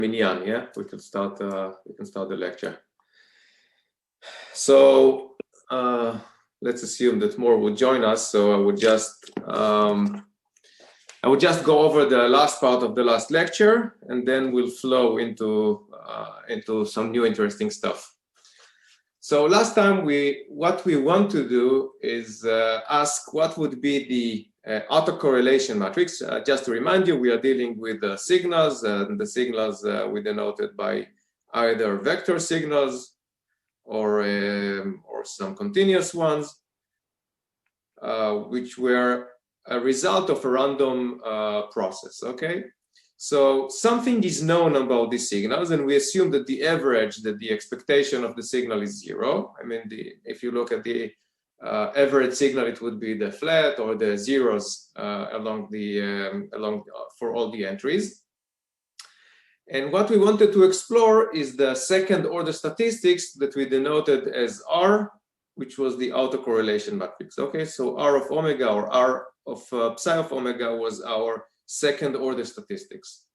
Minyan, yeah, we can start the lecture. So let's assume that more would join us. So I would just go over the last part of the last lecture, and then we'll flow into some new interesting stuff. So last time what we want to do is ask what would be the autocorrelation matrix. Just to remind you, we are dealing with signals, and the signals we denoted by either vector signals or some continuous ones, which were a result of a random process. Okay, so something is known about these signals, and we assume that the average, that the expectation of the signal is zero. I mean, if you look at the average signal, it would be the flat or the zeros along for all the entries. And what we wanted to explore is the second order statistics that we denoted as R, which was the autocorrelation matrix. Okay, so R of omega, or R of psi of omega, was our second order statistics.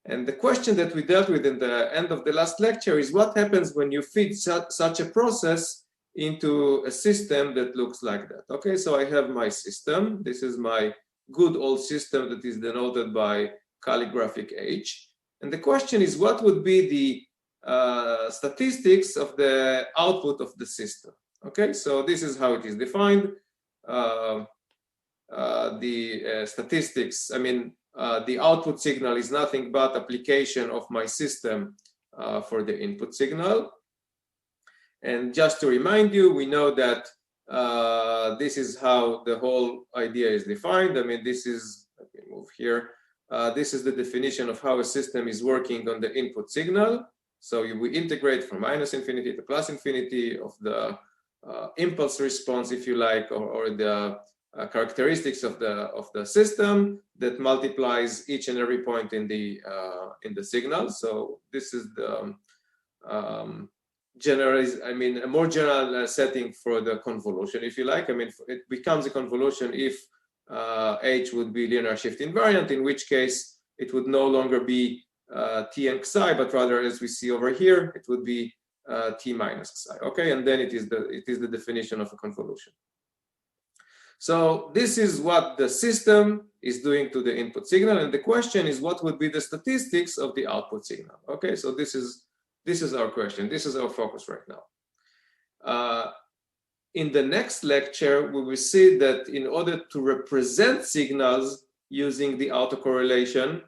And the question that we dealt with in the end of the last lecture is what happens when you feed such a process into a system that looks like that. Okay, so I have my system. This is my good old system that is denoted by calligraphic H. And the question is, what would be the statistics of the output of the system? Okay, so this is how it is defined. The statistics, I mean, the output signal is nothing but application of my system for the input signal. And just to remind you, we know that this is how the whole idea is defined. I mean, this is, let me move here. This is the definition of how a system is working on the input signal. So we integrate from minus infinity to plus infinity of the impulse response, if you like, or the characteristics of the system that multiplies each and every point in the signal. So this is the a more general setting for the convolution, if you like. I mean, it becomes a convolution if H would be linear shift invariant, in which case it would no longer be T and Xi, but rather, as we see over here, it would be T minus Xi. Okay, and then it is the definition of a convolution. So this is what the system is doing to the input signal, and the question is, what would be the statistics of the output signal? Okay, so this is our question. This is our focus right now. In the next lecture, we will see that in order to represent signals using the autocorrelation,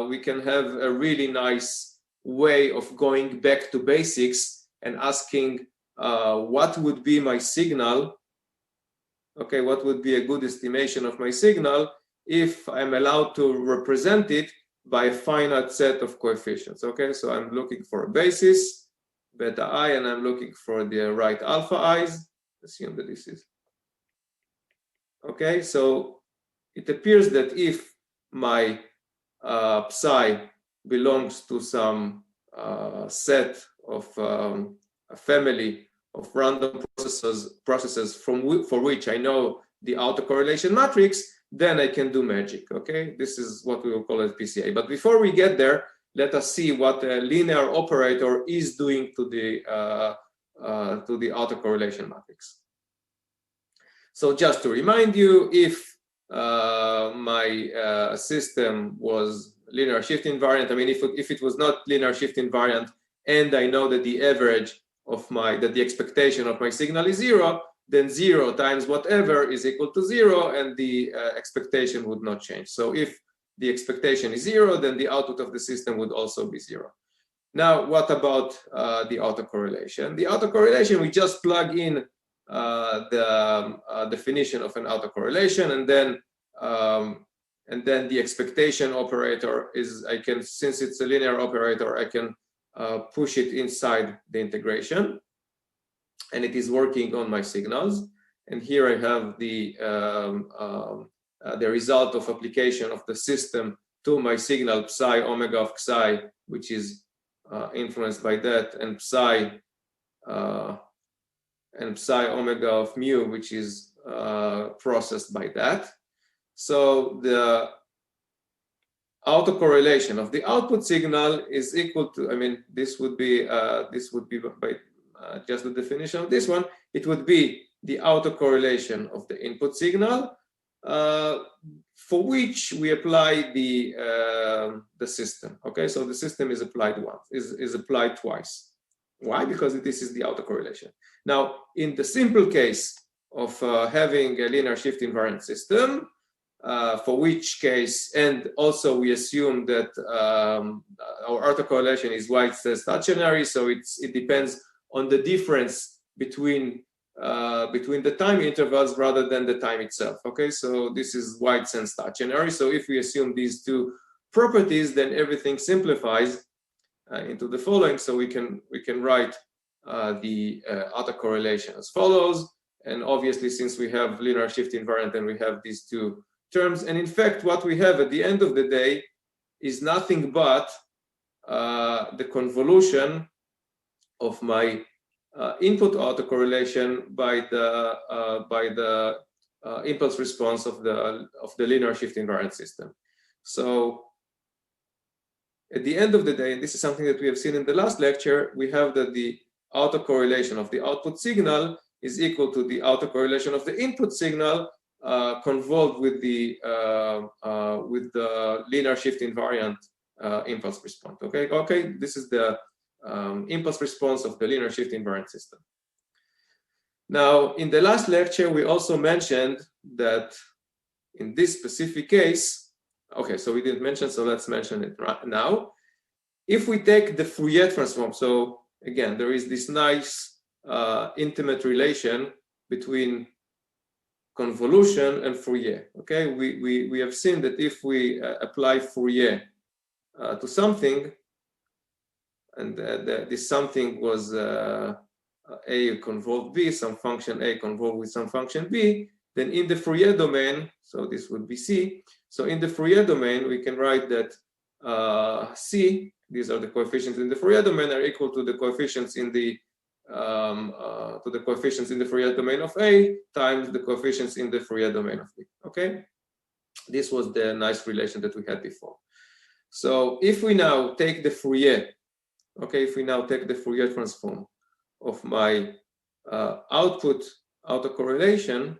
we can have a really nice way of going back to basics and asking what would be my signal. Okay, what would be a good estimation of my signal if I'm allowed to represent it by a finite set of coefficients. Okay, so I'm looking for a basis, beta I, and I'm looking for the right alpha i's. Assume that this is. Okay, so it appears that if my psi belongs to some set of a family of random processes for which I know the autocorrelation matrix, then I can do magic. Okay, this is what we will call it PCA. But before we get there, let us see what a linear operator is doing to the autocorrelation matrix. So just to remind you, if my system was linear shift invariant, I mean, if it was not linear shift invariant, and I know that the average of the expectation of my signal is zero, then 0 times whatever is equal to 0, and the expectation would not change. So if the expectation is 0, then the output of the system would also be 0. Now, what about the autocorrelation? The autocorrelation, we just plug in the definition of an autocorrelation, and then the expectation operator is, since it's a linear operator, I can push it inside the integration, and it is working on my signals. And here I have the result of application of the system to my signal psi omega of Xi, which is influenced by that, and psi omega of mu, which is processed by that. So the autocorrelation of the output signal is equal to, I mean, this would be by just the definition of this one, it would be the autocorrelation of the input signal for which we apply the system. Okay, so the system is applied once, is applied twice. Why? Because this is the autocorrelation. Now, in the simple case of having a linear shift invariant system, for which case, and also we assume that our autocorrelation is widespread stationary, so it depends on the difference between the time intervals rather than the time itself. Okay, so this is widespread stationary. So if we assume these two properties, then everything simplifies into the following. So we can write the autocorrelation as follows. And obviously, since we have linear shift invariant and we have these two terms, and in fact, what we have at the end of the day is nothing but the convolution of my input autocorrelation by the impulse response of the linear shift invariant system. So at the end of the day, and this is something that we have seen in the last lecture, we have that the autocorrelation of the output signal is equal to the autocorrelation of the input signal convolved with the linear shift invariant impulse response. Okay, this is the impulse response of the linear shift invariant system. Now, in the last lecture, we also mentioned that in this specific case, okay, so we didn't mention, so let's mention it right now. If we take the Fourier transform, so again, there is this nice intimate relation between convolution and Fourier. Okay, we have seen that if we apply Fourier to something, and this something was A convolved B, some function A convolved with some function B, then in the Fourier domain, so this would be C. So in the Fourier domain, we can write that C, these are the coefficients in the Fourier domain, are equal to the coefficients in the Fourier domain of A times the coefficients in the Fourier domain of B. Okay, this was the nice relation that we had before. So if we now take the Fourier, okay, if we now take the Fourier transform of my output autocorrelation,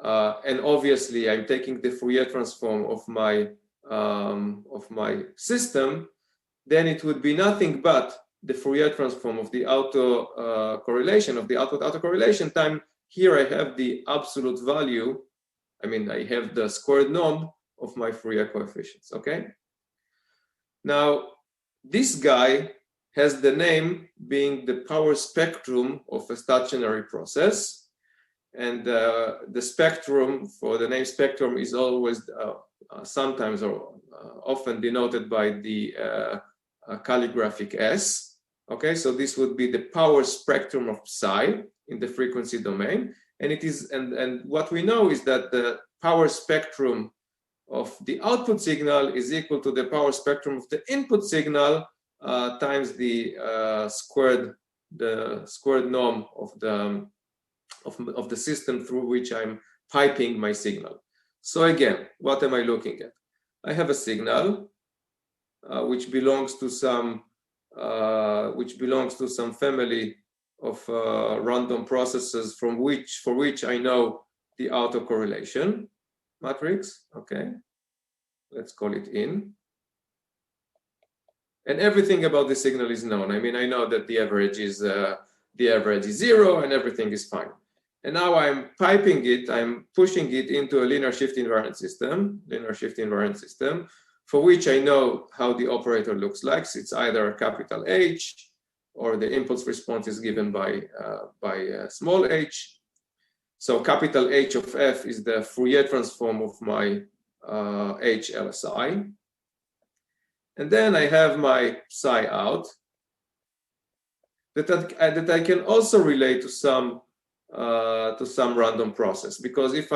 and obviously I'm taking the Fourier transform of my system, then it would be nothing but the Fourier transform of the autocorrelation of the output autocorrelation time. Here I have the absolute value. I mean, I have the squared norm of my Fourier coefficients. Okay. Now, this guy has the name being the power spectrum of a stationary process, and the spectrum for the name spectrum is always sometimes or often denoted by the calligraphic S. Okay, so this would be the power spectrum of psi in the frequency domain, and it is and what we know is that the power spectrum of the output signal is equal to the power spectrum of the input signal times the squared norm of the system through which I'm piping my signal. So again, what am I looking at? I have a signal which belongs to some family of random processes for which I know the autocorrelation matrix. Okay, let's call it in. And everything about the signal is known. I mean, I know that the average is 0 and everything is fine. And now I'm piping it, I'm pushing it into a linear shift invariant system, for which I know how the operator looks like. So it's either capital H or the impulse response is given by small h. So capital H of f is the Fourier transform of my H LSI. And then I have my psi out that I can also relate to some random process, because if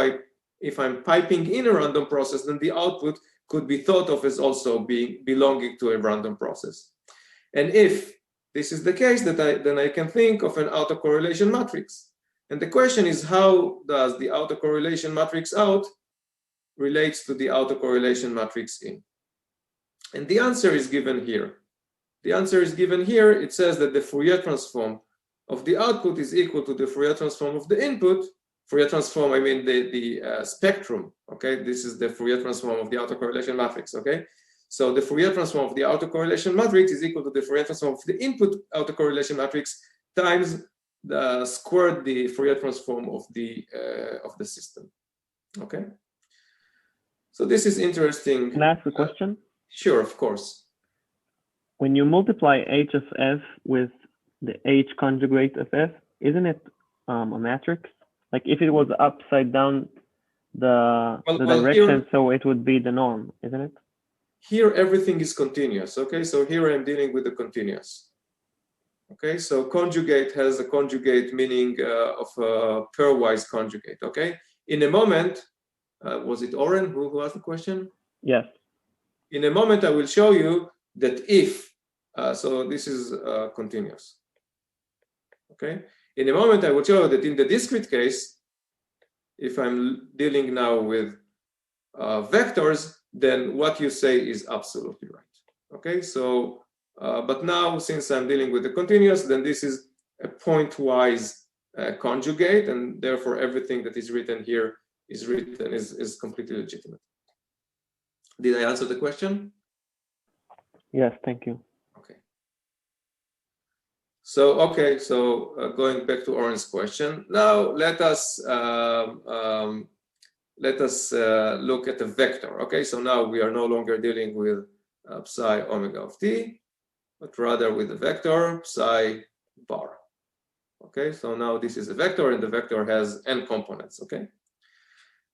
I'm piping in a random process, then the output could be thought of as also belonging to a random process. And if this is the case, then I can think of an autocorrelation matrix. And the question is, how does the autocorrelation matrix out relates to the autocorrelation matrix in? And the answer is given here. The answer is given here. It says that the Fourier transform of the output is equal to the Fourier transform of the input. Fourier transform, I mean the spectrum, okay? This is the Fourier transform of the autocorrelation matrix, okay? So the Fourier transform of the autocorrelation matrix is equal to the Fourier transform of the input autocorrelation matrix times the squared the Fourier transform of the system, okay? So this is interesting. Can I ask a question? Sure, of course. When you multiply h of f with the h conjugate of f, isn't it a matrix? Like if it was upside down the direction, here, so it would be the norm, isn't it? Here everything is continuous, okay? So here I'm dealing with the continuous. Okay, so conjugate has a conjugate meaning of a pairwise conjugate, okay? In a moment, was it Oren who asked the question? Yes. In a moment, I will show you that if, so this is continuous, okay? In a moment, I will show you that in the discrete case, if I'm dealing now with vectors, then what you say is absolutely right, okay? So, but now, since I'm dealing with the continuous, then this is a pointwise conjugate, and therefore everything that is written here is completely legitimate. Did I answer the question? Yes, thank you. Okay. So, going back to Oren's question, now let us look at the vector. Okay, so now we are no longer dealing with psi omega of t, but rather with the vector psi bar. Okay, so now this is a vector, and the vector has n components. Okay.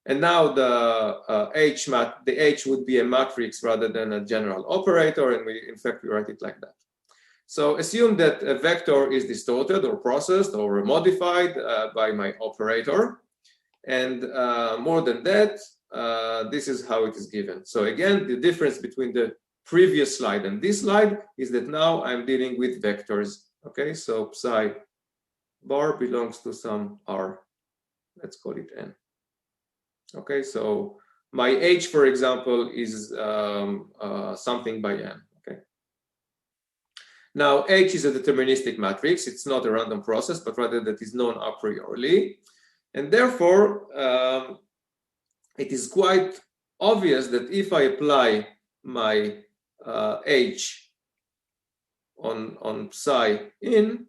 And now the H would be a matrix rather than a general operator, and in fact we write it like that. So assume that a vector is distorted or processed or modified by my operator, and more than that, this is how it is given. So again, the difference between the previous slide and this slide is that now I'm dealing with vectors. Okay, so psi bar belongs to some r. Let's call it n. Okay, so my h, for example, is something by n. Okay. Now h is a deterministic matrix. It's not a random process, but rather that is known a priori, and therefore it is quite obvious that if I apply my h on psi in,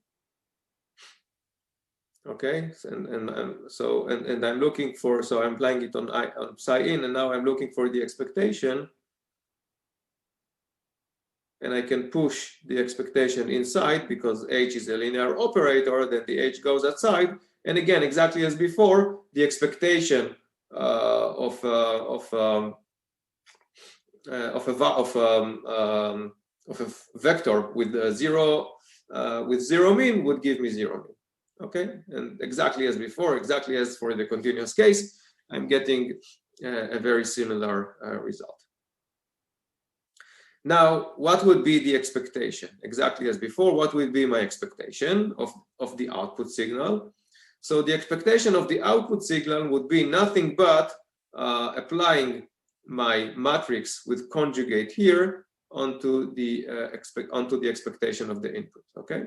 okay, and I'm looking for, so I'm applying it on psi in, and now I'm looking for the expectation, and I can push the expectation inside because h is a linear operator. Then the h goes outside, and again, exactly as before, the expectation of a vector with zero mean would give me zero mean. Okay, and exactly as before, exactly as for the continuous case, I'm getting a very similar result. Now, what would be the expectation? Exactly as before, what would be my expectation of the output signal? So the expectation of the output signal would be nothing but applying my matrix with conjugate here onto the expectation of the input. Okay,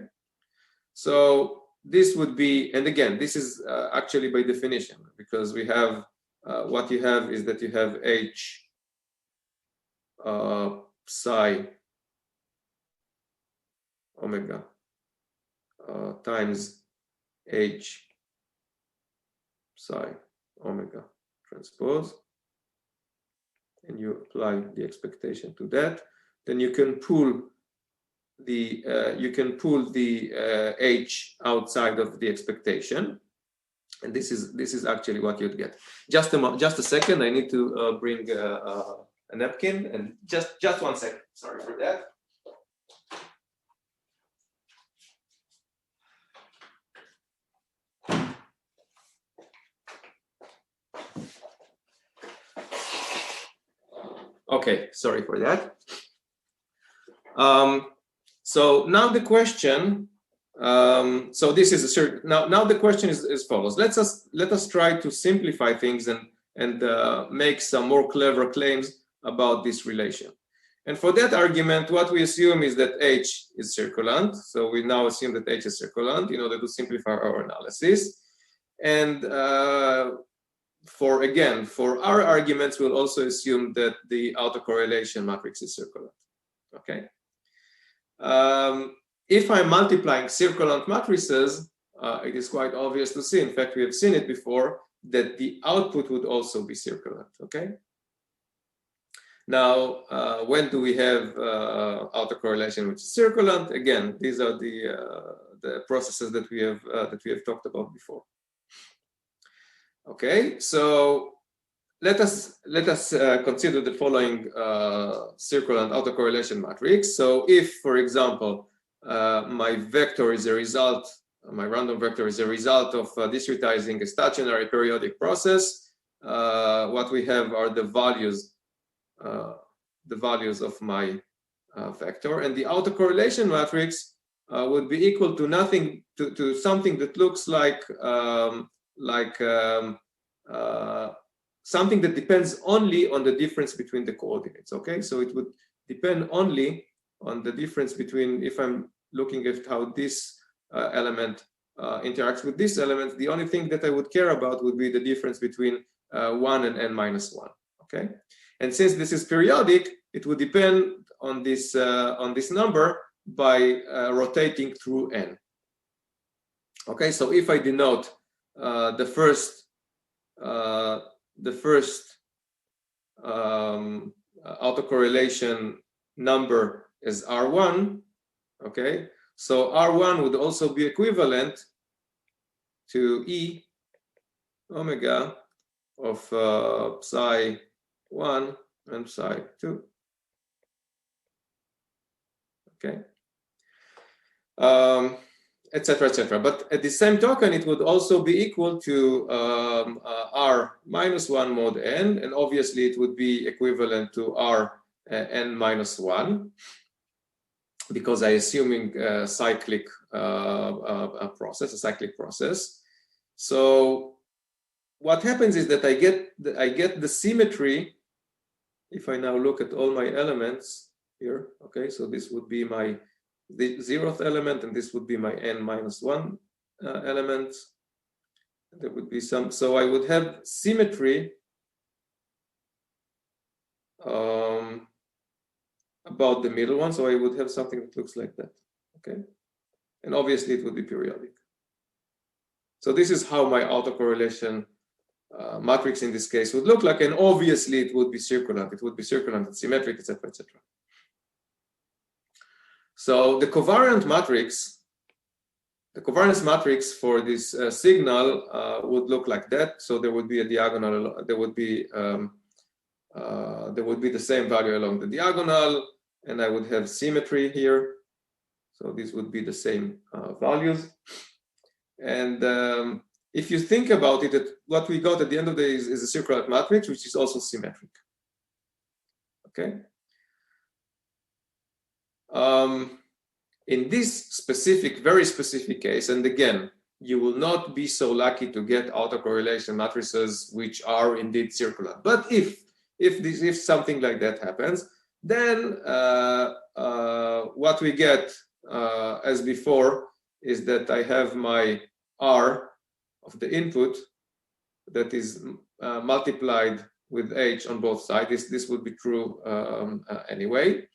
so this would be, and again, this is actually by definition, because we have what you have is that you have h psi omega times h psi omega transpose, and you apply the expectation to that, then you can pull the h outside of the expectation, and this is actually what you'd get. Just a second, I need to bring a napkin, and just 1 second. Sorry for that. Okay, sorry for that. So now the question, so this is a certain, now the question is as follows. Let us try to simplify things and and make some more clever claims about this relation. And for that argument, what we assume is that H is circulant. So we now assume that H is circulant in order to simplify our analysis. And for our arguments, we'll also assume that the autocorrelation matrix is circulant. Okay. If I'm multiplying circulant matrices, it is quite obvious to see. In fact, we have seen it before, that the output would also be circulant. Okay. Now, when do we have autocorrelation which is circulant? Again, these are the processes that we have talked about before. Okay, so let us consider the following circulant autocorrelation matrix. So, if, for example, my vector is a result, my random vector is a result of discretizing a stationary periodic process, what we have are the values of my vector, and the autocorrelation matrix would be equal to nothing, to something that looks like something that depends only on the difference between the coordinates. Okay, so it would depend only on the difference between, if I'm looking at how this element interacts with this element, the only thing that I would care about would be the difference between 1 and n minus 1. Okay, and since this is periodic, it would depend on this number by rotating through n. Okay, so if I denote the first autocorrelation number as R1, okay, so R1 would also be equivalent to E omega of psi 1 and psi 2. Okay, etc., etc. But at the same token, it would also be equal to R minus 1 mod n, and obviously it would be equivalent to R n minus 1, because I'm assuming a cyclic process. So what happens is that I get the symmetry. If I now look at all my elements here, okay, so this would be my the 0th element, and this would be my n minus 1 element. There would be some, so I would have symmetry about the middle one, so I would have something that looks like that. Okay, and obviously it would be periodic. So this is how my autocorrelation matrix in this case would look like, and obviously it would be circulant. It would be circulant and symmetric, etc., etc. So the covariance matrix for this signal would look like that. So there would be a diagonal. There would be the same value along the diagonal, and I would have symmetry here. So these would be the same values. And if you think about it, what we got at the end of the day is a circular matrix, which is also symmetric. Okay. In this specific, very specific case, and again, you will not be so lucky to get autocorrelation matrices which are indeed circular. But if something like that happens, then what we get as before is that I have my R of the input that is multiplied with H on both sides. This would be true anyway,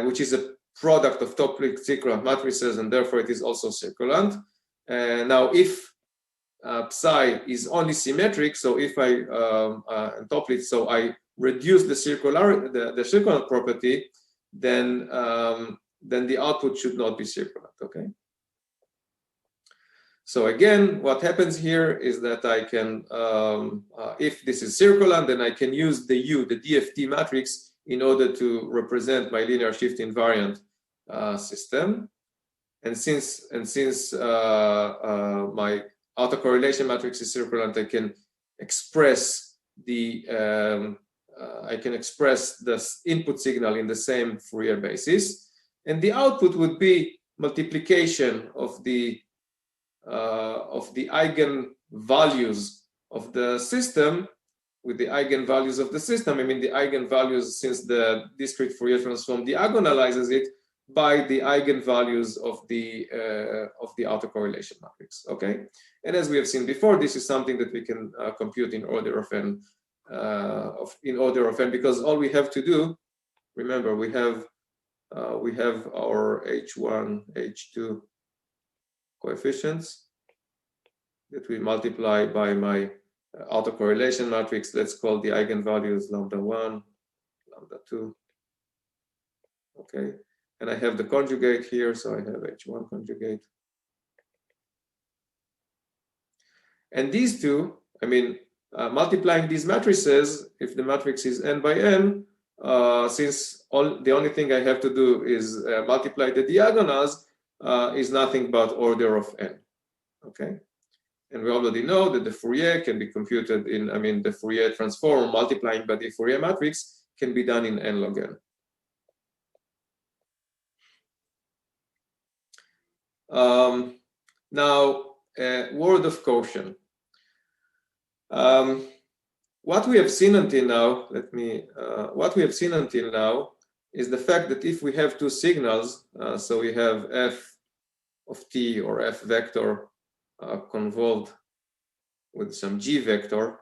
which is a product of toplet circulant matrices, and therefore it is also circulant. Now, if psi is only symmetric, so if I toplet, so I reduce the circulant property, then the output should not be circulant. Okay. So again, what happens here is that I can, if this is circulant, then I can use the U, the DFT matrix, in order to represent my linear shift invariant system. And since my autocorrelation matrix is circulant, I can express the input signal in the same Fourier basis, and the output would be multiplication of the eigenvalues of the system with the eigenvalues of the system. I mean the eigenvalues, since the discrete Fourier transform diagonalizes it by the eigenvalues of the autocorrelation matrix. Okay, and as we have seen before, this is something that we can compute in order of n, because all we have to do, remember, we have our h1, h2 coefficients that we multiply by my autocorrelation matrix. Let's call the eigenvalues lambda 1, lambda 2. Okay, and I have the conjugate here, so I have h1 conjugate. And these two, I mean, multiplying these matrices, if the matrix is n by n, since the only thing I have to do is multiply the diagonals, is nothing but order of n. Okay, and we already know that the Fourier can be computed in, I mean, the Fourier transform multiplying by the Fourier matrix can be done in n log n. Now, word of caution. What we have seen until now, what we have seen until now is the fact that if we have two signals, so we have f of t or f vector convolved with some g vector,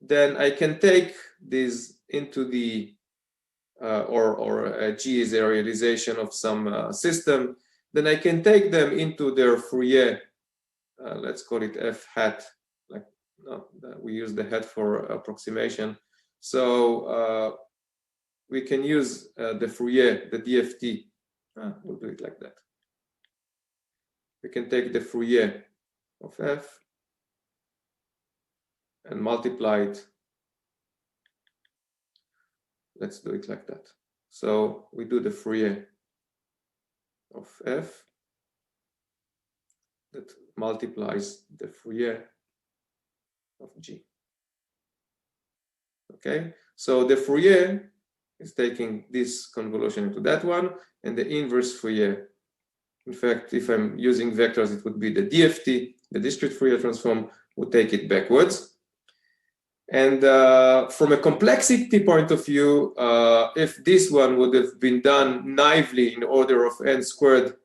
then I can take these into the, g is a realization of some system, then I can take them into their Fourier, let's call it f hat, like, no, we use the hat for approximation. So we can use the Fourier, the DFT. We'll do it like that. We can take the Fourier of f and multiply it. Let's do it like that. So we do the Fourier of f that multiplies the Fourier of g. Okay, so the Fourier is taking this convolution into that one, and the inverse Fourier. In fact, if I'm using vectors, it would be the DFT, the discrete Fourier transform, would take it backwards. And from a complexity point of view, if this one would have been done naively in order of n squared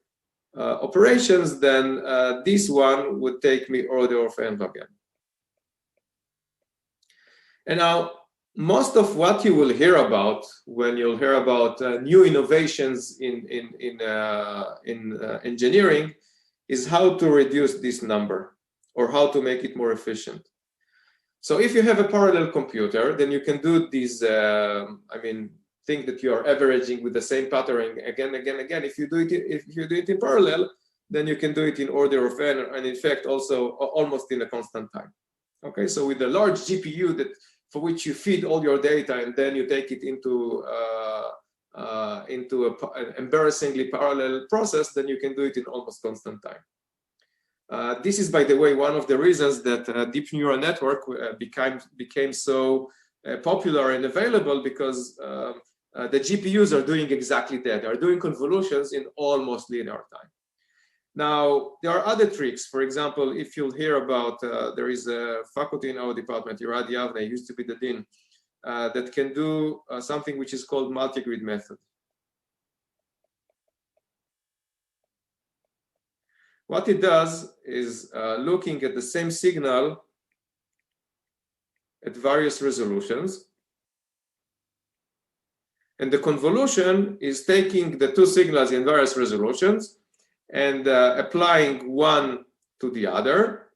operations, then this one would take me order of n log n. And now, most of what you will hear about when you'll hear about new innovations in engineering is how to reduce this number or how to make it more efficient. So if you have a parallel computer, then you can do these, think that you are averaging with the same pattern again. If you do it in parallel, then you can do it in order of n, and in fact also almost in a constant time. Okay, so with a large GPU for which you feed all your data, and then you take it into an embarrassingly parallel process, then you can do it in almost constant time. This is, by the way, one of the reasons that deep neural network became so popular and available, because the GPUs are doing exactly that. They are doing convolutions in almost linear time. Now, there are other tricks. For example, if you'll hear about, there is a faculty in our department, Irad Yavne, used to be the dean, that can do something which is called multigrid method. What it does is looking at the same signal at various resolutions. And the convolution is taking the two signals in various resolutions and applying one to the other.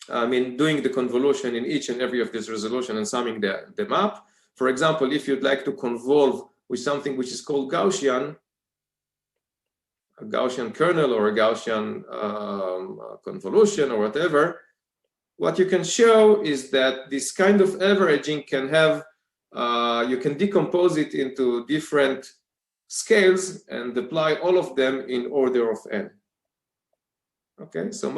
I mean, doing the convolution in each and every of these resolutions and summing them up. For example, if you'd like to convolve with something which is called Gaussian, a Gaussian kernel or a Gaussian convolution or whatever, what you can show is that this kind of averaging can have, you can decompose it into different scales and apply all of them in order of n. Okay, so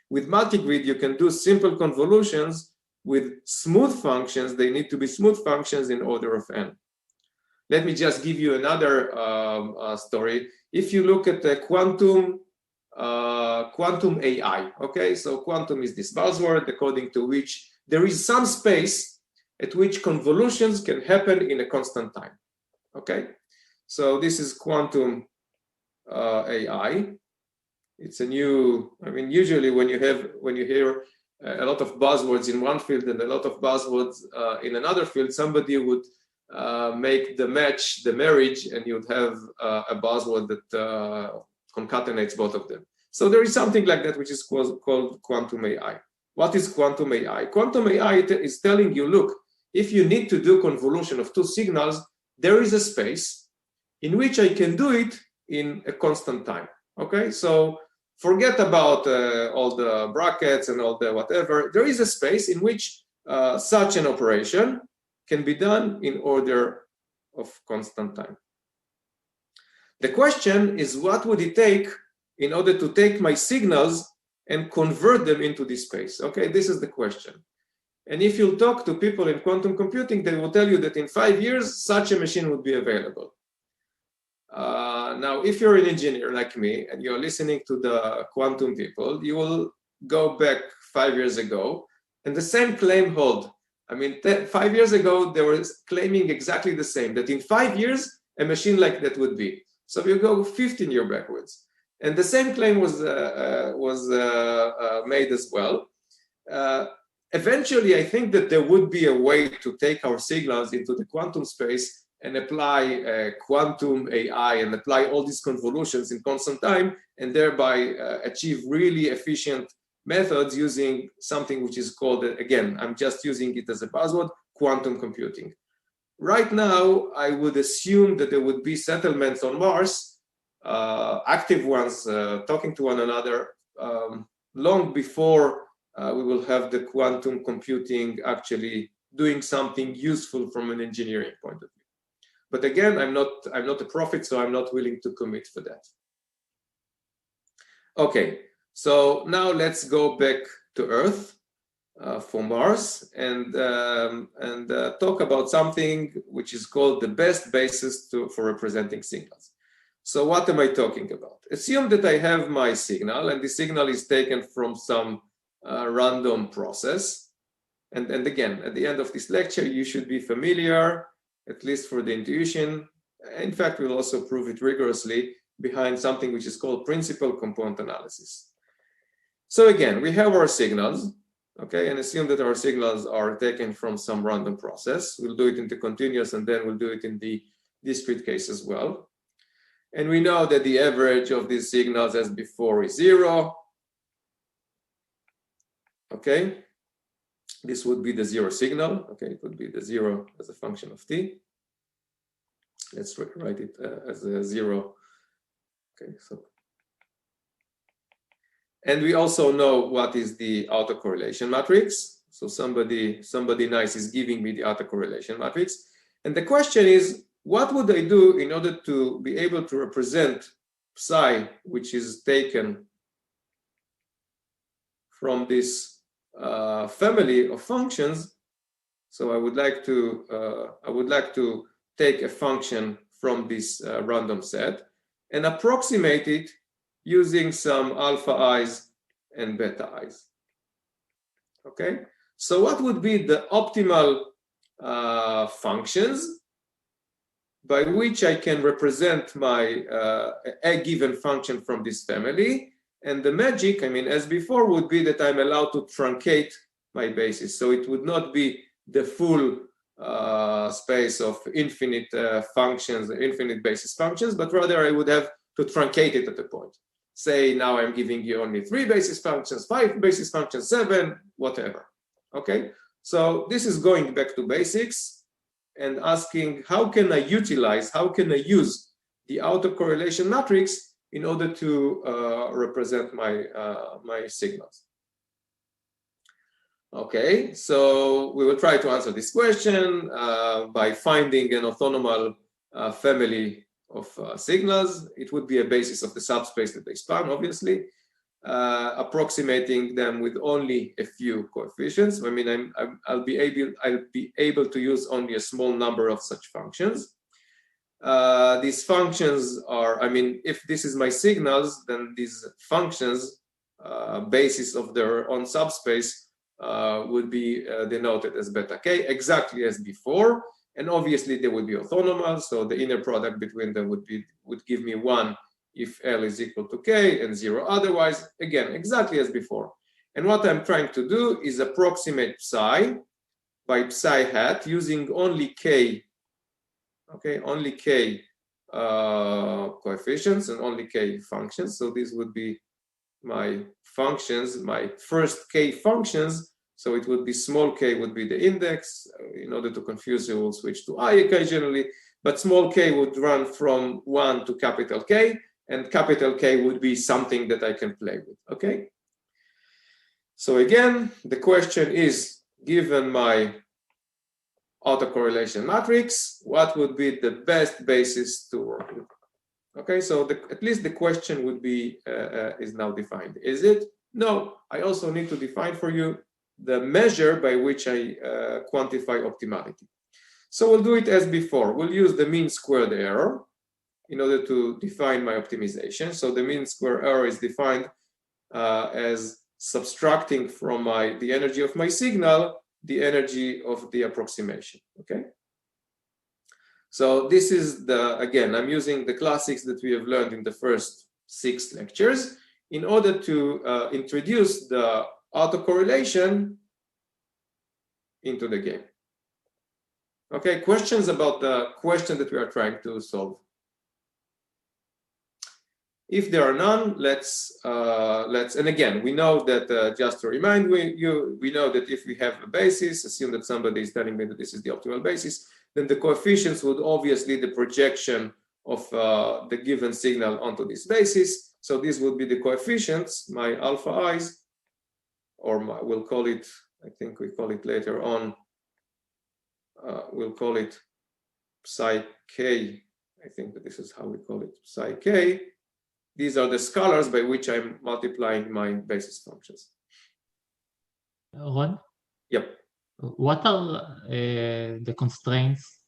with multigrid, you can do simple convolutions with smooth functions. They need to be smooth functions in order of n. Let me just give you another story. If you look at the quantum AI, okay, so quantum is this buzzword according to which there is some space at which convolutions can happen in a constant time. Okay, so this is quantum AI. It's a new, I mean, usually when you hear a lot of buzzwords in one field and a lot of buzzwords in another field, somebody would make the match, the marriage, and you'd have a buzzword that concatenates both of them. So there is something like that which is called quantum AI. What is quantum AI? Quantum AI is telling you, look, if you need to do convolution of two signals, there is a space in which I can do it in a constant time. Okay, so forget about all the brackets and all the whatever. There is a space in which such an operation can be done in order of constant time. The question is, what would it take in order to take my signals and convert them into this space? Okay, this is the question. And if you talk to people in quantum computing, they will tell you that in 5 years, such a machine would be available. Now, if you're an engineer like me and you're listening to the quantum people, you will go back 5 years ago and the same claim hold. I mean, 5 years ago, they were claiming exactly the same, that in 5 years, a machine like that would be. So you go 15 years backwards. And the same claim was made as well. Eventually, I think that there would be a way to take our signals into the quantum space and apply quantum AI and apply all these convolutions in constant time, and thereby achieve really efficient methods using something which is called, again, I'm just using it as a buzzword, quantum computing. Right now, I would assume that there would be settlements on Mars, active ones talking to one another, long before we will have the quantum computing actually doing something useful from an engineering point of view. But again, I'm not a prophet, so I'm not willing to commit for that. Okay, so now let's go back to Earth for Mars and talk about something which is called the best basis for representing signals. So what am I talking about? Assume that I have my signal, and the signal is taken from some random process. And again, at the end of this lecture, you should be familiar, at least for the intuition. In fact, we'll also prove it rigorously behind something which is called principal component analysis. So again, we have our signals, okay, and assume that our signals are taken from some random process. We'll do it in the continuous, and then we'll do it in the discrete case as well. And we know that the average of these signals as before is 0. Okay, this would be the 0 signal. Okay, it would be the 0 as a function of t. Let's write it as a 0. Okay, so. And we also know what is the autocorrelation matrix. So somebody nice is giving me the autocorrelation matrix. And the question is, what would I do in order to be able to represent psi, which is taken from this family of functions? So I would like to take a function from this random set and approximate it using some alpha i's and beta i's. Okay, so what would be the optimal functions by which I can represent my a given function from this family? And the magic, I mean, as before, would be that I'm allowed to truncate my basis. So it would not be the full space of infinite functions, infinite basis functions, but rather I would have to truncate it at a point. Say now I'm giving you only 3 basis functions, 5 basis functions, 7, whatever. Okay, so this is going back to basics and asking how can I use the autocorrelation matrix in order to represent my signals. Okay, so we will try to answer this question by finding an orthonormal family of signals. It would be a basis of the subspace that they span, obviously, approximating them with only a few coefficients. I mean, I'll be able to use only a small number of such functions. These functions are, I mean, if this is my signals, then these functions, basis of their own subspace, would be denoted as beta k, exactly as before. And obviously they would be orthonormal, so the inner product between them would give me 1 if L is equal to k and 0 otherwise, again, exactly as before. And what I'm trying to do is approximate psi by psi hat using only k, okay, only k coefficients and only k functions. So these would be my functions, my first k functions. So it would be small k would be the index. In order to confuse you, we'll switch to I occasionally, but small k would run from 1 to capital K, and capital K would be something that I can play with, okay? So again, the question is, given my autocorrelation matrix, what would be the best basis to work with? Okay, so at least the question would be, is now defined. Is it? No, I also need to define for you the measure by which I quantify optimality. So we'll do it as before. We'll use the mean squared error in order to define my optimization. So the mean square error is defined as subtracting from the energy of my signal, the energy of the approximation, okay? So this is again, I'm using the classics that we have learned in the first 6 lectures in order to introduce the autocorrelation into the game. Okay, questions about the question that we are trying to solve? If there are none, let's and again, we know that, just to remind you, we know that if we have a basis, assume that somebody is telling me that this is the optimal basis, then the coefficients would obviously the projection of the given signal onto this basis. So these would be the coefficients, my alpha i's, or we'll call it, I think we call it later on, we'll call it psi k. I think that this is how we call it, psi k. These are the scalars by which I'm multiplying my basis functions. Ron? Yep. What are the constraints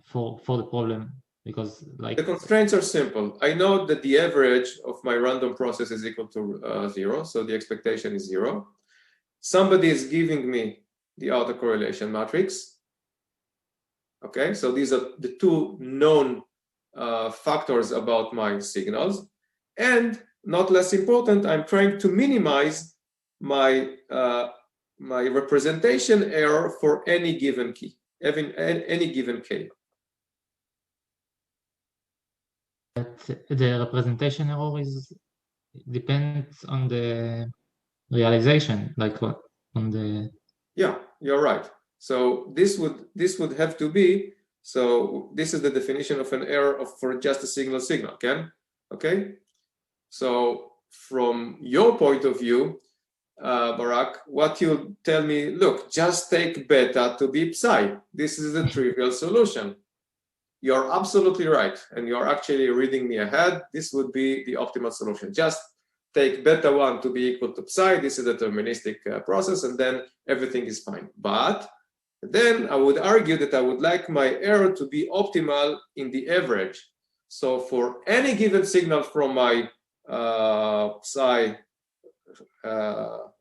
for the problem? Because like the constraints are simple. I know that the average of my random process is equal to 0, so the expectation is 0. Somebody is giving me the autocorrelation matrix. Okay, so these are the 2 known factors about my signals. And not less important, I'm trying to minimize my my representation error for any given key, any given k. But the representation error depends on the realization, like what on the. Yeah, you're right. So this would have to be. So this is the definition of an error for just a single signal, Ken. Okay. So from your point of view, Barak, what you tell me, look, just take beta to be psi. This is a trivial solution. You're absolutely right. And you're actually reading me ahead. This would be the optimal solution. Just take beta 1 to be equal to psi. This is a deterministic process, and then everything is fine. But then I would argue that I would like my error to be optimal in the average. So for any given signal from my psi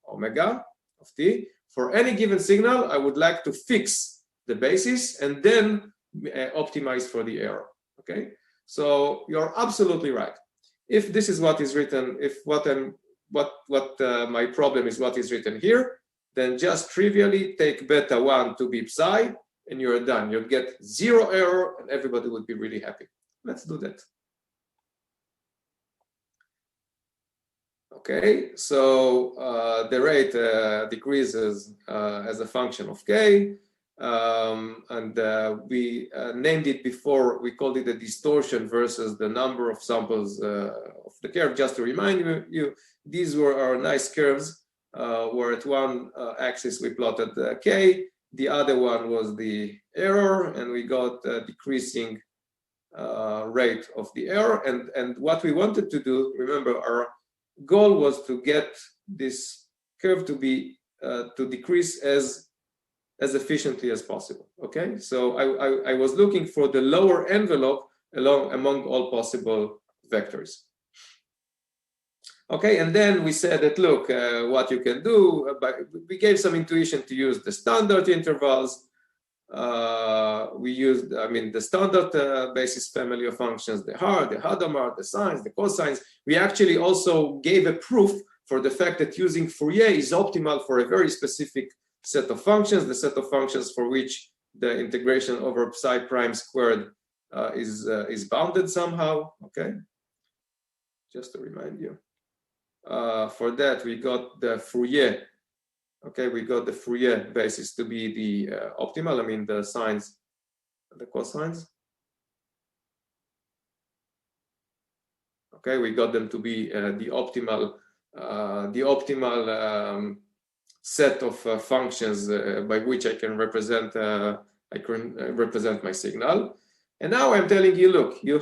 omega of t, for any given signal, I would like to fix the basis and then optimize for the error. Okay, so you're absolutely right. If this is what is written, if my problem is what is written here, then just trivially take beta 1 to be psi, and you're done. You'll get 0 error, and everybody would be really happy. Let's do that. Okay, so the rate decreases as a function of k, and we named it before. We called it a distortion versus the number of samples of the curve. Just to remind you, these were our nice curves, where at one axis we plotted k, the other one was the error, and we got a decreasing rate of the error. And what we wanted to do, remember, our goal was to get this curve to be to decrease as efficiently as possible. Okay, so I was looking for the lower envelope among all possible vectors. Okay, and then we said that, look, what you can do, we gave some intuition to use the standard intervals. We used, the standard basis family of functions, the Hadamard, the sines, the cosines. We actually also gave a proof for the fact that using Fourier is optimal for a very specific set of functions, the set of functions for which the integration over psi prime squared is bounded somehow, okay? Just to remind you. For that, we got the Fourier. Okay, we got the Fourier basis to be the optimal. The sines, the cosines. Okay, we got them to be the optimal set of functions by which I can represent my signal. And now I'm telling you, look, you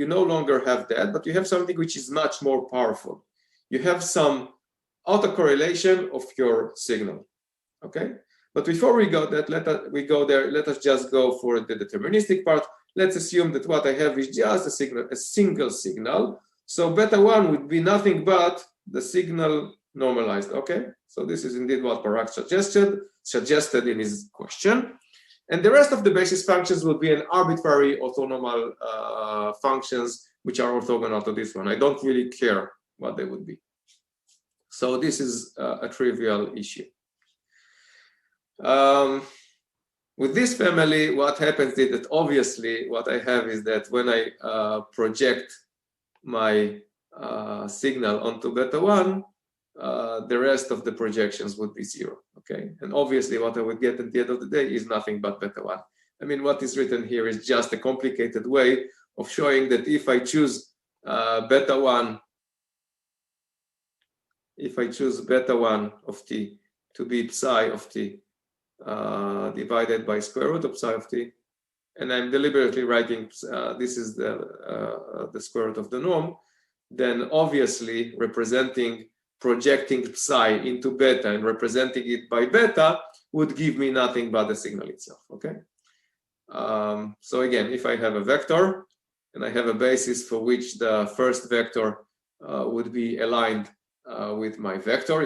no longer have that, but you have something which is much more powerful. You have some autocorrelation of your signal, okay? But before we go that, let us just go for the deterministic part. Let's assume that what I have is just a single signal. So beta 1 would be nothing but the signal normalized, okay? So this is indeed what Barak suggested in his question. And the rest of the basis functions will be an arbitrary orthonormal functions which are orthogonal to this one. I don't really care what they would be. So this is a trivial issue. With this family, what happens is that obviously what I have is that when I project my signal onto beta 1, the rest of the projections would be 0, okay? And obviously what I would get at the end of the day is nothing but beta 1. What is written here is just a complicated way of showing that if I choose beta 1 of t to be psi of t divided by square root of psi of t, and I'm deliberately writing this is the square root of the norm, then obviously projecting psi into beta and representing it by beta would give me nothing but the signal itself, okay? So again, if I have a vector and I have a basis for which the first vector would be aligned with my vector,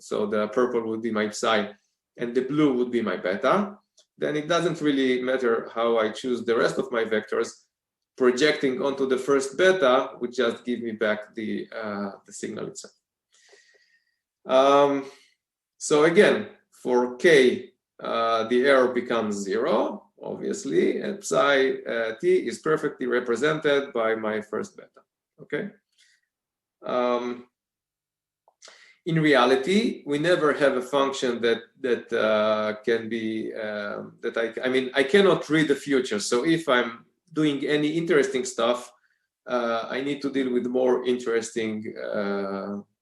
so the purple would be my psi and the blue would be my beta, then it doesn't really matter how I choose the rest of my vectors. Projecting onto the first beta would just give me back the signal itself. So again, for k, the error becomes 0, obviously, and psi t is perfectly represented by my first beta, okay? In reality, we never have a function that can be, I cannot read the future. So if I'm doing any interesting stuff, I need to deal with more interesting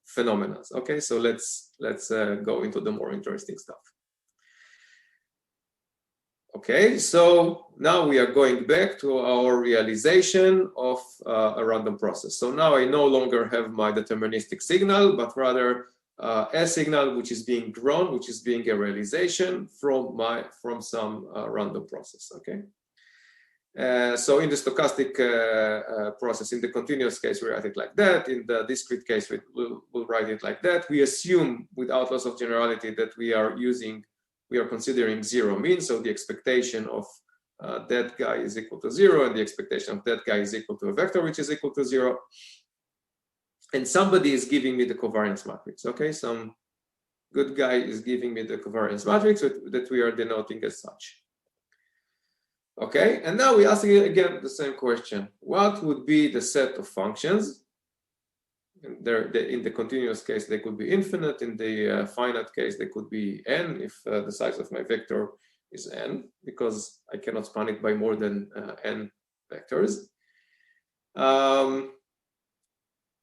phenomena. Okay, so let's go into the more interesting stuff. Okay, so now we are going back to our realization of a random process. So now I no longer have my deterministic signal, but rather a signal which is being drawn, which is being a realization from some random process. Okay. So in the stochastic process, in the continuous case, we write it like that. In the discrete case, we'll write it like that. We assume, without loss of generality, that we are considering zero mean. So the expectation of that guy is equal to 0, and the expectation of that guy is equal to a vector which is equal to 0. And somebody is giving me the covariance matrix. Okay, some good guy is giving me the covariance matrix that we are denoting as such. Okay, and now we ask again the same question. What would be the set of functions? In the continuous case, they could be infinite. In the finite case, they could be n if the size of my vector is n, because I cannot span it by more than n vectors.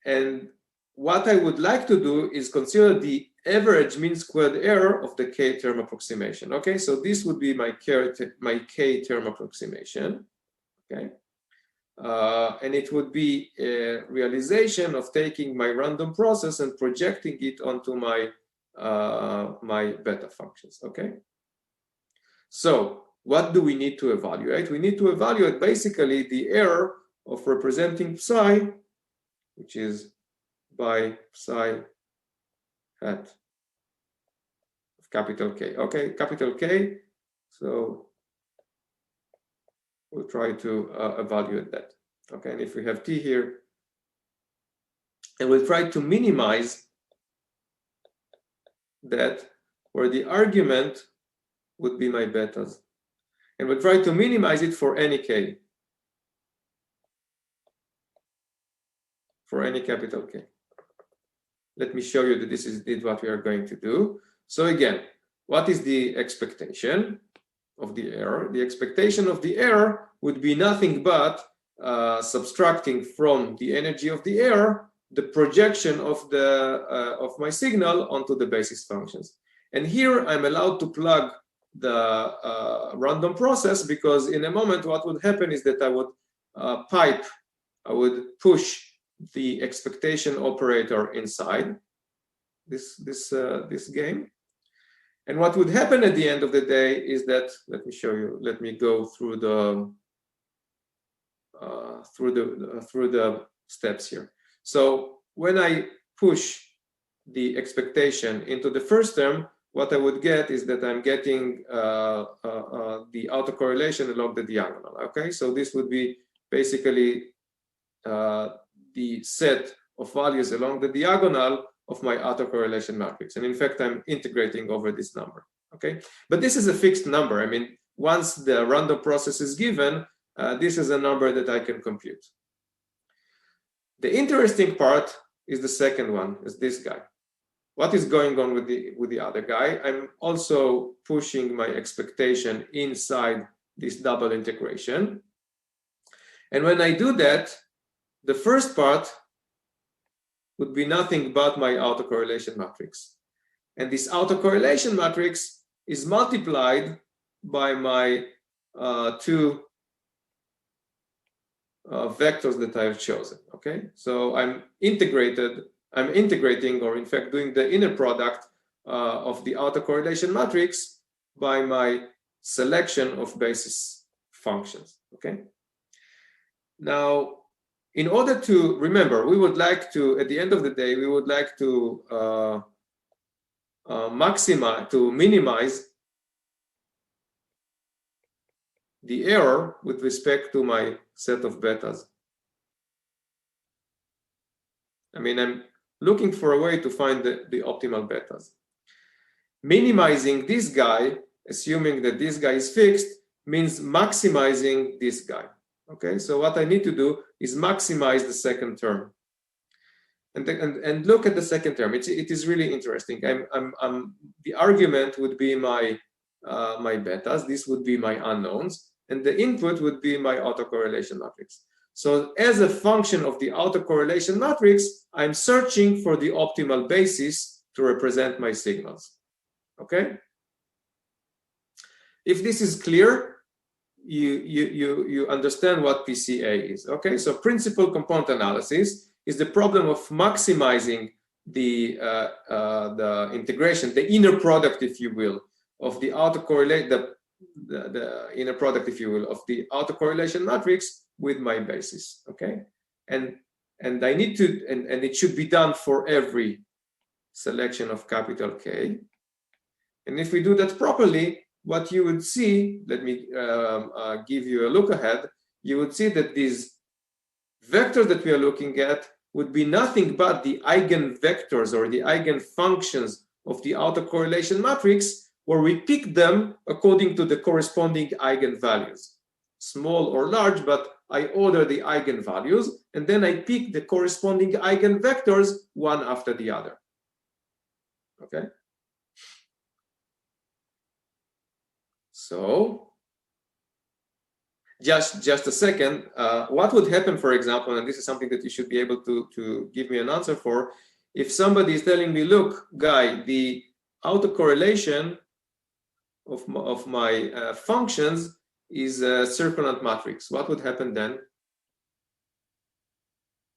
And what I would like to do is consider the average mean squared error of the k-term approximation. Okay, so this would be my k-term approximation. Okay, and it would be a realization of taking my random process and projecting it onto my my beta functions. Okay, so what do we need to evaluate? We need to evaluate basically the error of representing psi, which is by psi hat of capital K. Okay, capital K. So we'll try to evaluate that. Okay, and if we have T here, and we'll try to minimize that where the argument would be my betas. And we'll try to minimize it for any K. For any capital K. Let me show you that this is indeed what we are going to do. So again, what is the expectation of the error? The expectation of the error would be nothing but subtracting from the energy of the error the projection of my signal onto the basis functions. And here I'm allowed to plug the random process, because in a moment what would happen is that I would push the expectation operator inside this game. And what would happen at the end of the day is that, let me show you, let me go through the steps here. So when I push the expectation into the first term, what I would get is that I'm getting the autocorrelation along the diagonal. Okay, so this would be basically the set of values along the diagonal of my autocorrelation matrix. And in fact, I'm integrating over this number. Okay, but this is a fixed number. I mean, once the random process is given, this is a number that I can compute. The interesting part is the second one, is this guy. What is going on with the other guy? I'm also pushing my expectation inside this double integration. And when I do that, the first part would be nothing but my autocorrelation matrix. And this autocorrelation matrix is multiplied by my two vectors that I've chosen. Okay, so I'm integrating, or in fact doing the inner product of the autocorrelation matrix by my selection of basis functions. Okay, now in order to remember, we would like to, at the end of the day, we would like to minimize the error with respect to my set of betas. I mean, I'm looking for a way to find the optimal betas. Minimizing this guy, assuming that this guy is fixed, means maximizing this guy. Okay, so what I need to do is maximize the second term. And look at the second term. It is really interesting. The argument would be my betas. This would be my unknowns, and the input would be my autocorrelation matrix. So as a function of the autocorrelation matrix, I'm searching for the optimal basis to represent my signals. Okay? If this is clear, you understand what PCA is. Okay, so principal component analysis is the problem of maximizing the integration, the inner product, if you will, of the autocorrelate, the inner product, if you will, of the autocorrelation matrix with my basis. Okay, and I need to, and it should be done for every selection of capital K. And if we do that properly, what you would see, let me give you a look ahead, you would see that these vectors that we are looking at would be nothing but the eigenvectors or the eigenfunctions of the autocorrelation matrix, where we pick them according to the corresponding eigenvalues, small or large, but I order the eigenvalues, and then I pick the corresponding eigenvectors one after the other. Okay? So, just a second, what would happen, for example, and this is something that you should be able to give me an answer for, if somebody is telling me, look, Guy, the autocorrelation of my functions is a circulant matrix. What would happen then?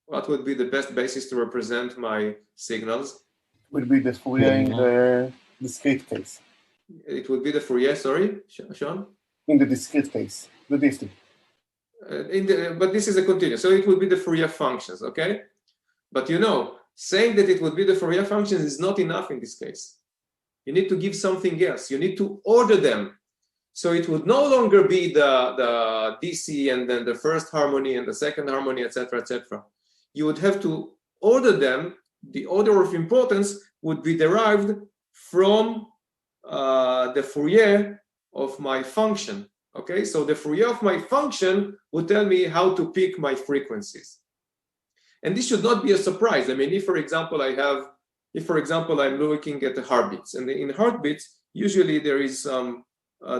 What would be the best basis to represent my signals? Would be the Fourier in the discrete case. It would be the Fourier, sorry, Sean? In the discrete case, the distinct. But this is a continuous, so it would be the Fourier functions, okay? But you know, saying that it would be the Fourier functions is not enough in this case. You need to give something else. You need to order them. So it would no longer be the DC and then the first harmony and the second harmony, etc., etc. You would have to order them. The order of importance would be derived from the Fourier of my function. Okay, so the Fourier of my function would tell me how to pick my frequencies. And this should not be a surprise. I mean, if, for example, I'm looking at the heartbeats, and in heartbeats, usually there is some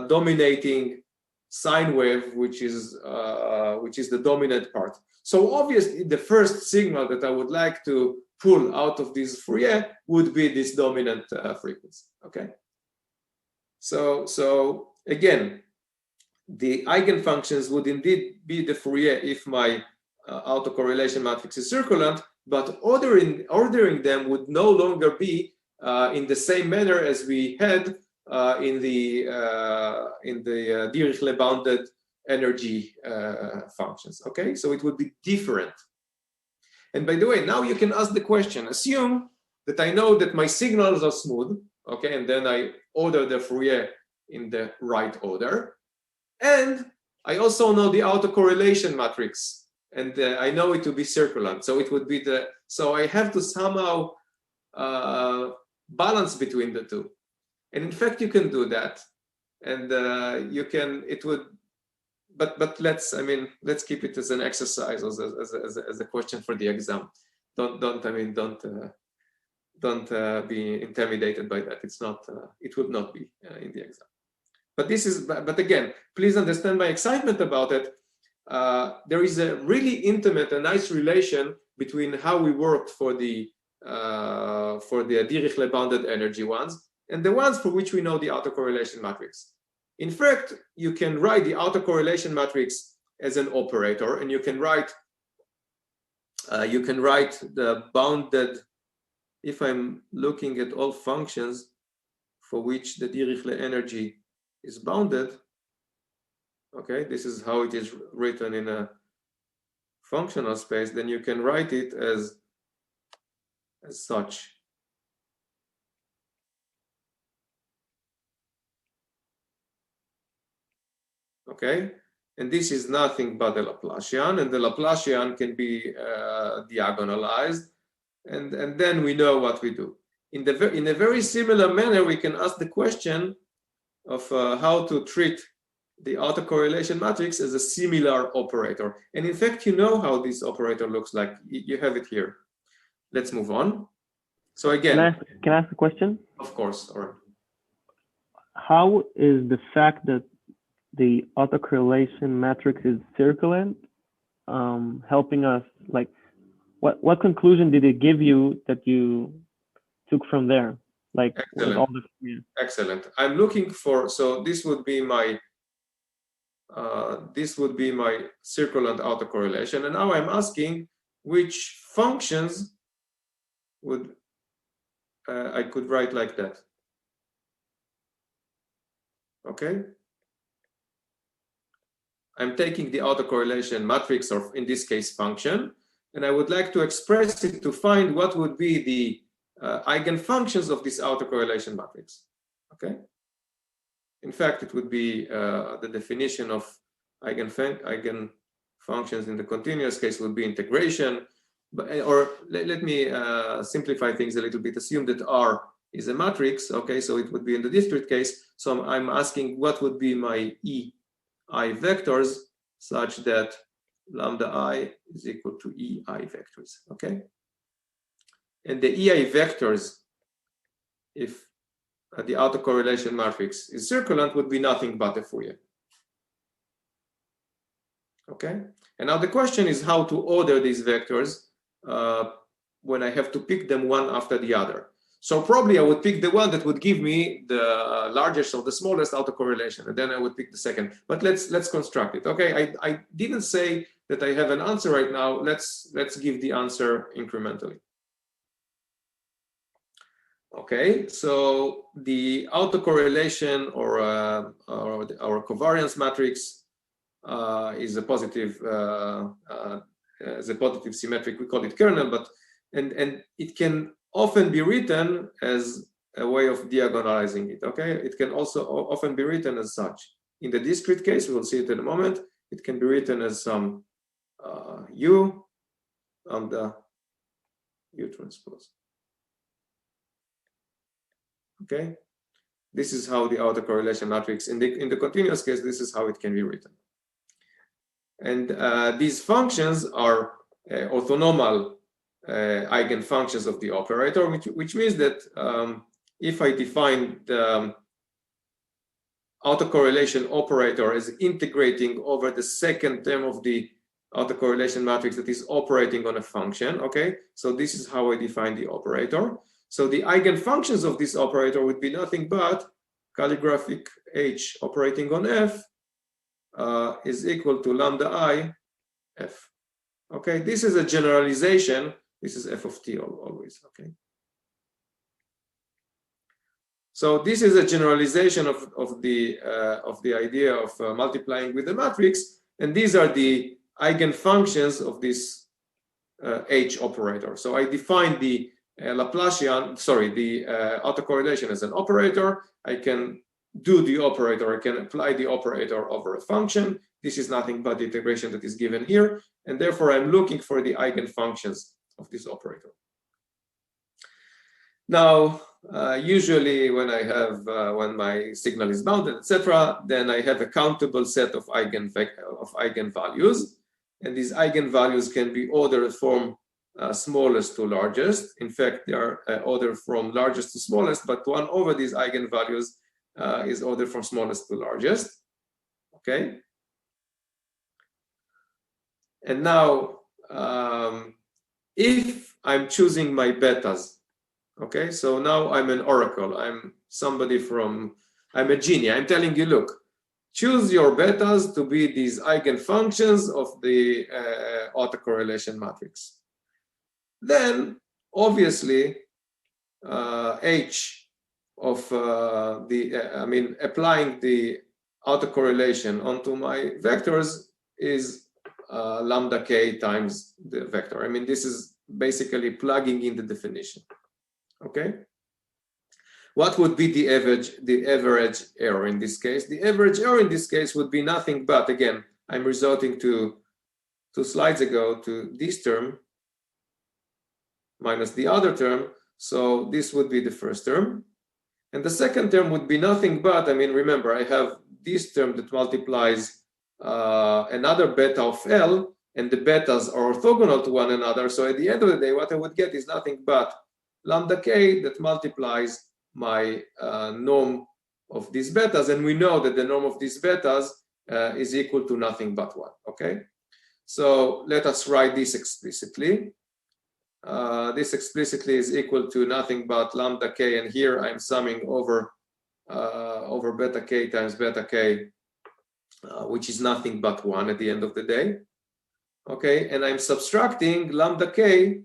dominating sine wave, which is the dominant part. So obviously, the first signal that I would like to pull out of this Fourier would be this dominant frequency. Okay. So again, the eigenfunctions would indeed be the Fourier if my autocorrelation matrix is circulant, but ordering them would no longer be in the same manner as we had in the Dirichlet bounded energy functions. Okay, so it would be different. And by the way, now you can ask the question: assume that I know that my signals are smooth, okay, and then I order the Fourier in the right order, and I also know the autocorrelation matrix, and I know it to be circulant. So it would be so I have to somehow balance between the two. And in fact, you can do that, and but let's keep it as an exercise, as a question for the exam. Don't be intimidated by that. It's not. It would not be in the exam. But again, please understand my excitement about it. There is a really intimate and nice relation between how we worked for the Dirichlet bounded energy ones and the ones for which we know the autocorrelation matrix. In fact, you can write the autocorrelation matrix as an operator, and you can write the bounded. If I'm looking at all functions for which the Dirichlet energy is bounded, okay, this is how it is written in a functional space, then you can write it as such. Okay, and this is nothing but the Laplacian, and the Laplacian can be diagonalized, and then we know what we do. In a very similar manner, we can ask the question of how to treat the autocorrelation matrix as a similar operator. And in fact, you know how this operator looks like. You have it here. Let's move on. So again, can I ask a question? Of course. Or how is the fact that the autocorrelation matrix is circulant helping us? Like, what conclusion did it give you that you took from there? Like, excellent. All the, excellent. I'm looking for, so this would be my circulant autocorrelation, and now I'm asking which functions would I could write like that. Okay. I'm taking the autocorrelation matrix, or in this case function, and I would like to express it to find what would be the eigenfunctions of this autocorrelation matrix. Okay. In fact, it would be the definition of eigenfunctions in the continuous case would be integration. Or let me simplify things a little bit. Assume that R is a matrix. Okay, so it would be in the discrete case. So I'm asking what would be my EI vectors such that lambda I is equal to EI vectors. Okay, and the EI vectors, if the autocorrelation matrix is circulant, would be nothing but a Fourier. Okay, and now the question is how to order these vectors when I have to pick them one after the other. So probably I would pick the one that would give me the largest or the smallest autocorrelation, and then I would pick the second. But let's construct it. Okay, I didn't say that I have an answer right now. Let's give the answer incrementally. Okay, so the autocorrelation or our covariance matrix is a positive symmetric. We call it kernel, but and it can often be written as a way of diagonalizing it. Okay, it can also often be written as such. In the discrete case, we will see it in a moment. It can be written as some U lambda U transpose. Okay, this is how the autocorrelation matrix in the continuous case. This is how it can be written. And these functions are orthonormal eigenfunctions of the operator, which means that if I define the autocorrelation operator as integrating over the second term of the autocorrelation matrix that is operating on a function, okay? So this is how I define the operator. So the eigenfunctions of this operator would be nothing but calligraphic H operating on F is equal to lambda I F. Okay, this is a generalization. This is f of t always, okay? So this is a generalization of the idea of multiplying with the matrix, and these are the eigenfunctions of this H operator. So I define the Laplacian, sorry, the autocorrelation as an operator. I can do the operator, I can apply the operator over a function. This is nothing but the integration that is given here, and therefore I'm looking for the eigenfunctions of this operator. Now, usually when I have when my signal is bounded, etc., then I have a countable set of eigenvalues, and these eigenvalues can be ordered from smallest to largest. In fact, they are ordered from largest to smallest, but 1 over these eigenvalues is ordered from smallest to largest. Okay. And now, if I'm choosing my betas, okay, so now I'm an oracle. I'm somebody from, I'm a genie. I'm telling you, look, choose your betas to be these eigenfunctions of the autocorrelation matrix. Then, obviously, H of applying the autocorrelation onto my vectors is lambda k times the vector. I mean, this is basically plugging in the definition. Okay. What would be the average error in this case? The average error in this case would be nothing but, again, I'm resorting to 2 slides ago, to this term minus the other term. So this would be the first term. And the second term would be nothing but, I mean, remember, I have this term that multiplies another beta of L, and the betas are orthogonal to one another. So at the end of the day, what I would get is nothing but lambda k that multiplies my norm of these betas. And we know that the norm of these betas is equal to nothing but 1, okay? So let us write this explicitly. This explicitly is equal to nothing but lambda k, and here I'm summing over beta k times beta k, which is nothing but 1 at the end of the day. Okay, and I'm subtracting lambda k,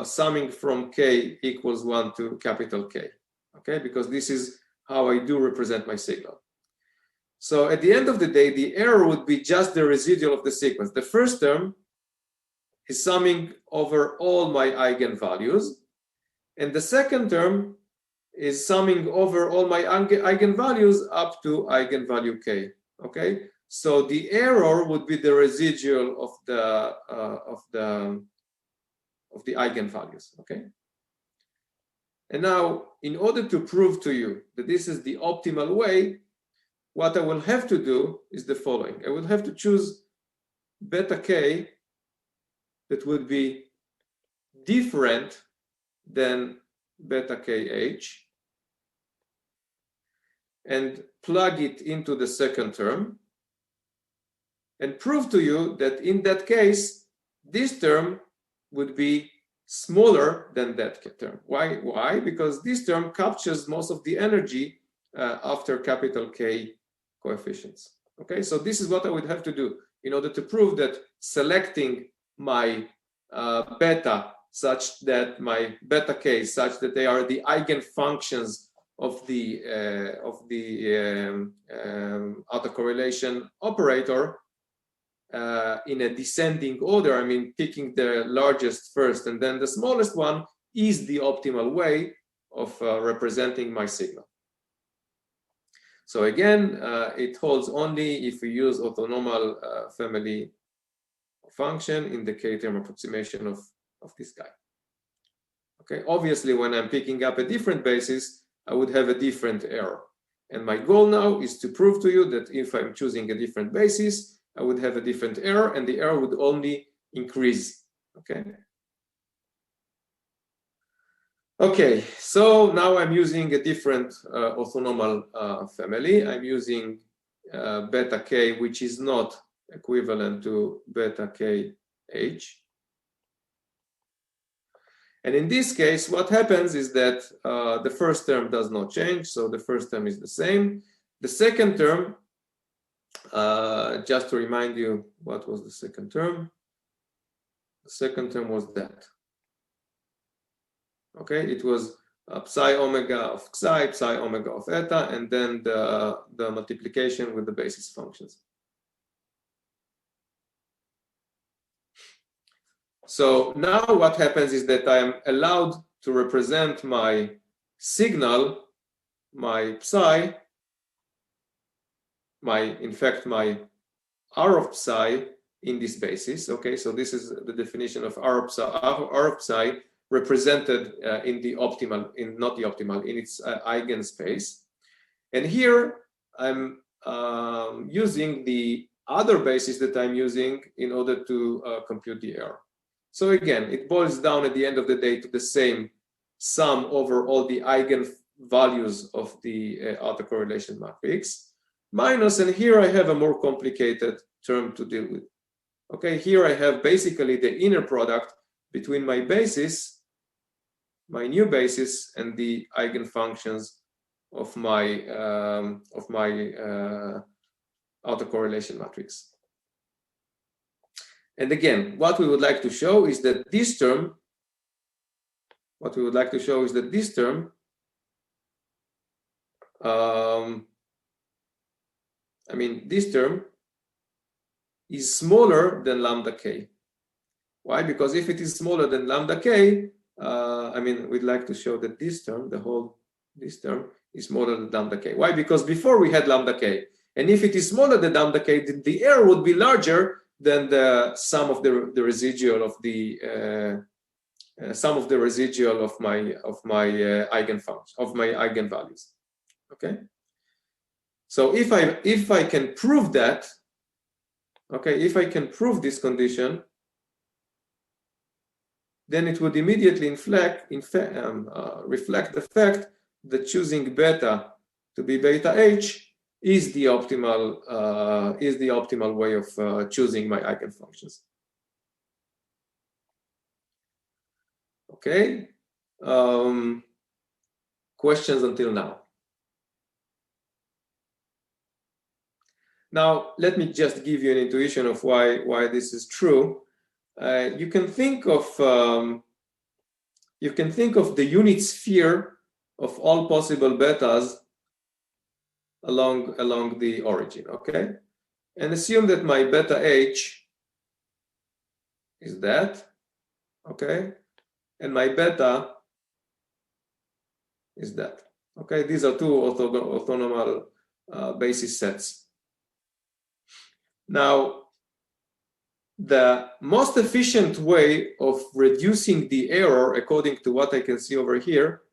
summing from k equals 1 to capital K. Okay, because this is how I do represent my signal. So at the end of the day, the error would be just the residual of the sequence. The first term is summing over all my eigenvalues, and the second term is summing over all my eigenvalues up to eigenvalue k. Okay, so the error would be the residual of the eigenvalues. Okay, and now in order to prove to you that this is the optimal way, what I will have to do is the following. I will have to choose beta k that would be different than beta kh, and plug it into the second term, and prove to you that in that case, this term would be smaller than that term. Why? Why? Because this term captures most of the energy after capital K coefficients. Okay, so this is what I would have to do in order to prove that selecting my beta such that my beta k such that they are the eigenfunctions of the autocorrelation operator in a descending order, I mean picking the largest first and then the smallest one, is the optimal way of representing my signal. So again, it holds only if we use orthonormal family function in the k-term approximation of this guy. Okay, obviously when I'm picking up a different basis, I would have a different error. And my goal now is to prove to you that if I'm choosing a different basis, I would have a different error, and the error would only increase. Okay. Okay, so now I'm using a different orthonormal family. I'm using beta k, which is not equivalent to beta k h. And in this case, what happens is that the first term does not change, so the first term is the same. The second term, just to remind you, what was the second term? The second term was that. Okay, it was psi omega of psi, psi omega of eta, and then the multiplication with the basis functions. So now what happens is that I am allowed to represent my signal, my psi, in fact, my R of psi in this basis. Okay, so this is the definition of R of psi represented in the optimal, not the optimal, in its eigenspace. And here I'm using the other basis that I'm using in order to compute the error. So again, it boils down at the end of the day to the same sum over all the eigenvalues of the autocorrelation matrix, minus, and here I have a more complicated term to deal with. Okay, here I have basically the inner product between my basis, my new basis, and the eigenfunctions of my autocorrelation matrix. And again, what we would like to show is that this term, I mean, this term is smaller than lambda k. Why? Because if it is smaller than lambda k, I mean, we'd like to show that this term, this term is smaller than lambda k. Why? Because before we had lambda k, and if it is smaller than lambda k, the error would be larger than the sum of the residual of the sum of the residual of my eigenfunction, of my eigenvalues. Okay. So if I can prove that, okay, if I can prove this condition, then it would immediately reflect the fact that choosing beta to be beta h is the optimal way of choosing my eigenfunctions. Okay. Questions until now? Now, let me just give you an intuition of why this is true. You can think of the unit sphere of all possible betas along the origin, okay? And assume that my beta h is that, okay? And my beta is that, okay? These are two orthonormal basis sets. Now, the most efficient way of reducing the error, according to what I can see over here,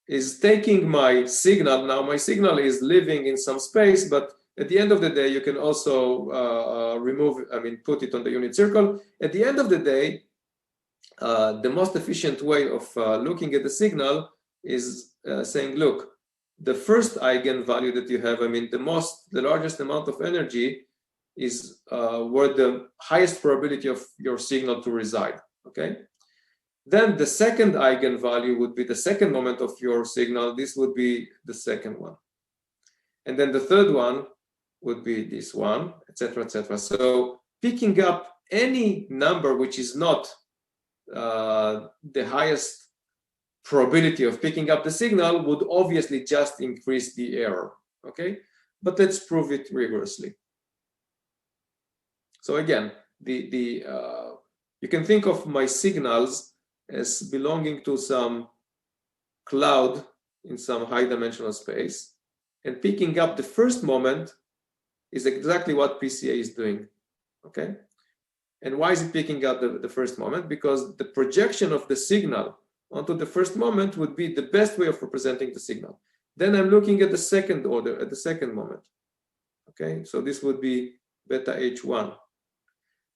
is taking my signal. Now, my signal is living in some space, but at the end of the day, you can also put it on the unit circle. At the end of the day, the most efficient way of looking at the signal is saying, look, the first eigenvalue that you have, I mean, the largest amount of energy is where the highest probability of your signal to reside, okay? Then the second eigenvalue would be the second moment of your signal. This would be the second one. And then the third one would be this one, etc., etc. So picking up any number which is not the highest probability of picking up the signal would obviously just increase the error, okay? But let's prove it rigorously. So again, you can think of my signals as belonging to some cloud in some high dimensional space, and picking up the first moment is exactly what PCA is doing, okay? And why is it picking up the first moment? Because the projection of the signal onto the first moment would be the best way of representing the signal. Then I'm looking at the second order, at the second moment, okay? So this would be beta H1.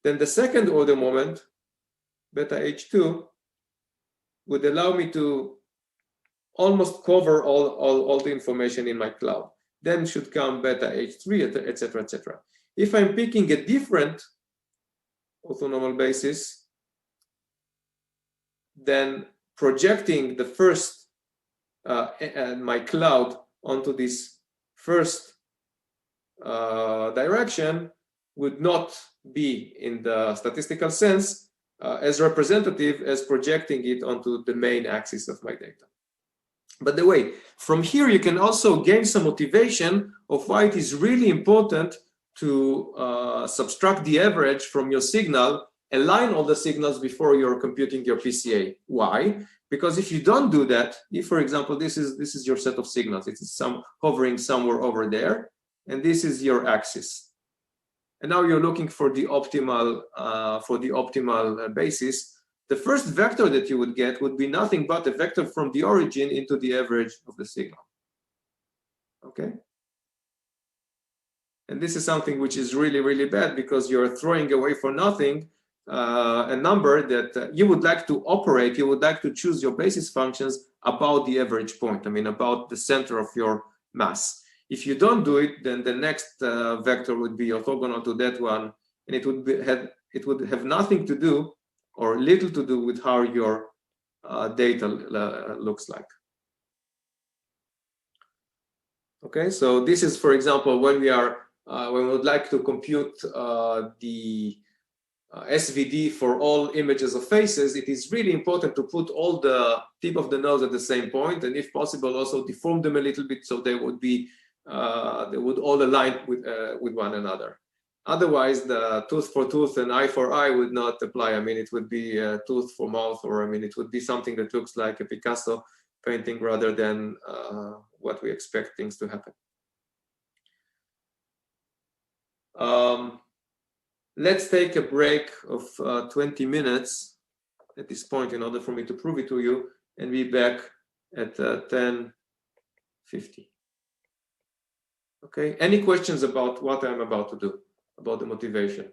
Then the second order moment, beta H2, would allow me to almost cover all the information in my cloud. Then should come beta H3, etc., etc. If I'm picking a different orthonormal basis, then projecting the first my cloud onto this first direction would not be, in the statistical sense, as representative as projecting it onto the main axis of my data. By the way, from here you can also gain some motivation of why it is really important to subtract the average from your signal, align all the signals before you're computing your PCA. Why? Because if you don't do that, if, for example, this is your set of signals, it's hovering somewhere over there, and this is your axis. And now you're looking for the optimal basis. The first vector that you would get would be nothing but a vector from the origin into the average of the signal. Okay? And this is something which is really, really bad, because you're throwing away for nothing a number that you would like to operate, you would like to choose your basis functions about the average point, I mean, about the center of your mass. If you don't do it, then the next vector would be orthogonal to that one, and it would have nothing to do, or little to do, with how your data looks like. Okay, so this is, for example, when we would like to compute the SVD for all images of faces, it is really important to put all the tip of the nose at the same point, and if possible, also deform them a little bit so they would all align with one another. Otherwise, the tooth for tooth and eye for eye would not apply. I mean, it would be a tooth for mouth, or I mean, it would be something that looks like a Picasso painting rather than what we expect things to happen. Let's take a break of 20 minutes at this point in order for me to prove it to you, and be back at 10:50. Okay, any questions about what I'm about to do, about the motivation?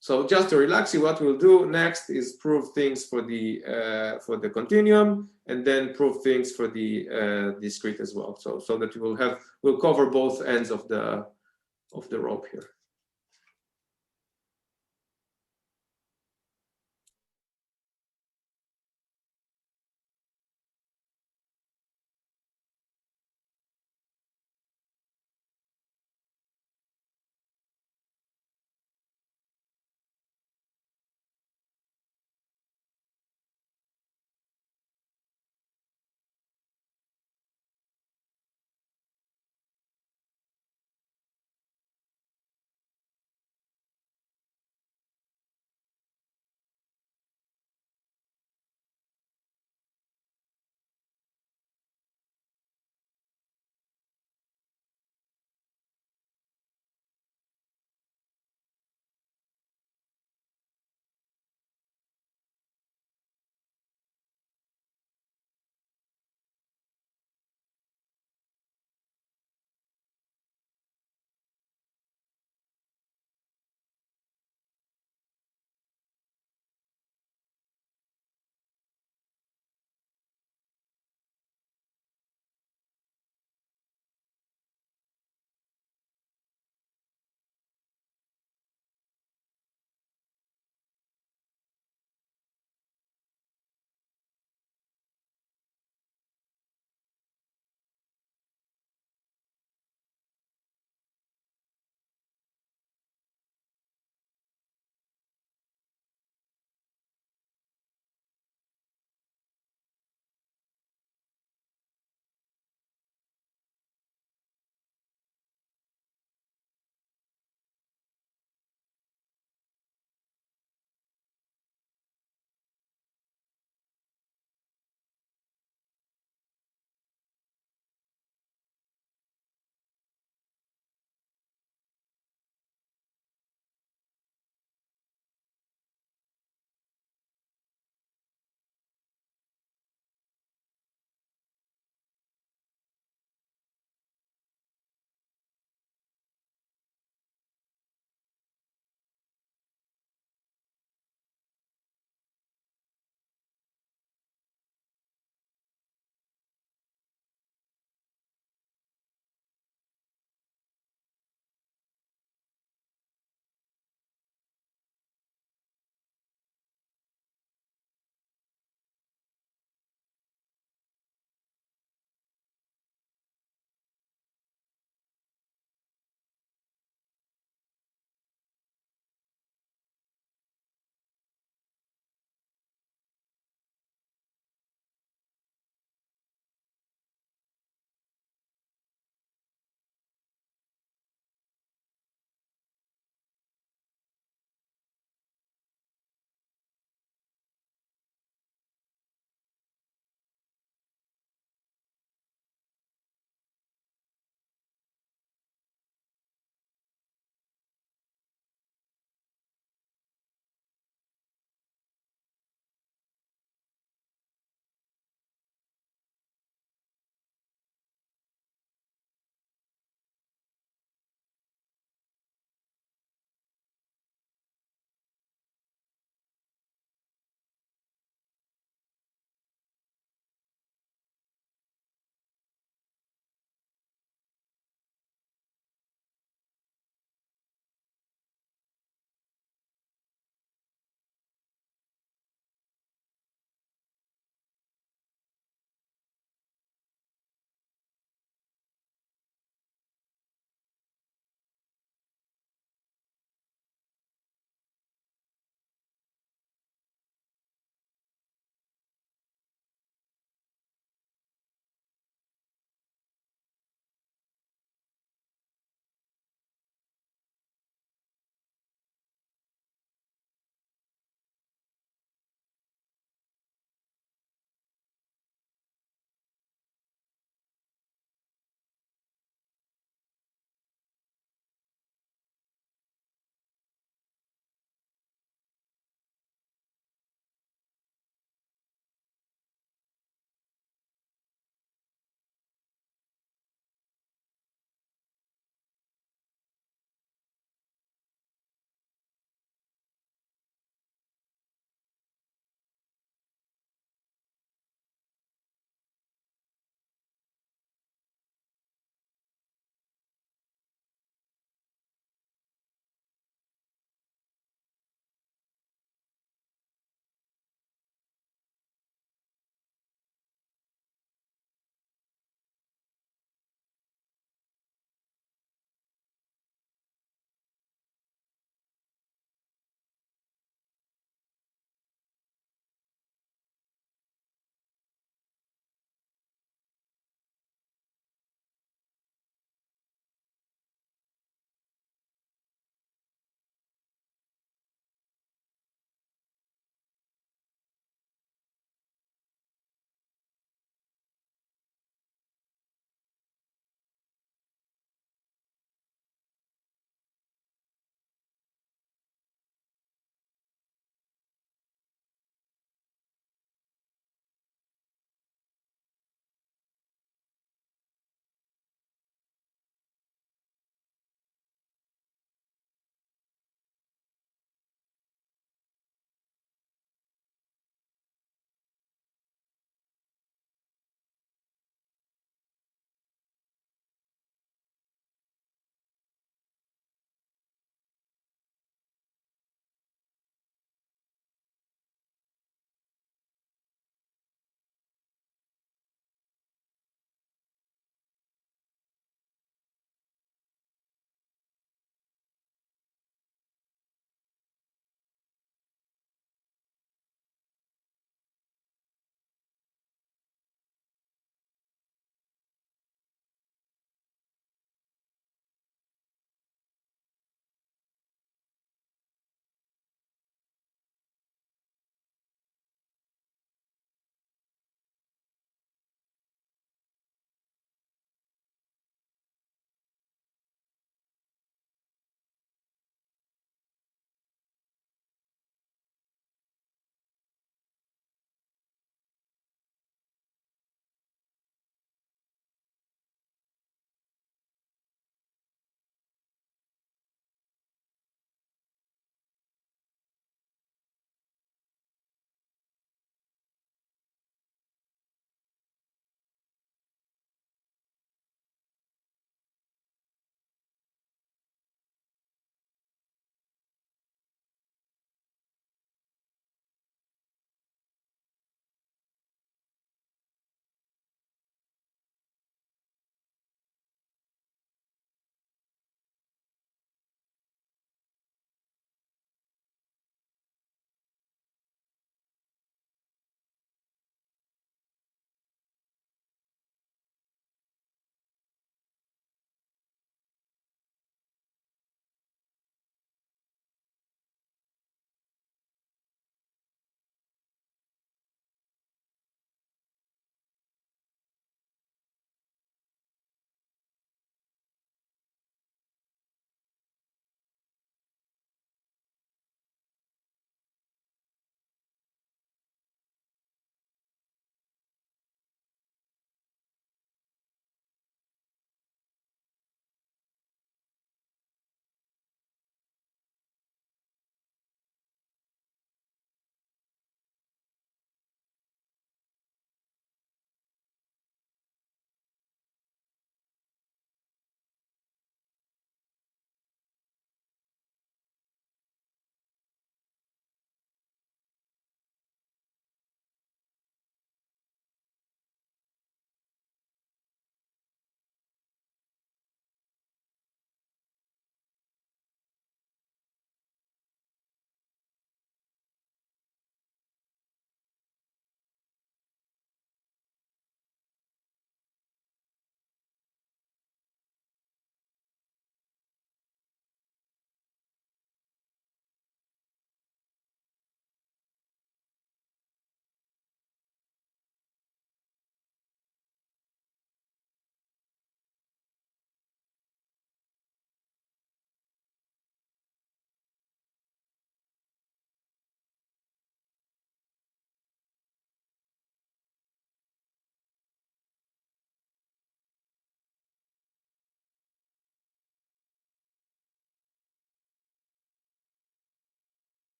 So just to relax you, what we'll do next is prove things for the continuum, and then prove things for the discrete as well. So that we'll cover both ends of the rope here.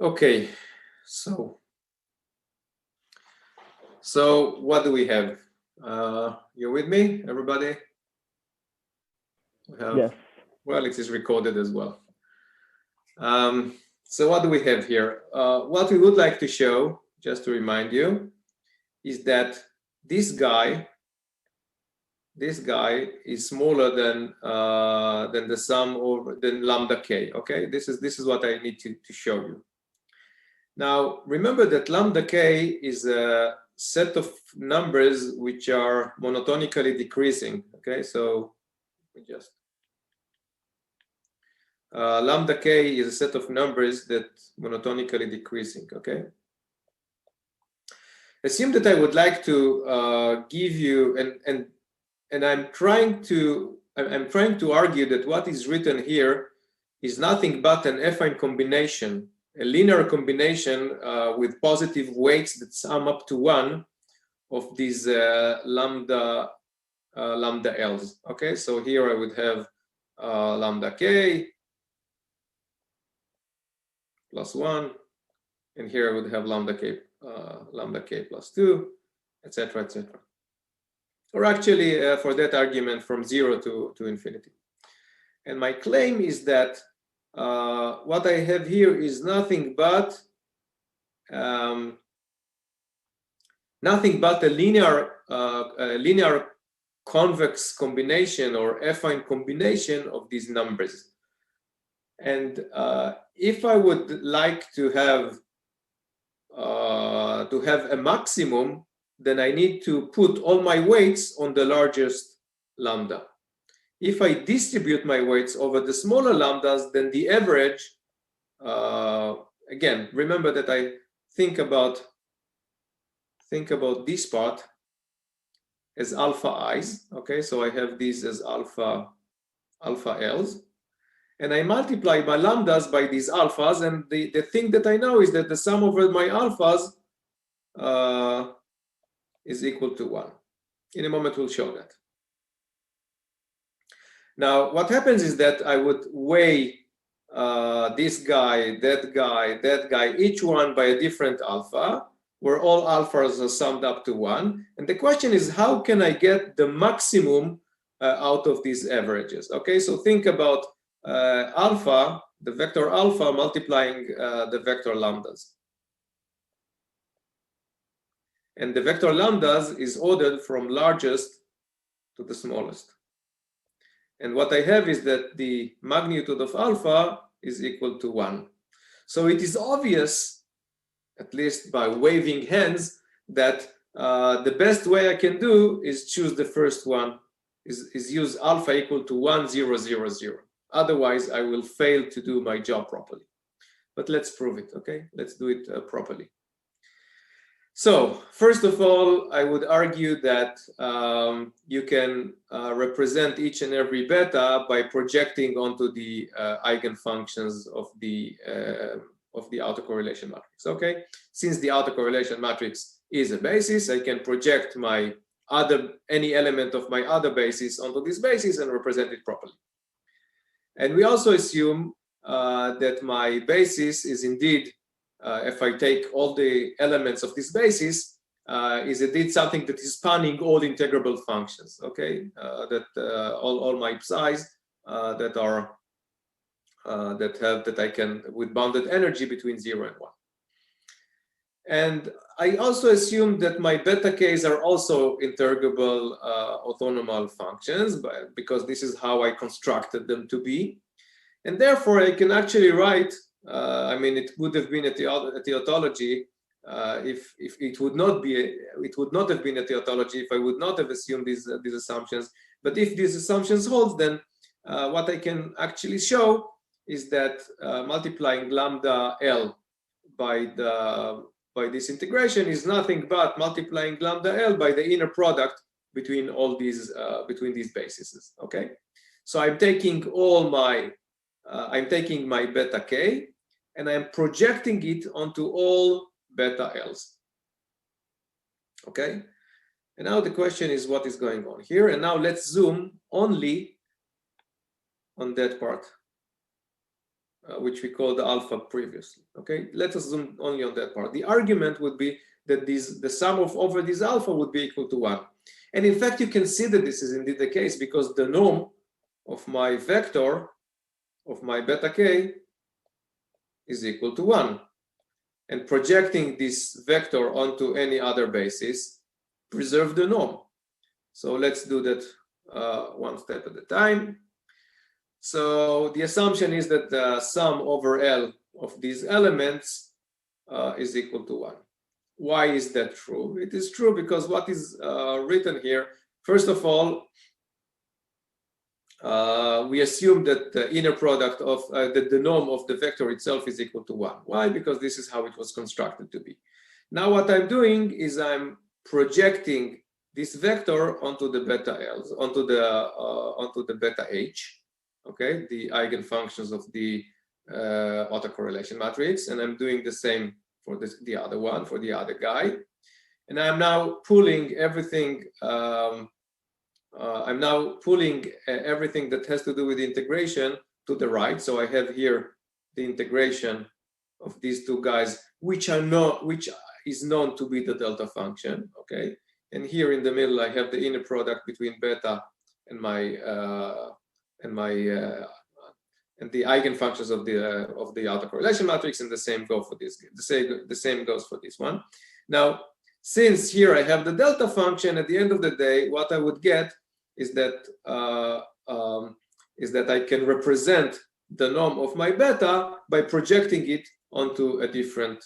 Okay, so what do we have? You're with me, everybody? We have, yes. Well, it is recorded as well. So what do we have here? What we would like to show, just to remind you, is that this guy is smaller than the sum over than lambda k. Okay, this is what I need to show you. Now remember that lambda k is a set of numbers which are monotonically decreasing. Okay, so we just lambda k is a set of numbers that monotonically decreasing. Okay. Assume that I would like to give you and I'm trying to argue that what is written here is nothing but an affine combination, a linear combination with positive weights that sum up to 1 of these lambda L's. Okay, so here I would have lambda k plus 1, and here I would have lambda k plus 2, etc., etc. Or actually, for that argument, from 0 to infinity. And my claim is that what I have here is nothing but a linear convex combination or affine combination of these numbers. And if I would like to have a maximum, then I need to put all my weights on the largest lambda. If I distribute my weights over the smaller lambdas, then the average, again, remember that I think about this part as alpha i's. Okay, so I have these as alpha L's, and I multiply my lambdas by these alphas, and the thing that I know is that the sum over my alphas is equal to 1. In a moment, we'll show that. Now, what happens is that I would weigh this guy, that guy, each one by a different alpha, where all alphas are summed up to 1. And the question is, how can I get the maximum out of these averages? Okay, so think about alpha, the vector alpha multiplying the vector lambdas. And the vector lambdas is ordered from largest to the smallest. And what I have is that the magnitude of alpha is equal to 1. So it is obvious, at least by waving hands, that the best way I can do is choose the first one, is use alpha equal to 1, 0, 0, 0. Otherwise, I will fail to do my job properly. But let's prove it, okay? Let's do it properly. So, first of all, I would argue that you can represent each and every beta by projecting onto the eigenfunctions of the autocorrelation matrix. Okay, since the autocorrelation matrix is a basis, I can project my any element of my other basis onto this basis and represent it properly. And we also assume that my basis is indeed, if I take all the elements of this basis, is indeed something that is spanning all integrable functions. Okay, that all my psi's that I can with bounded energy between 0 and 1. And I also assume that my beta k's are also integrable autonomous functions, because this is how I constructed them to be. And therefore, I can actually write, I mean, it would have been a tautology if it would not have been a tautology if I would not have assumed these assumptions. But if these assumptions hold, then what I can actually show is that multiplying lambda L by this integration is nothing but multiplying lambda L by the inner product between all these between these bases. Okay, so I'm taking my beta k and I'm projecting it onto all beta L's. Okay, and now the question is what is going on here, and now let's zoom only on that part. which we called alpha previously. Okay, let us zoom only on that part. The argument would be that the sum of over this alpha would be equal to 1. And in fact, you can see that this is indeed the case, because the norm of my vector of my beta k is equal to 1. And projecting this vector onto any other basis preserve the norm. So let's do that one step at a time. So the assumption is that the sum over L of these elements is equal to 1. Why is that true? It is true because what is written here, first of all, we assume that the inner product of the norm of the vector itself is equal to 1. Why? Because this is how it was constructed to be. Now what I'm doing is I'm projecting this vector onto the beta L's, onto the beta H, okay, the eigenfunctions of the autocorrelation matrix, and I'm doing the same for the other one, for the other guy. And I'm now pulling everything. I'm now pulling everything that has to do with the integration to the right. So I have here the integration of these two guys, which is known to be the delta function. Okay, and here in the middle I have the inner product between beta and and the eigenfunctions of the autocorrelation matrix, and the same go for this. The same goes for this one. Now, since here I have the delta function, at the end of the day, what I would get is that I can represent the norm of my beta by projecting it onto a different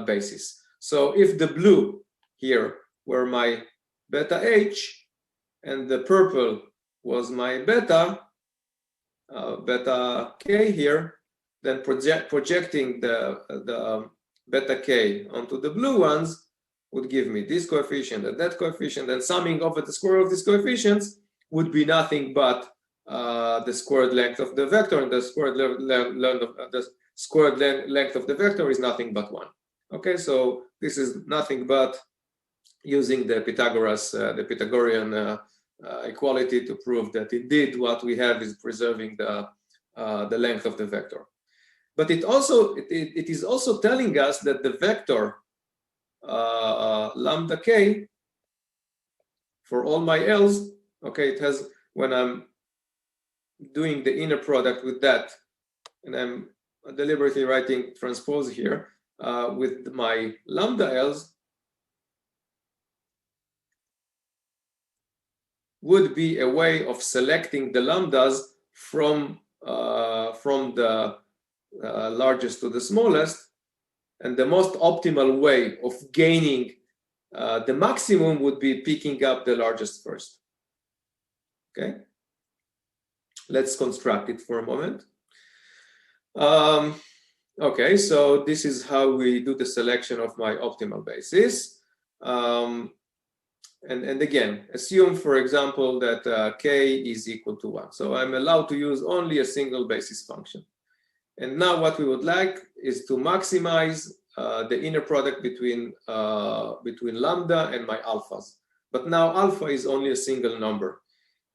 basis. So if the blue here were my beta H and the purple was my beta k here, then projecting the beta k onto the blue ones would give me this coefficient and that coefficient, and summing over the square of these coefficients would be nothing but the squared length of the vector, and the squared length of the vector is nothing but 1. Okay, so this is nothing but using the Pythagorean equality to prove that indeed what we have is preserving the length of the vector. But it is also telling us that the vector lambda k for all my L's, okay, it has, when I'm doing the inner product with that, and I'm deliberately writing transpose here with my lambda L's, would be a way of selecting the lambdas from the largest to the smallest, and the most optimal way of gaining the maximum would be picking up the largest first. Okay, let's construct it for a moment. Okay, so this is how we do the selection of my optimal basis. And again, assume, for example, that k is equal to 1. So I'm allowed to use only a single basis function. And now what we would like is to maximize the inner product between lambda and my alphas. But now alpha is only a single number.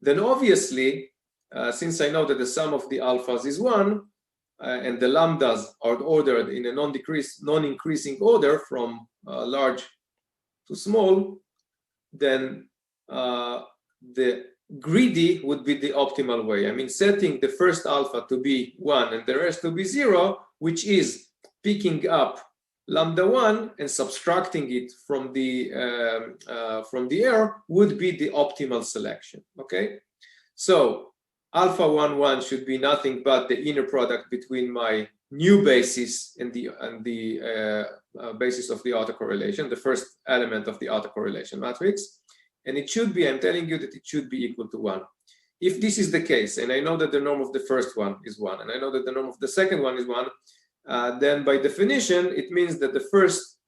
Then obviously, since I know that the sum of the alphas is 1, and the lambdas are ordered in a non-increasing order from large to small, then the greedy would be the optimal way. I mean, setting the first alpha to be 1 and the rest to be 0, which is picking up lambda 1 and subtracting it from the air, would be the optimal selection. Okay, so alpha 1 1 should be nothing but the inner product between my new basis and the basis of the autocorrelation, the first element of the autocorrelation matrix. And it should be, I'm telling you that it should be equal to 1. If this is the case, and I know that the norm of the first one is 1, and I know that the norm of the second one is 1, then by definition, it means that the first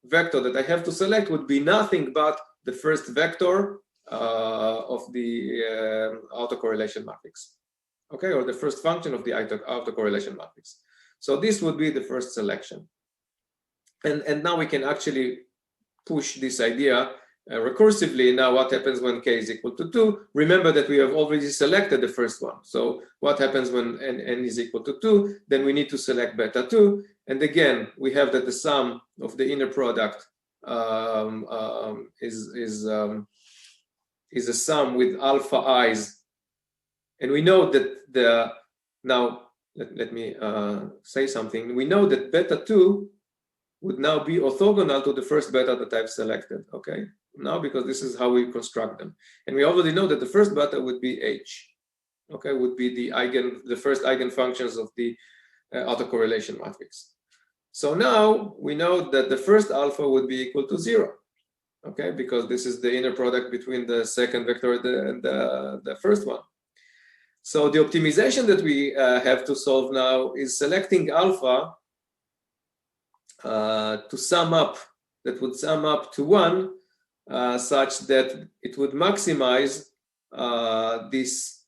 vector that I have to select would be nothing but the first vector of the autocorrelation matrix. Okay, or the first function of the autocorrelation matrix. So this would be the first selection. And now we can actually push this idea recursively. Now, what happens when k is equal to 2? Remember that we have already selected the first one. So what happens when n is equal to 2? Then we need to select beta 2. And again, we have that the sum of the inner product is a sum with alpha i's. And we know that now, let me say something. We know that beta 2 would now be orthogonal to the first beta that I've selected, okay? Now, because this is how we construct them. And we already know that the first beta would be H, okay? Would be the first eigenfunctions of the autocorrelation matrix. So now we know that the first alpha would be equal to 0, okay? Because this is the inner product between the second vector and the first one. So the optimization that we have to solve now is selecting alpha to sum up, that would sum up to 1, such that it would maximize this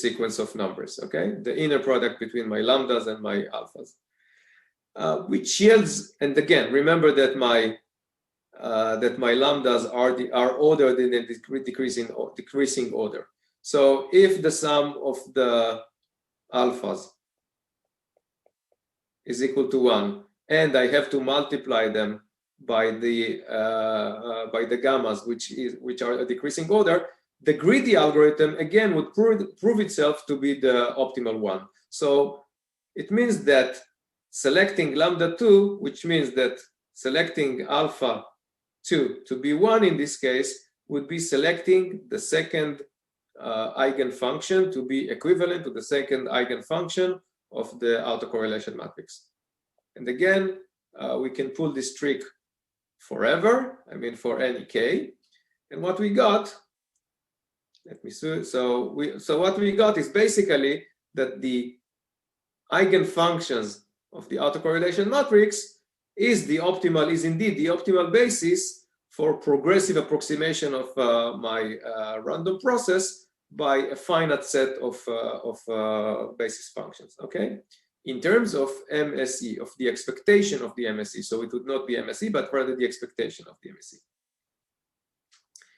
sequence of numbers, okay? The inner product between my lambdas and my alphas, which yields, and again, remember that my lambdas are ordered in a decreasing order. So if the sum of the alphas is equal to 1, and I have to multiply them by the gammas, which are a decreasing order, the greedy algorithm again would prove itself to be the optimal one. So it means that selecting lambda 2, which means that selecting alpha 2 to be 1 in this case, would be selecting the second eigenfunction to be equivalent to the second eigenfunction of the autocorrelation matrix. And again, we can pull this trick forever, I mean for any k. And what we got, let me see, so what we got is basically that the eigenfunctions of the autocorrelation matrix is indeed the optimal basis for progressive approximation of my random process by a finite set of basis functions, okay? In terms of MSE, of the expectation of the MSE. So it would not be MSE, but rather the expectation of the MSE.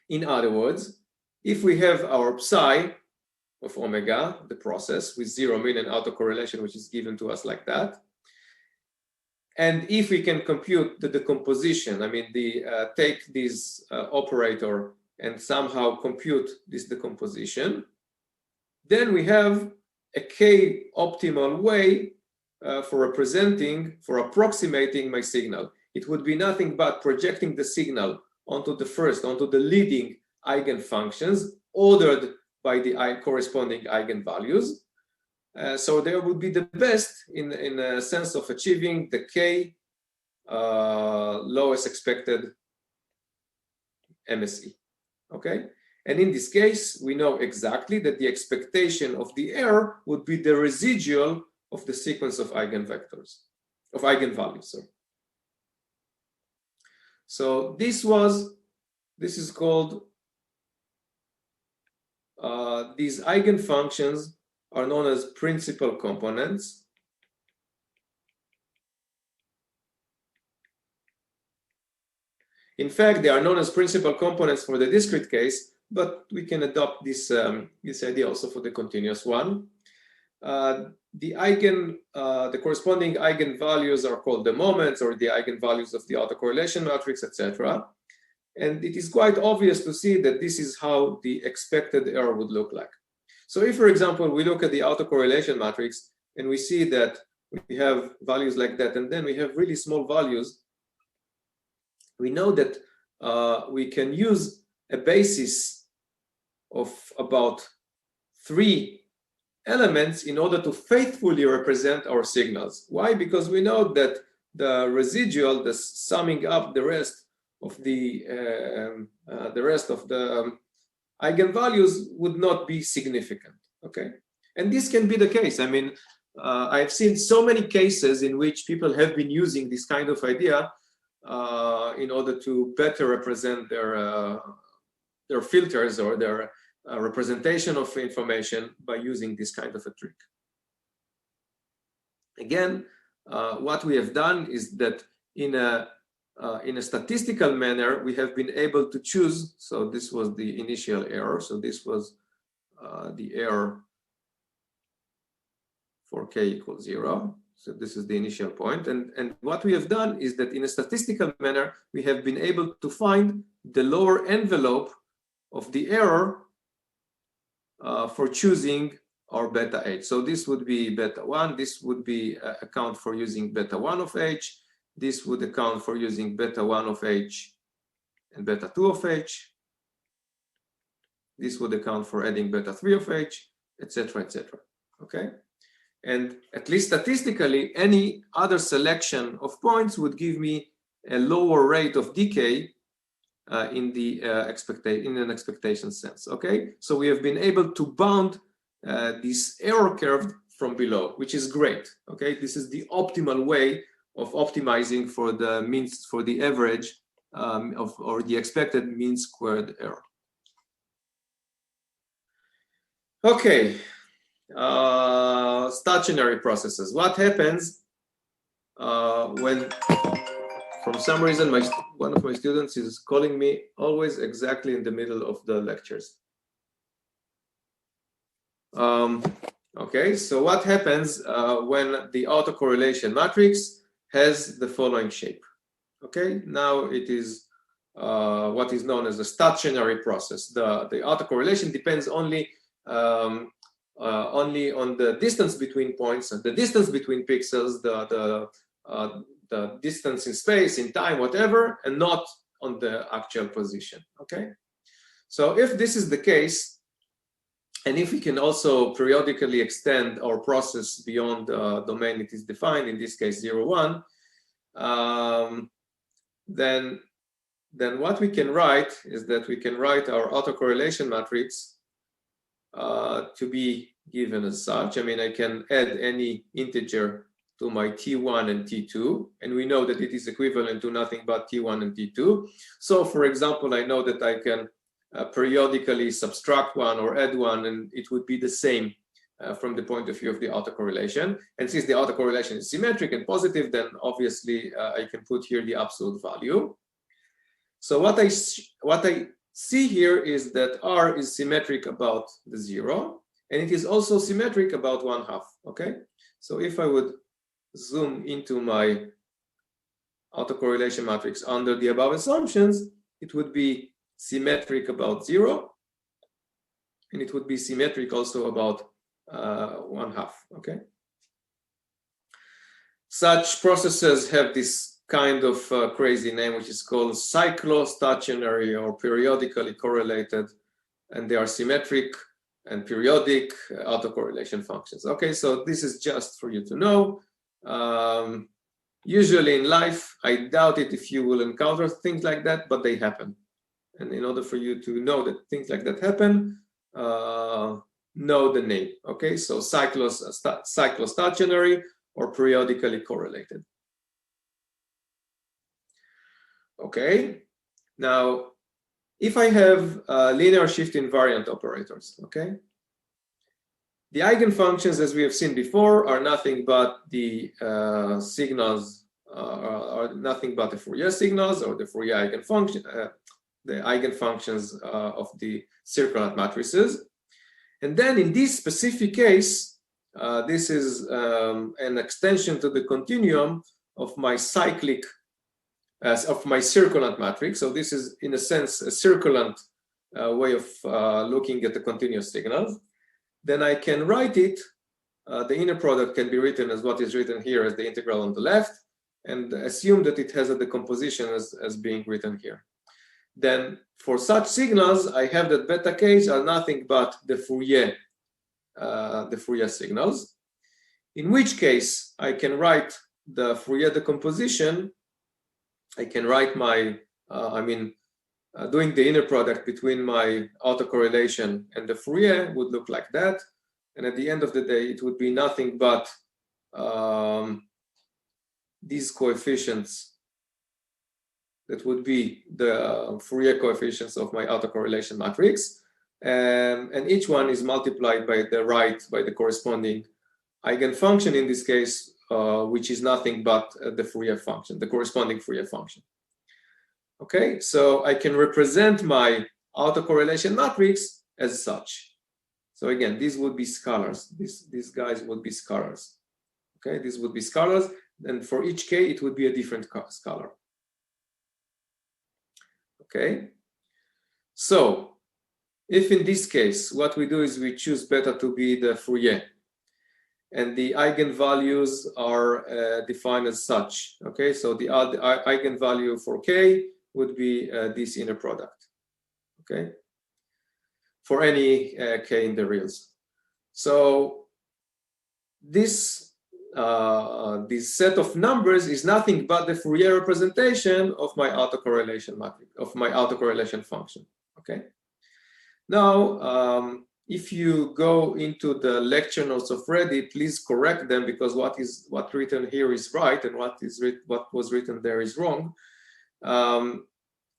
In other words, if we have our psi of omega, the process with 0 mean and autocorrelation, which is given to us like that, and if we can compute the decomposition, I mean, take this operator and somehow compute this decomposition, then we have a k optimal way for approximating my signal. It would be nothing but projecting the signal onto the leading eigenfunctions ordered by the corresponding eigenvalues. So there would be the best in a sense of achieving the k lowest expected MSE, okay? And in this case, we know exactly that the expectation of the error would be the residual of the sequence of eigenvalues, sorry. So this is called, these eigenfunctions are known as principal components. In fact, they are known as principal components for the discrete case, but we can adopt this idea also for the continuous one. The corresponding eigenvalues are called the moments or the eigenvalues of the autocorrelation matrix, etc. And it is quite obvious to see that this is how the expected error would look like. So if, for example, we look at the autocorrelation matrix and we see that we have values like that, and then we have really small values, we know that we can use a basis of about 3 elements in order to faithfully represent our signals. Why? Because we know that the residual, the summing up the rest of the eigenvalues would not be significant, okay? And this can be the case. I mean, I've seen so many cases in which people have been using this kind of idea in order to better represent their filters or their representation of information by using this kind of a trick. Again, what we have done is that in a in a statistical manner, we have been able to choose. So this was the initial error. So this was the error for k equals 0. So this is the initial point. And what we have done is that in a statistical manner, we have been able to find the lower envelope of the error for choosing our beta h. So this would be beta 1. This would be account for using beta 1 of h. This would account for using beta 1 of h and beta 2 of h. This would account for adding beta 3 of h, etc., etc. Okay? And at least statistically, any other selection of points would give me a lower rate of decay in an expectation sense. Okay, so we have been able to bound this error curve from below, which is great. Okay, this is the optimal way of optimizing for the means, for the average or the expected mean squared error. Okay. Stationary processes. What happens when, for some reason, one of my students is calling me always exactly in the middle of the lectures. Okay, so what happens when the autocorrelation matrix has the following shape? Okay, now it is what is known as a stationary process. The autocorrelation depends only on the distance between points and the distance between pixels, the distance in space, in time, whatever, and not on the actual position. Okay, so if this is the case, and if we can also periodically extend our process beyond the domain it is defined, in this case 0, 1, then what we can write is that we can write our autocorrelation matrix to be given as such. I mean, I can add any integer to my t1 and t2, and we know that it is equivalent to nothing but t1 and t2. So, for example, I know that I can periodically subtract one or add one, and it would be the same from the point of view of the autocorrelation. And since the autocorrelation is symmetric and positive, then obviously I can put here the absolute value. So what I see here is that R is symmetric about the 0, and it is also symmetric about 1/2. Okay, so if I would zoom into my autocorrelation matrix under the above assumptions, it would be symmetric about 0, and it would be symmetric also about 1/2. Okay, such processes have this kind of crazy name, which is called cyclostationary or periodically correlated, and they are symmetric and periodic autocorrelation functions. Okay, so this is just for you to know. Usually in life, I doubt it if you will encounter things like that, but they happen. And in order for you to know that things like that happen, know the name. Okay, so cyclostationary or periodically correlated. Okay, now if I have linear shift invariant operators, okay, the eigenfunctions, as we have seen before, are nothing but the signals, are nothing but the Fourier signals or the Fourier eigenfunction, the eigenfunctions of the circular matrices. And then in this specific case, this is an extension to the continuum of my cyclic, of my circulant matrix. So this is, in a sense, a circulant way of looking at the continuous signals. Then I can write it, the inner product can be written as what is written here as the integral on the left, and assume that it has a decomposition as being written here. Then for such signals, I have that beta k's are nothing but the Fourier signals, in which case I can write the Fourier decomposition. I can write my, doing the inner product between my autocorrelation and the Fourier would look like that. And at the end of the day, it would be nothing but these coefficients that would be the Fourier coefficients of my autocorrelation matrix. And each one is multiplied by the corresponding eigenfunction in this case, which is nothing but the Fourier function, the corresponding Fourier function. Okay, so I can represent my autocorrelation matrix as such. So again, these would be scalars. These guys would be scalars. Okay, these would be scalars, and for each k, it would be a different scalar. Okay, so if in this case, what we do is we choose beta to be the Fourier, and the eigenvalues are defined as such. Okay, so the eigenvalue for k would be this inner product. Okay, for any k in the reals. So this set of numbers is nothing but the Fourier representation of my autocorrelation matrix, of my autocorrelation function. Okay. Now, if you go into the lecture notes of Ready, please correct them, because what written here is right and what was written there is wrong.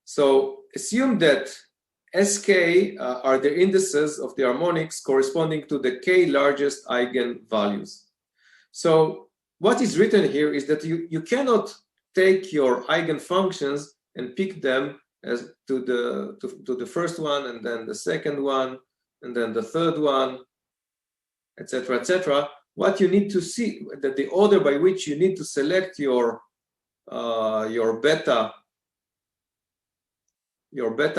So assume that Sk are the indices of the harmonics corresponding to the k largest eigenvalues. So what is written here is that you cannot take your eigenfunctions and pick them as to the first one, and then the second one, and then the third one, etc., etc. What you need to see, that the order by which you need to select your beta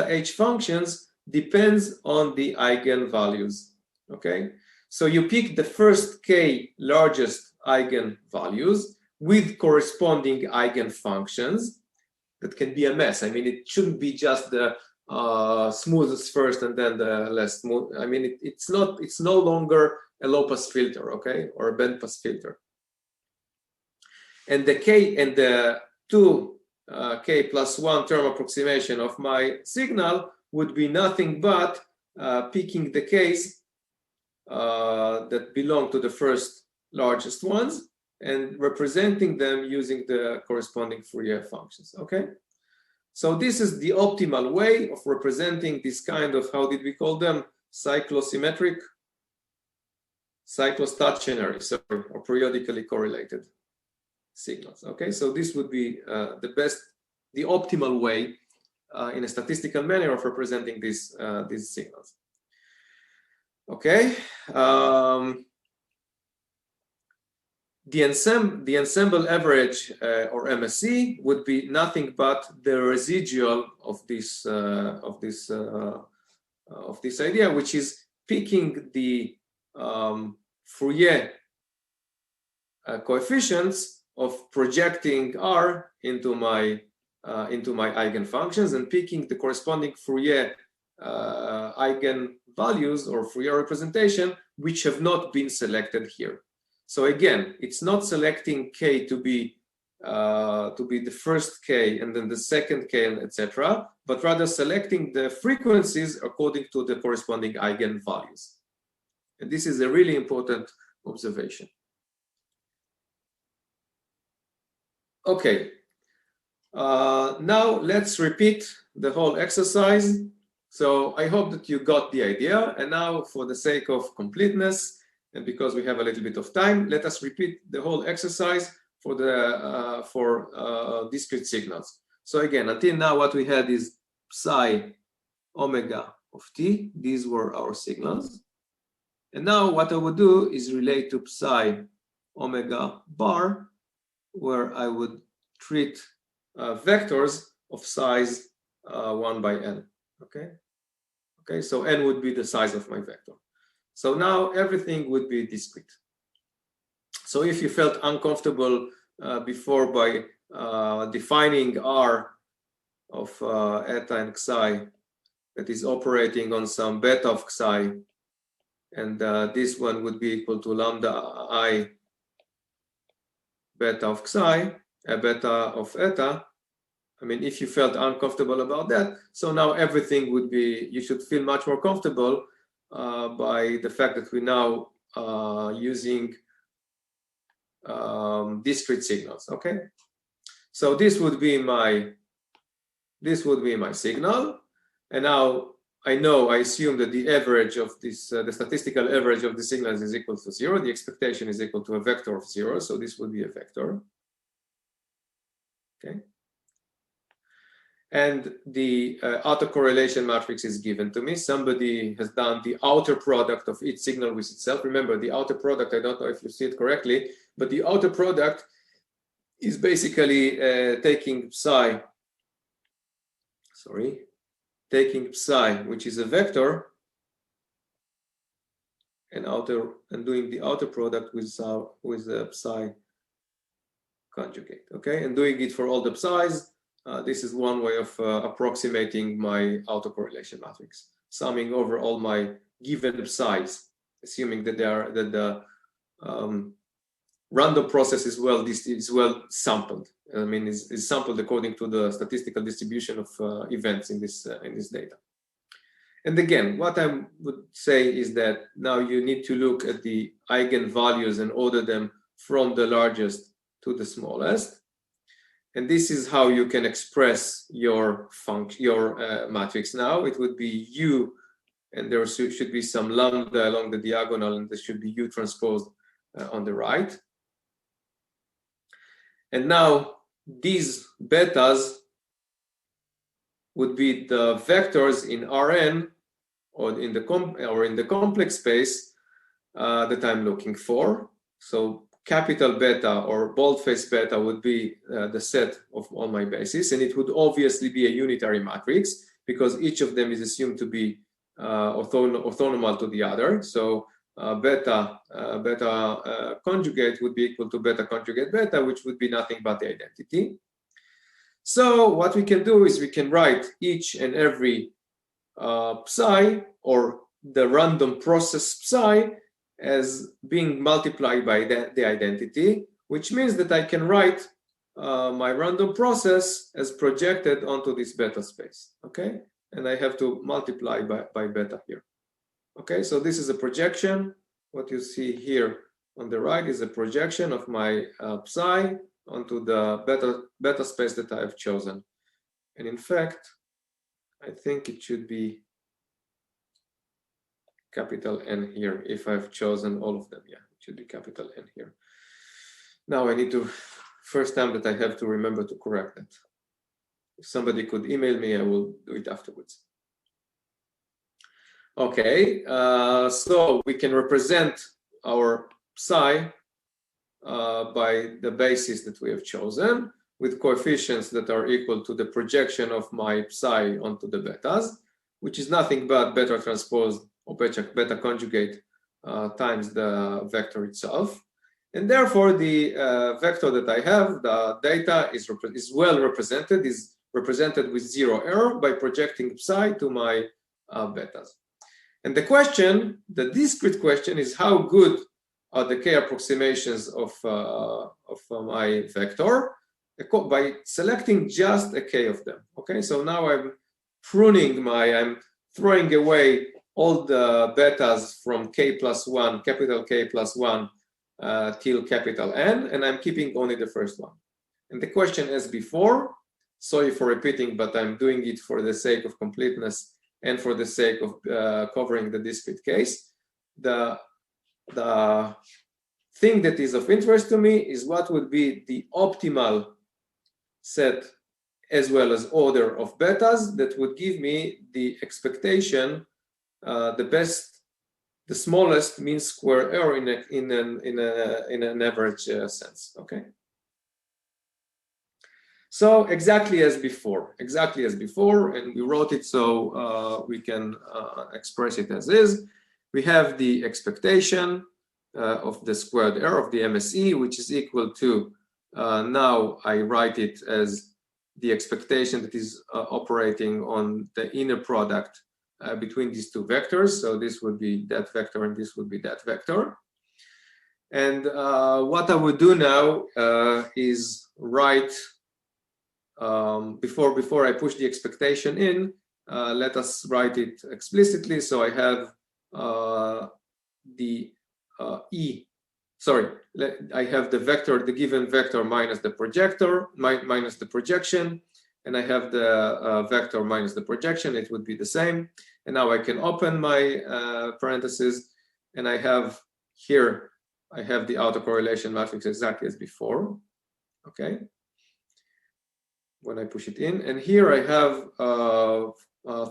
h functions depends on the eigenvalues. Okay, so you pick the first k largest eigenvalues with corresponding eigenfunctions. That can be a mess. I mean, it shouldn't be just the smoothest first and then the less smooth. I mean, it's no longer a low pass filter, okay, or a band pass filter. And the k and the 2k plus 1 term approximation of my signal would be nothing but picking the k's that belong to the first largest ones and representing them using the corresponding Fourier functions. Okay, so this is the optimal way of representing this kind of, how did we call them, cyclostationary, or periodically correlated signals. Okay, so this would be the optimal way in a statistical manner of representing these signals. Okay. The ensemble average, or MSE, would be nothing but the residual of this idea, which is picking the Fourier coefficients of projecting R into my eigenfunctions and picking the corresponding Fourier eigenvalues or Fourier representation which have not been selected here. So again, it's not selecting k to be the first k and then the second k, etc., but rather selecting the frequencies according to the corresponding eigenvalues. And this is a really important observation. Okay, now let's repeat the whole exercise. So I hope that you got the idea. And now, for the sake of completeness, and because we have a little bit of time, let us repeat the whole exercise for discrete signals. So again, until now, what we had is psi omega of t. These were our signals. And now what I would do is relate to psi omega bar, where I would treat vectors of size 1 by n. Okay, so n would be the size of my vector. So now everything would be discrete. So if you felt uncomfortable before by defining R of eta and psi that is operating on some beta of psi, and this one would be equal to lambda I beta of psi, beta of eta. I mean, if you felt uncomfortable about that, so now everything would be, you should feel much more comfortable by the fact that we're now using discrete signals. Okay, so this would be my signal, and now I assume that the average of this, the statistical average of the signals is equal to 0. The expectation is equal to a vector of 0, so this would be a vector. Okay. and the autocorrelation matrix is given to me. Somebody has done the outer product of each signal with itself. Remember, the outer product, I don't know if you see it correctly, but the outer product is basically taking psi, which is a vector, and doing the outer product with the psi conjugate, okay, and doing it for all the psis. This is one way of approximating my autocorrelation matrix, summing over all my given psis, assuming that the random process is well sampled. I mean, is sampled according to the statistical distribution of events in this data. And again, what I would say is that now you need to look at the eigenvalues and order them from the largest to the smallest. And this is how you can express your matrix now. It would be U, and there should be some lambda along the diagonal, and there should be U transposed on the right. And now these betas would be the vectors in Rn or in the complex space that I'm looking for. So capital beta or boldface beta would be the set of all my bases, and it would obviously be a unitary matrix because each of them is assumed to be orthonormal to the other. So beta conjugate would be equal to beta conjugate beta, which would be nothing but the identity. So what we can do is we can write each and every psi or the random process psi as being multiplied by the identity, which means that I can write my random process as projected onto this beta space, okay? And I have to multiply by beta here. Okay, so this is a projection. What you see here on the right is a projection of my psi onto the beta space that I have chosen. And in fact, I think it should be capital N here if I've chosen all of them. Yeah, it should be capital N here. Now I need to, first time that I have to remember to correct that. If somebody could email me, I will do it afterwards. Okay, so we can represent our psi by the basis that we have chosen with coefficients that are equal to the projection of my psi onto the betas, which is nothing but beta transpose or beta conjugate times the vector itself. And therefore, the vector that I have, the data is well represented, is represented with zero error by projecting psi to my betas. And the question, the discrete question, is how good are the k approximations of my vector by selecting just a k of them. Okay, so now I'm I'm throwing away all the betas from k plus 1, capital K plus 1 till capital N, and I'm keeping only the first one. And the question as before, sorry for repeating, but I'm doing it for the sake of completeness and for the sake of covering the discrete case. The thing that is of interest to me is what would be the optimal set as well as order of betas that would give me the expectation, the smallest mean square error in an average sense. Okay. So exactly as before, and we wrote it so we can express it as is. We have the expectation of the squared error of the MSE, which is equal to, now I write it as the expectation that is operating on the inner product between these two vectors. So this would be that vector and this would be that vector. And what I would do now is write, before I push the expectation in, let us write it explicitly. So I have I have the vector, the given vector minus the projector, minus the projection, and I have the vector minus the projection. It would be the same. And now I can open my parentheses, and I have here, I have the autocorrelation matrix exactly as before. Okay. when I push it in. And here I have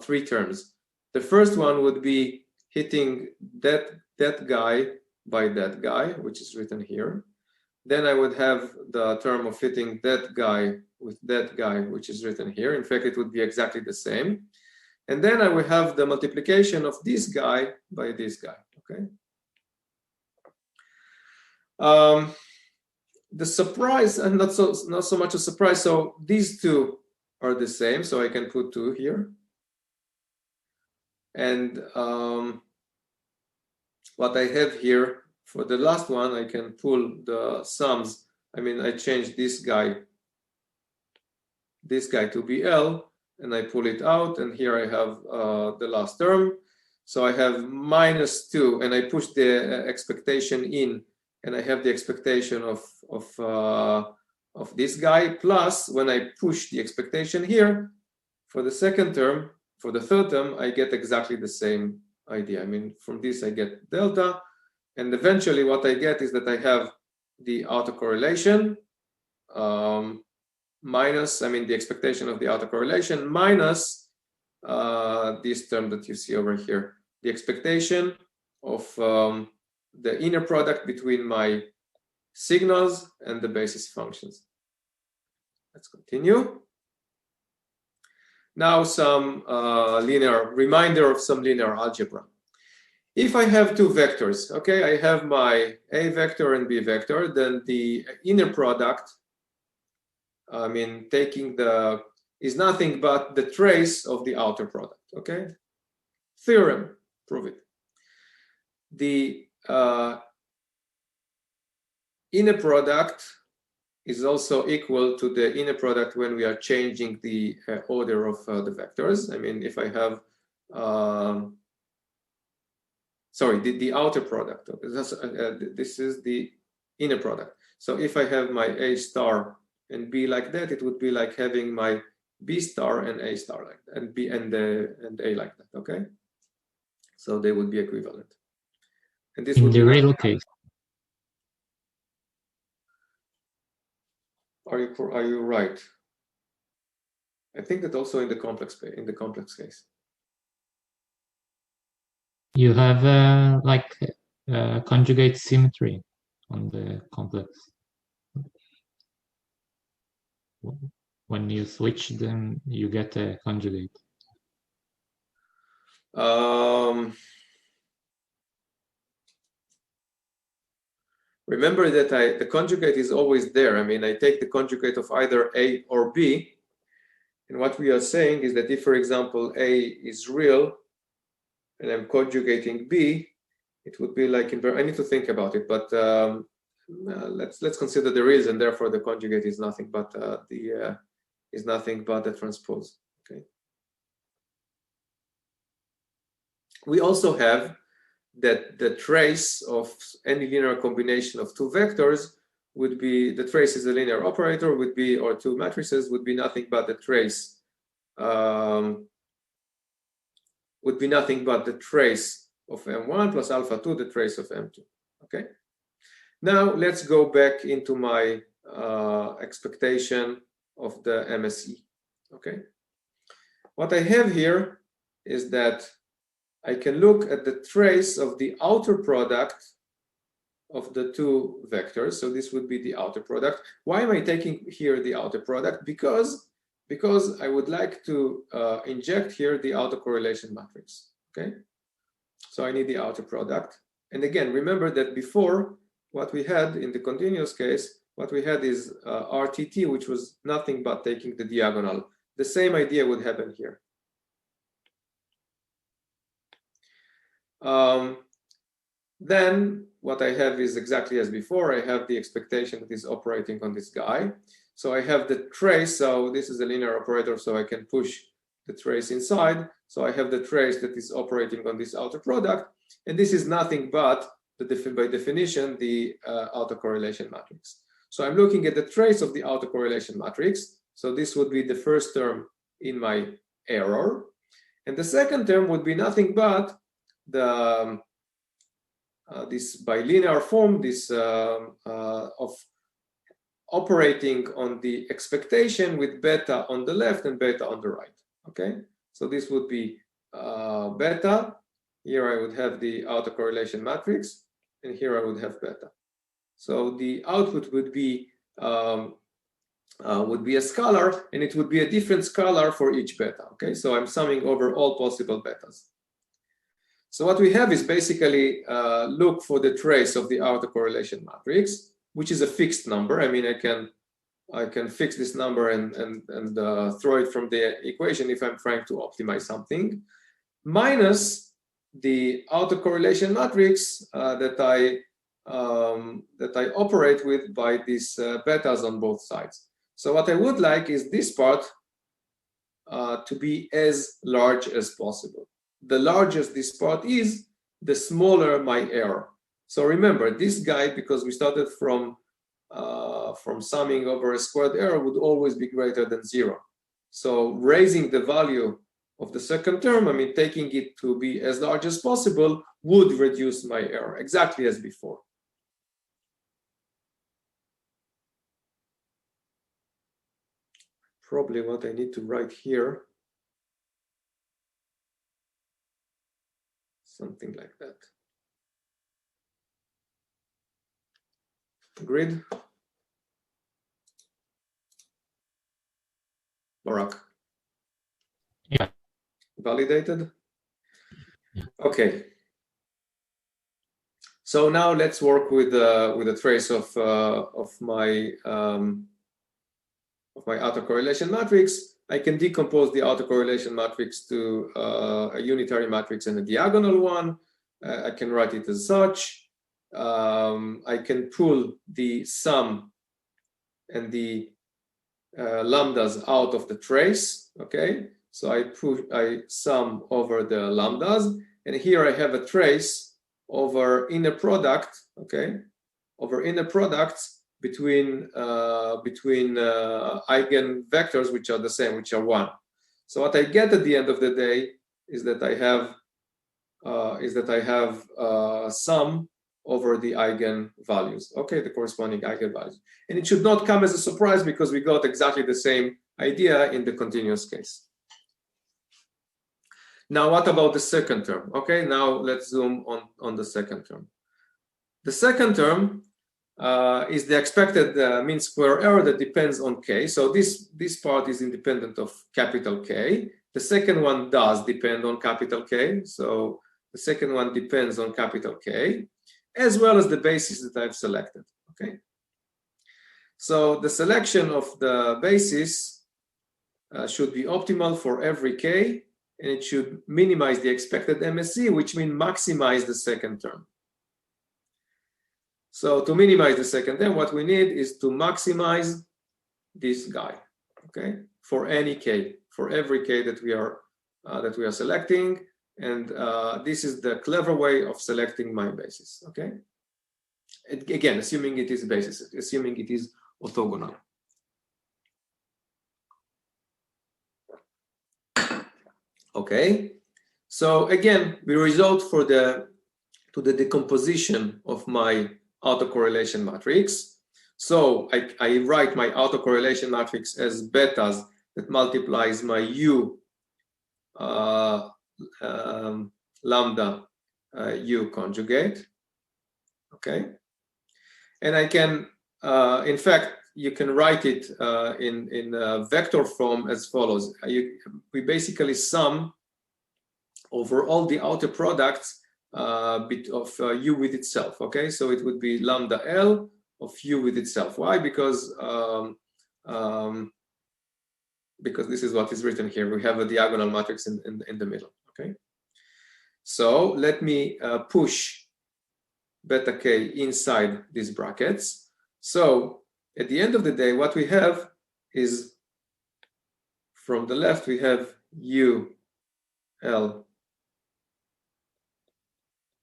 3 terms. The first one would be hitting that guy by that guy, which is written here. Then I would have the term of hitting that guy with that guy, which is written here. In fact, it would be exactly the same. And then I will have the multiplication of this guy by this guy, okay? The surprise, and not so much a surprise, so these two are the same, so I can put 2 here. And what I have here, for the last one, I can pull the sums. I mean, I change this guy to BL, and I pull it out, and here I have the last term. So I have -2, and I push the expectation in, and I have the expectation of this guy, plus when I push the expectation here, for the second term, for the third term, I get exactly the same idea. I mean, from this I get delta, and eventually what I get is that I have the autocorrelation minus, I mean, the expectation of the autocorrelation minus this term that you see over here, the expectation of the inner product between my signals and the basis functions. Let's continue. Now some reminder of some linear algebra. If I have 2 vectors, okay, I have my A vector and B vector, then the inner product, I mean, is nothing but the trace of the outer product, okay? Theorem, prove it. The inner product is also equal to the inner product when we are changing the order of the vectors. I mean, if I have, sorry, the outer product. This is the inner product. So if I have my A star and B like that, it would be like having my B star and A star like that, and B and A like that, okay? So they would be equivalent. And this in would the be real case. Are you right? I think that also in the complex case. You have like conjugate symmetry on the complex. When you switch them, you get a conjugate. Remember that the conjugate is always there. I mean, I take the conjugate of either A or B. And what we are saying is that if, for example, A is real and I'm conjugating B, it would be like, I need to think about it, but let's consider the real, and therefore the conjugate is nothing but the transpose. Okay. We also have that the trace of any linear combination of 2 vectors would be, the trace is a linear operator, would be, or 2 matrices would be nothing but the trace, would be nothing but the trace of M1 plus alpha 2, the trace of M2. Okay. Now let's go back into my expectation of the MSE. Okay. What I have here is that I can look at the trace of the outer product of the 2 vectors. So this would be the outer product. Why am I taking here the outer product? Because I would like to inject here the autocorrelation matrix. Okay. So I need the outer product. And again, remember that before, what we had in the continuous case, what we had is RTT, which was nothing but taking the diagonal. The same idea would happen here. Then what I have is exactly as before. I have the expectation that is operating on this guy. So I have the trace. So this is a linear operator, so I can push the trace inside. So I have the trace that is operating on this outer product. And this is nothing but, by definition, the autocorrelation matrix. So I'm looking at the trace of the autocorrelation matrix. So this would be the first term in my error. And the second term would be nothing but the this bilinear form, this of operating on the expectation with beta on the left and beta on the right. Okay, so this would be beta. Here I would have the autocorrelation matrix, and here I would have beta. So the output would be a scalar, and it would be a different scalar for each beta. Okay, so I'm summing over all possible betas. So what we have is basically look for the trace of the autocorrelation matrix, which is a fixed number. I mean, I can fix this number and throw it from the equation if I'm trying to optimize something, minus the autocorrelation matrix that I operate with by these betas on both sides. So what I would like is this part to be as large as possible. The larger this part is, the smaller my error. So remember, this guy, because we started from summing over a squared error, would always be greater than 0. So raising the value of the second term, I mean, taking it to be as large as possible, would reduce my error, exactly as before. Probably what I need to write here, something like that. Agreed? Barak? Yeah. Validated? Okay. So now let's work with a trace of my autocorrelation matrix. I can decompose the autocorrelation matrix to a unitary matrix and a diagonal one. I can write it as such. I can pull the sum and the lambdas out of the trace. Okay, so I sum over the lambdas, and here I have a trace over inner product. Okay, over inner products between eigenvectors which are the same, which are 1. So what I get at the end of the day is that I have sum over the eigenvalues, okay, the corresponding eigenvalues. And it should not come as a surprise because we got exactly the same idea in the continuous case. Now, what about the second term? Okay, now let's zoom on the second term. The second term is the expected mean square error that depends on k. So this part is independent of capital K. The second one does depend on capital K. So the second one depends on capital K, as well as the basis that I've selected. Okay. So the selection of the basis should be optimal for every k, and it should minimize the expected MSE, which means maximize the second term. So to minimize the second term, what we need is to maximize this guy, okay, for any k, for every k that we are selecting, and this is the clever way of selecting my basis, okay. Again, assuming it is basis, assuming it is orthogonal. Okay, so again, we resort to the decomposition of my autocorrelation matrix. So I write my autocorrelation matrix as betas that multiplies my u lambda u conjugate. Okay, and I can, in fact, you can write it in vector form as follows. We basically sum over all the outer products bit of u with itself. Okay, so it would be lambda L of u with itself. Why? Because this is what is written here. We have a diagonal matrix in the middle. Okay, so let me push beta k inside these brackets. So at the end of the day, what we have is, from the left, we have u L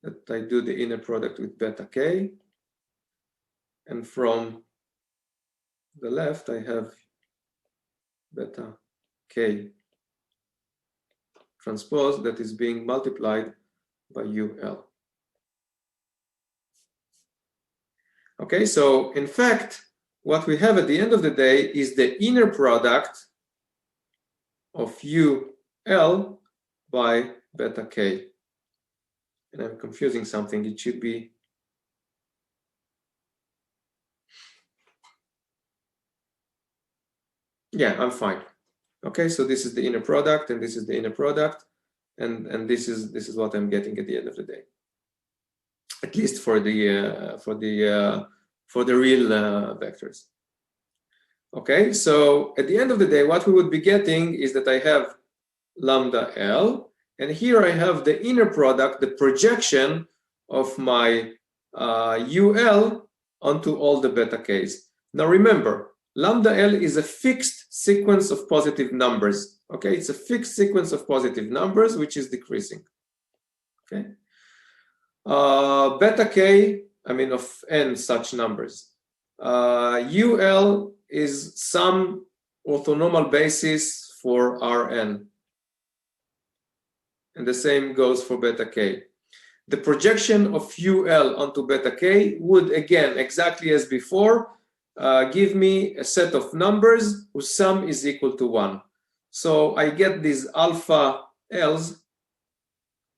that I do the inner product with beta k, and from the left I have beta k transpose that is being multiplied by ul. Okay, so in fact, what we have at the end of the day is the inner product of UL by beta K. And I'm confusing something. It should be I'm fine. Okay, so this is the inner product, and this is the inner product, and this is what I'm getting at the end of the day. At least for the real vectors. Okay, so at the end of the day, what we would be getting is that I have lambda L, and here I have the inner product, the projection of my UL onto all the beta Ks. Now remember, lambda L is a fixed sequence of positive numbers. Okay, it's a fixed sequence of positive numbers which is decreasing. Okay, beta K, I mean of n such numbers. UL is some orthonormal basis for Rn. And the same goes for beta K. The projection of UL onto beta K would, again, exactly as before, give me a set of numbers whose sum is equal to 1. So I get these alpha L's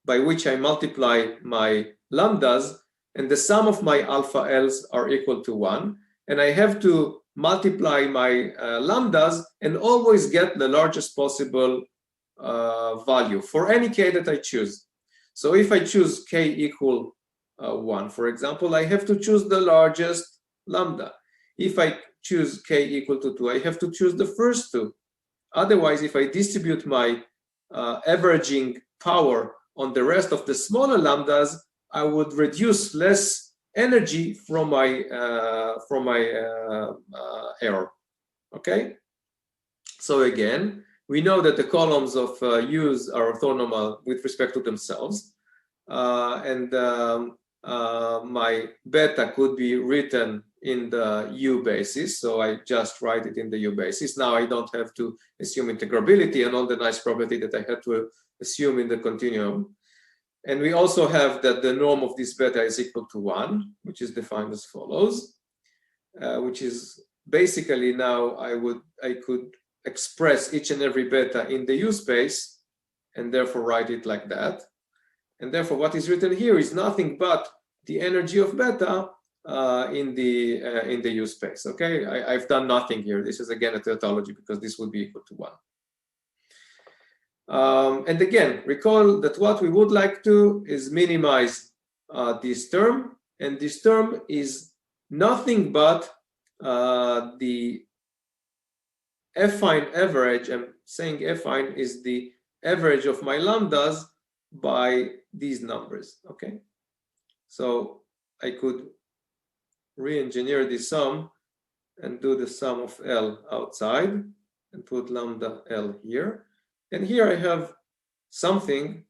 by which I multiply my lambdas, and the sum of my alpha L's are equal to 1. And I have to multiply my lambdas and always get the largest possible value for any k that I choose. So if I choose k equal 1, for example, I have to choose the largest lambda. If I choose k equal to 2, I have to choose the first two. Otherwise, if I distribute my averaging power on the rest of the smaller lambdas, I would reduce less energy from my error. Okay. So again, we know that the columns of U's are orthonormal with respect to themselves, and my beta could be written in the U basis, so I just write it in the U basis. Now I don't have to assume integrability and all the nice property that I had to assume in the continuum. And we also have that the norm of this beta is equal to 1, which is defined as follows, which is basically now I could express each and every beta in the U space and therefore write it like that. And therefore what is written here is nothing but the energy of beta in the U space. Okay, I've done nothing here. This is again a tautology because this would be equal to 1. And again, recall that what we would like to is minimize this term, and this term is nothing but the affine average. I'm saying affine is the average of my lambdas by these numbers. Okay, so I could re-engineer this sum and do the sum of L outside and put lambda L here. And here I have something.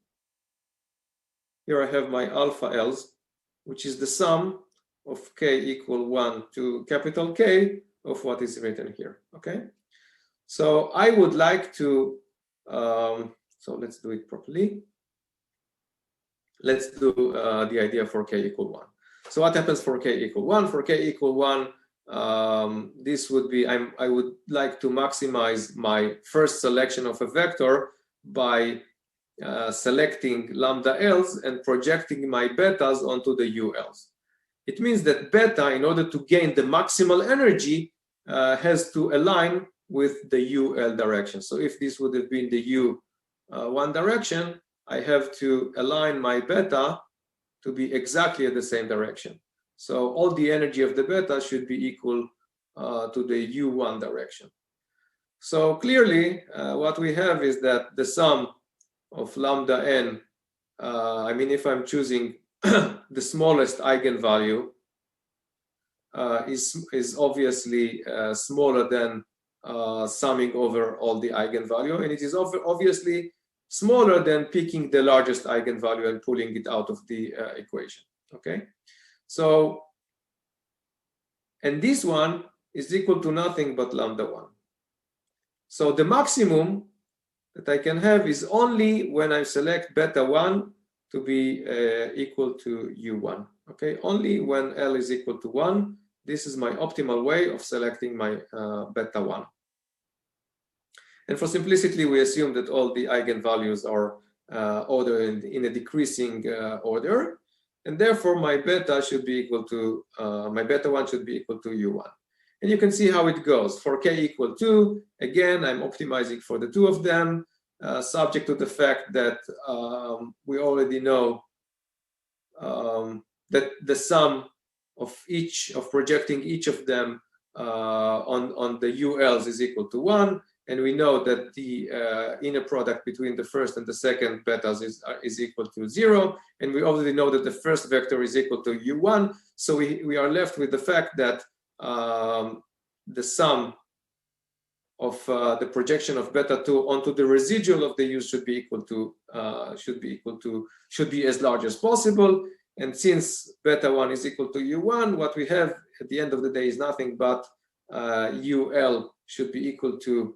Here I have my alpha L's, which is the sum of k equal 1 to capital K of what is written here. Okay, so I would like to, so let's do it properly. Let's do the idea for k equal 1. So what happens for k equal 1? For k equal 1, this would be, I would like to maximize my first selection of a vector by selecting lambda L's and projecting my betas onto the UL's. It means that beta, in order to gain the maximal energy, has to align with the UL direction. So if this would have been the U1 direction, I have to align my beta to be exactly at the same direction. So all the energy of the beta should be equal to the U1 direction. So clearly, what we have is that the sum of lambda n, I mean, if I'm choosing the smallest eigenvalue, is obviously smaller than summing over all the eigenvalue, and it is obviously smaller than picking the largest eigenvalue and pulling it out of the equation. Okay, so, and this one is equal to nothing but lambda 1. So the maximum that I can have is only when I select beta 1 to be equal to U1. Okay, only when L is equal to 1 This is my optimal way of selecting my beta 1. And for simplicity, we assume that all the eigenvalues are ordered in a decreasing order, and therefore my beta should be equal to, my beta 1 should be equal to U1. And you can see how it goes. For k equal 2, again, I'm optimizing for the two of them, subject to the fact that we already know that the sum of projecting each of them on the ULs is equal to 1. And we know that the inner product between the first and the second betas is equal to 0. And we already know that the first vector is equal to U1. So we are left with the fact that the sum of the projection of beta 2 onto the residual of the U's should be as large as possible. And since beta 1 is equal to U1, what we have at the end of the day is nothing but UL should be equal to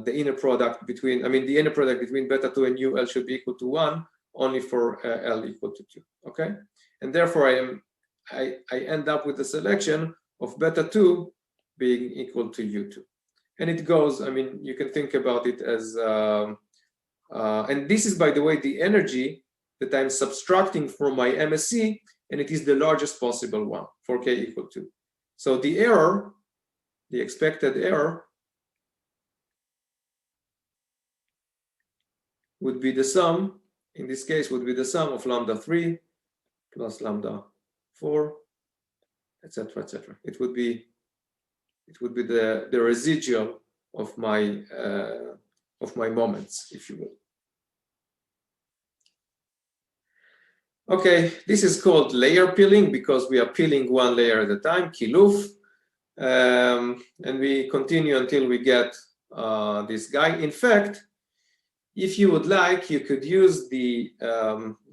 the inner product between, the inner product between beta 2 and UL should be equal to 1 only for L equal to 2, okay? And therefore I end up with the selection of beta 2 being equal to U2. And it goes, you can think about it as, and this is, by the way, the energy that I'm subtracting from my MSE, and it is the largest possible one for k equal 2. So the error, the expected error, would be the sum, in this case, would be the sum of lambda 3 plus lambda 4, etc., etc. It would be the residual of my moments, if you will. Okay, this is called layer peeling because we are peeling one layer at a time, kiluf, and we continue until we get this guy. In fact, if you would like, you could use the,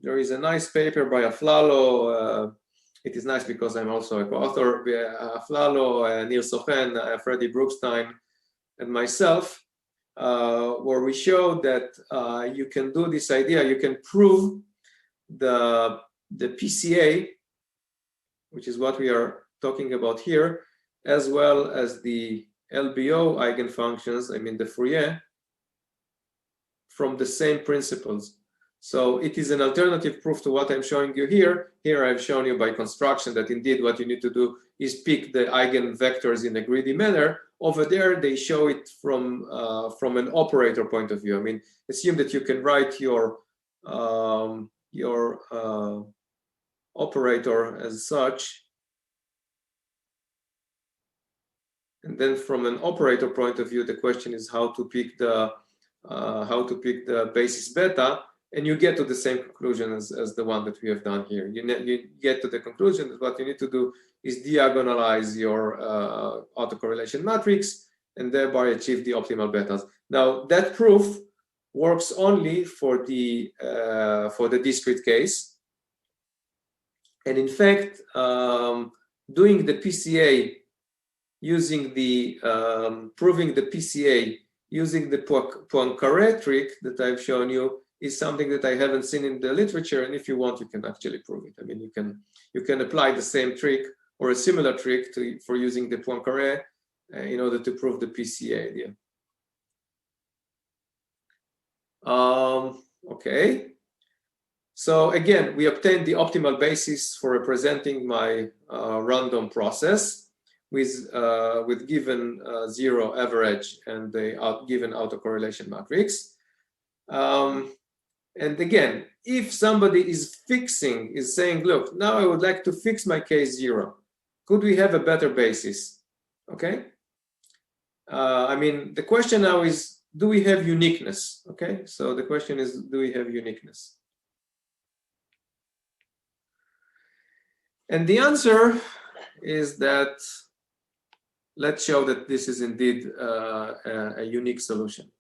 there is a nice paper by Aflalo. It is nice because I'm also a co-author, Aflalo, Nir Sochen, Freddie Brookstein, and myself, where we show that you can do this idea, you can prove the PCA, which is what we are talking about here, as well as the LBO eigenfunctions, the Fourier, from the same principles. So it is an alternative proof to what I'm showing you here. Here I've shown you by construction that indeed what you need to do is pick the eigenvectors in a greedy manner. Over there, they show it from an operator point of view. Assume that you can write your operator as such. And then from an operator point of view, the question is how to pick the basis beta, and you get to the same conclusion as the one that we have done here. You get to the conclusion that what you need to do is diagonalize your autocorrelation matrix and thereby achieve the optimal betas. Now that proof works only for the discrete case, and in fact, doing the PCA using the proving the PCA using the Poincaré trick that I've shown you is something that I haven't seen in the literature, and if you want, you can actually prove it. You can apply the same trick or a similar trick for using the Poincaré in order to prove the PCA idea. Okay. So again, we obtained the optimal basis for representing my random process with given 0 average and the given autocorrelation matrix. And again, if somebody is saying, look, now I would like to fix my case 0, could we have a better basis? Okay. The question now is, do we have uniqueness? Okay. So the question is, do we have uniqueness? And the answer is that, let's show that this is indeed a unique solution.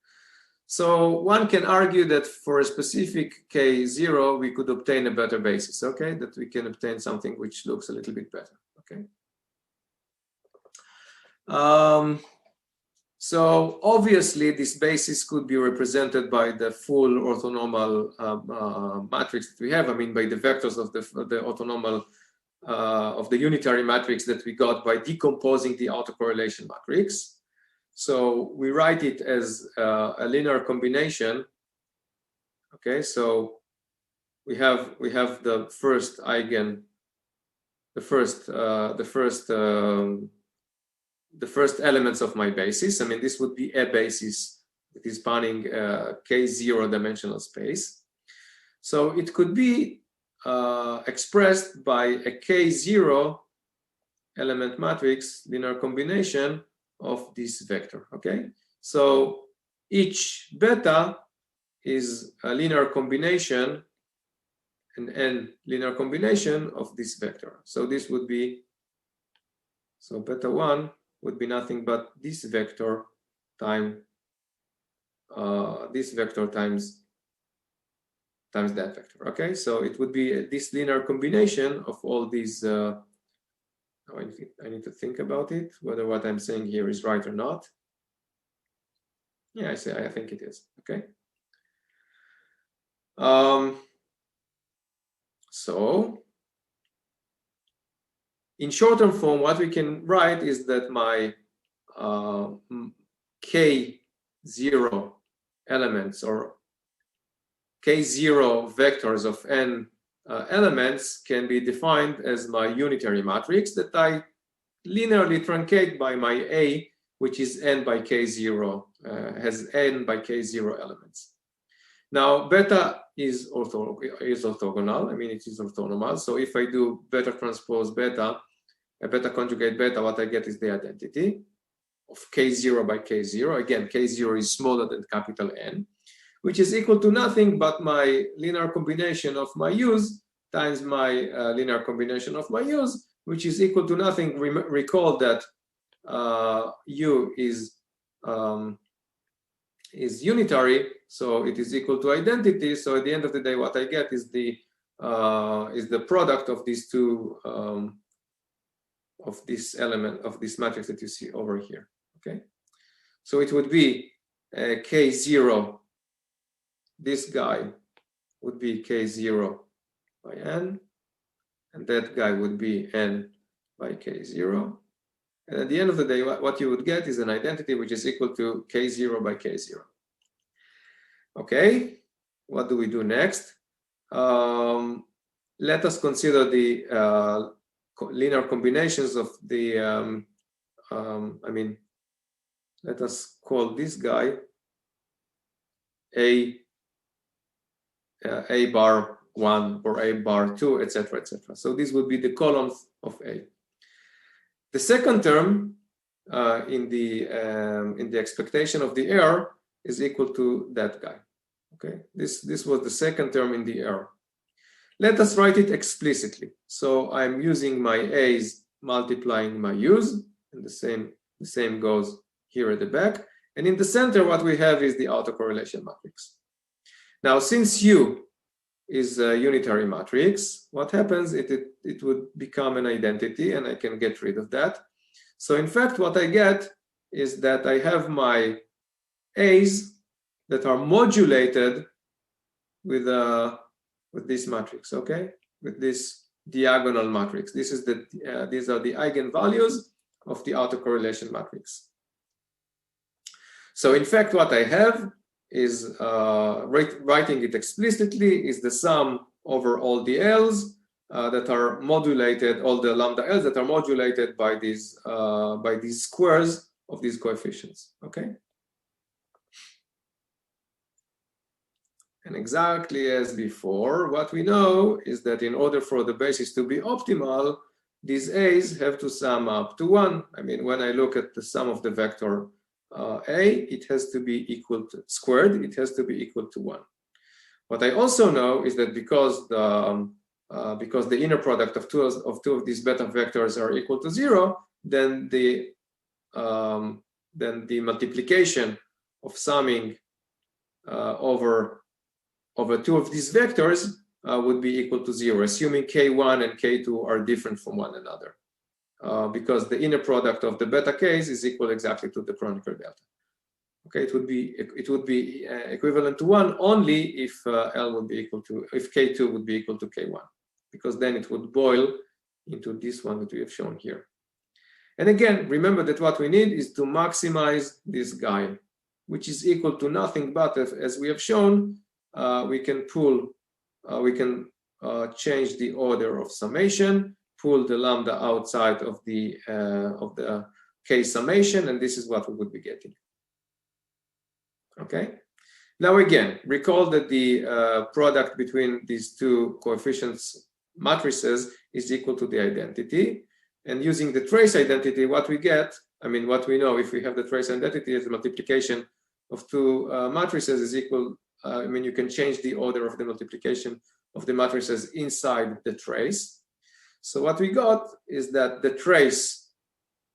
So one can argue that for a specific K0, we could obtain a better basis, okay? That we can obtain something which looks a little bit better, okay? So obviously, this basis could be represented by the full orthonormal matrix that we have. By the vectors of the orthonormal unitary matrix that we got by decomposing the autocorrelation matrix. So we write it as a linear combination. Okay, so we have the first eigen, the first elements of my basis. I mean, this would be a basis that is spanning K0 dimensional space. So it could be expressed by a K0 element matrix linear combination of this vector. Okay, so each beta is a linear combination, an n linear combination of this vector. So this would be, so beta 1 would be nothing but this vector times that vector. Okay, so it would be this linear combination of all these. I need to think about it, whether what I'm saying here is right or not. Yeah, I think it is. Okay. So in short-term form, what we can write is that my K0 elements or K0 vectors of n elements can be defined as my unitary matrix that I linearly truncate by my A, which is n by K0, has n by K0 elements. Now, beta is orthogonal. I mean, it is orthonormal. So if I do beta transpose beta, a beta conjugate beta, what I get is the identity of K0 by K0. Again, K0 is smaller than capital N, which is equal to nothing but my linear combination of my U's times my linear combination of my U's, which is equal to nothing. Recall that U is unitary, so it is equal to identity. So at the end of the day, what I get is the product of these two of this element of this matrix that you see over here. Okay, so it would be K0. This guy would be K0 by n, and that guy would be n by K0. And at the end of the day, what you would get is an identity which is equal to K0 by K0. Okay, what do we do next? Let us consider the linear combinations of the, I mean, let us call this guy A bar 1 or A bar 2, etc., etc. So these would be the columns of A. The second term in the expectation of the error is equal to that guy. Okay, this was the second term in the error. Let us write it explicitly. So I'm using my A's multiplying my U's, and the same goes here at the back. And in the center, what we have is the autocorrelation matrix. Now, since U is a unitary matrix, what happens? It would become an identity, and I can get rid of that. So in fact, what I get is that I have my A's that are modulated with this matrix, okay? With this diagonal matrix. This is these are the eigenvalues of the autocorrelation matrix. So in fact, what I have is writing it explicitly is the sum over all the L's that are modulated, all the lambda L's that are modulated by these squares of these coefficients. Okay. And exactly as before, what we know is that in order for the basis to be optimal, these A's have to sum up to 1. I mean, when I look at the sum of the vector A, it has to be equal to squared, it has to be equal to 1. What I also know is that because the inner product of two of these beta vectors are equal to 0, then the multiplication of summing over two of these vectors would be equal to 0, assuming K1 and K2 are different from one another. Because the inner product of the beta k's is equal exactly to the Kronecker delta. Okay, it would be equivalent to 1 only if L would be equal to, if K2 would be equal to K1, because then it would boil into this one that we have shown here. And again, remember that what we need is to maximize this guy, which is equal to nothing but, as we have shown, we can change the order of summation, pull the lambda outside of the K summation, and this is what we would be getting. Okay. Now again, recall that the product between these two coefficients matrices is equal to the identity. And using the trace identity, what we get, I mean, what we know if we have the trace identity is the multiplication of two matrices is equal, I mean, you can change the order of the multiplication of the matrices inside the trace. So what we got is that the trace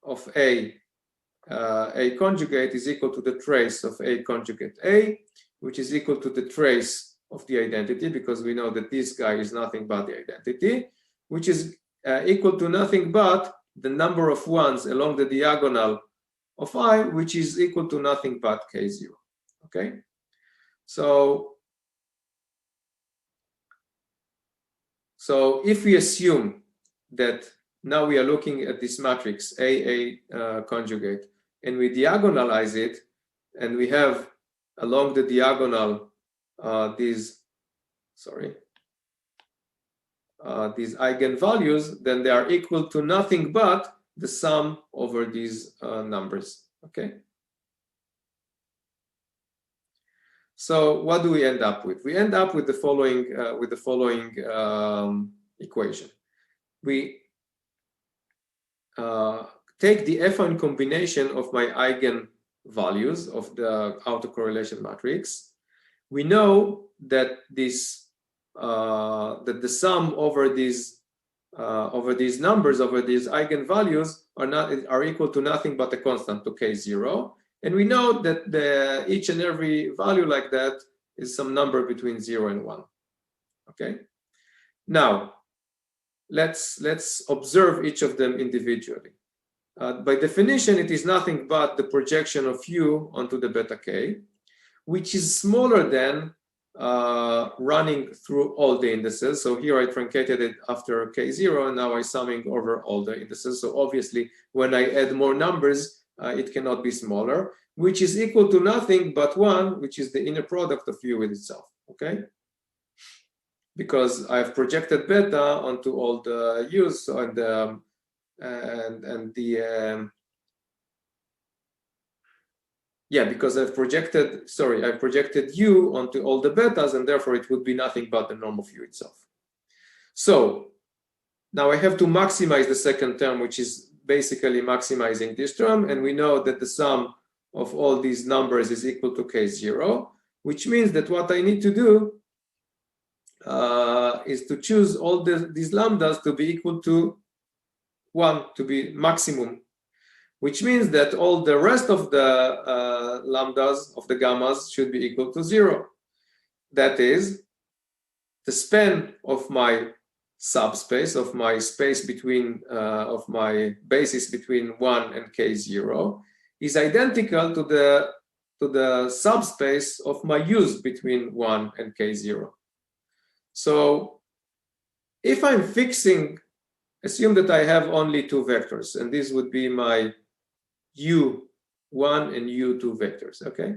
of A conjugate is equal to the trace of A conjugate A, which is equal to the trace of the identity, because we know that this guy is nothing but the identity, which is equal to nothing but the number of ones along the diagonal of I, which is equal to nothing but K0. Okay, so if we assume that now we are looking at this matrix A conjugate, and we diagonalize it, and we have along the diagonal these eigenvalues, then they are equal to nothing but the sum over these numbers. Okay. So what do we end up with? We end up with the following equation. We take the affine combination of my eigenvalues of the autocorrelation matrix. We know that this that the sum over these numbers, over these eigenvalues, are equal to nothing but a constant, to K0. And we know that each and every value like that is some number between 0 and 1. Okay. Now let's observe each of them individually. By definition, it is nothing but the projection of U onto the beta K, which is smaller than running through all the indices. So here I truncated it after K0, and now I'm summing over all the indices. So obviously, when I add more numbers, it cannot be smaller, which is equal to nothing but 1, which is the inner product of U with itself. Okay, because I've projected beta onto all the U's, and because I've projected U onto all the betas, and therefore it would be nothing but the norm of U itself. So now I have to maximize the second term, which is basically maximizing this term, and we know that the sum of all these numbers is equal to K0, which means that what I need to do is to choose all these lambdas to be equal to 1, to be maximum, which means that all the rest of the lambdas, of the gammas, should be equal to 0. That is, the span of my subspace, of my space between, of my basis between 1 and K0, is identical to the subspace of my U's between 1 and K0. So if I'm fixing, assume that I have only 2 vectors, and this would be my U1 and U2 vectors, okay?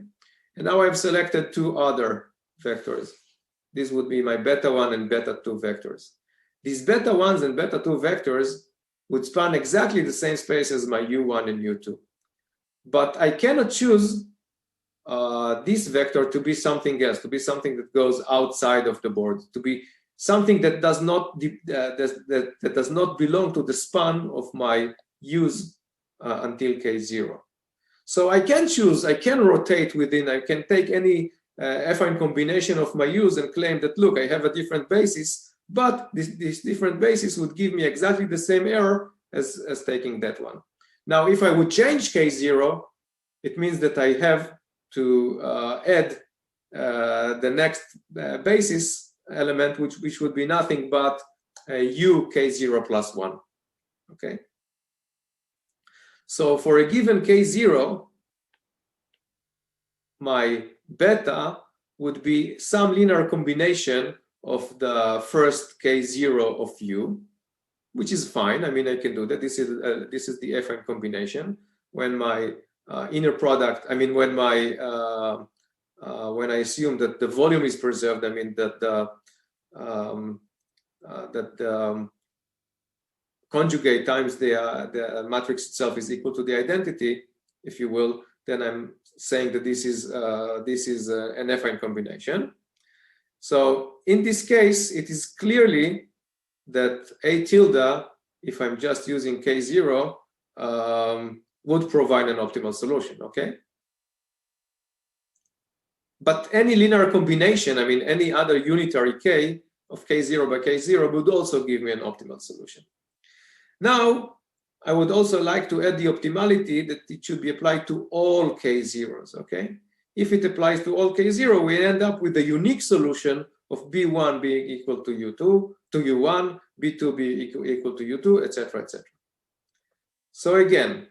And now I've selected 2 other vectors. This would be my beta 1 and beta 2 vectors. These beta 1s and beta 2 vectors would span exactly the same space as my U1 and U2. But I cannot choose this vector to be something else, to be something that goes outside of the board, to be something that does not that does not belong to the span of my U's until K0. So I can choose, I can rotate within, I can take any affine combination of my U's and claim that, look, I have a different basis, but this different basis would give me exactly the same error as taking that one. Now, if I would change K0, it means that I have to add the next basis element, which would be nothing but U K0 plus 1. Okay. So for a given K0, my beta would be some linear combination of the first K0 of U, which is fine. I mean, I can do that. This is the affine combination. When my inner product, I mean, when I assume that the volume is preserved, I mean that the conjugate times the matrix itself is equal to the identity, if you will, then I'm saying that this is an affine combination. So in this case, it is clearly that A tilde, if I'm just using K0, would provide an optimal solution, okay? But any linear combination, I mean, any other unitary K of K0 by K0 would also give me an optimal solution. Now, I would also like to add the optimality that it should be applied to all K0s, okay? If it applies to all K0, we end up with a unique solution of B1 being equal to U2, to U1, B2 being equal to U2, etc., etc. So again,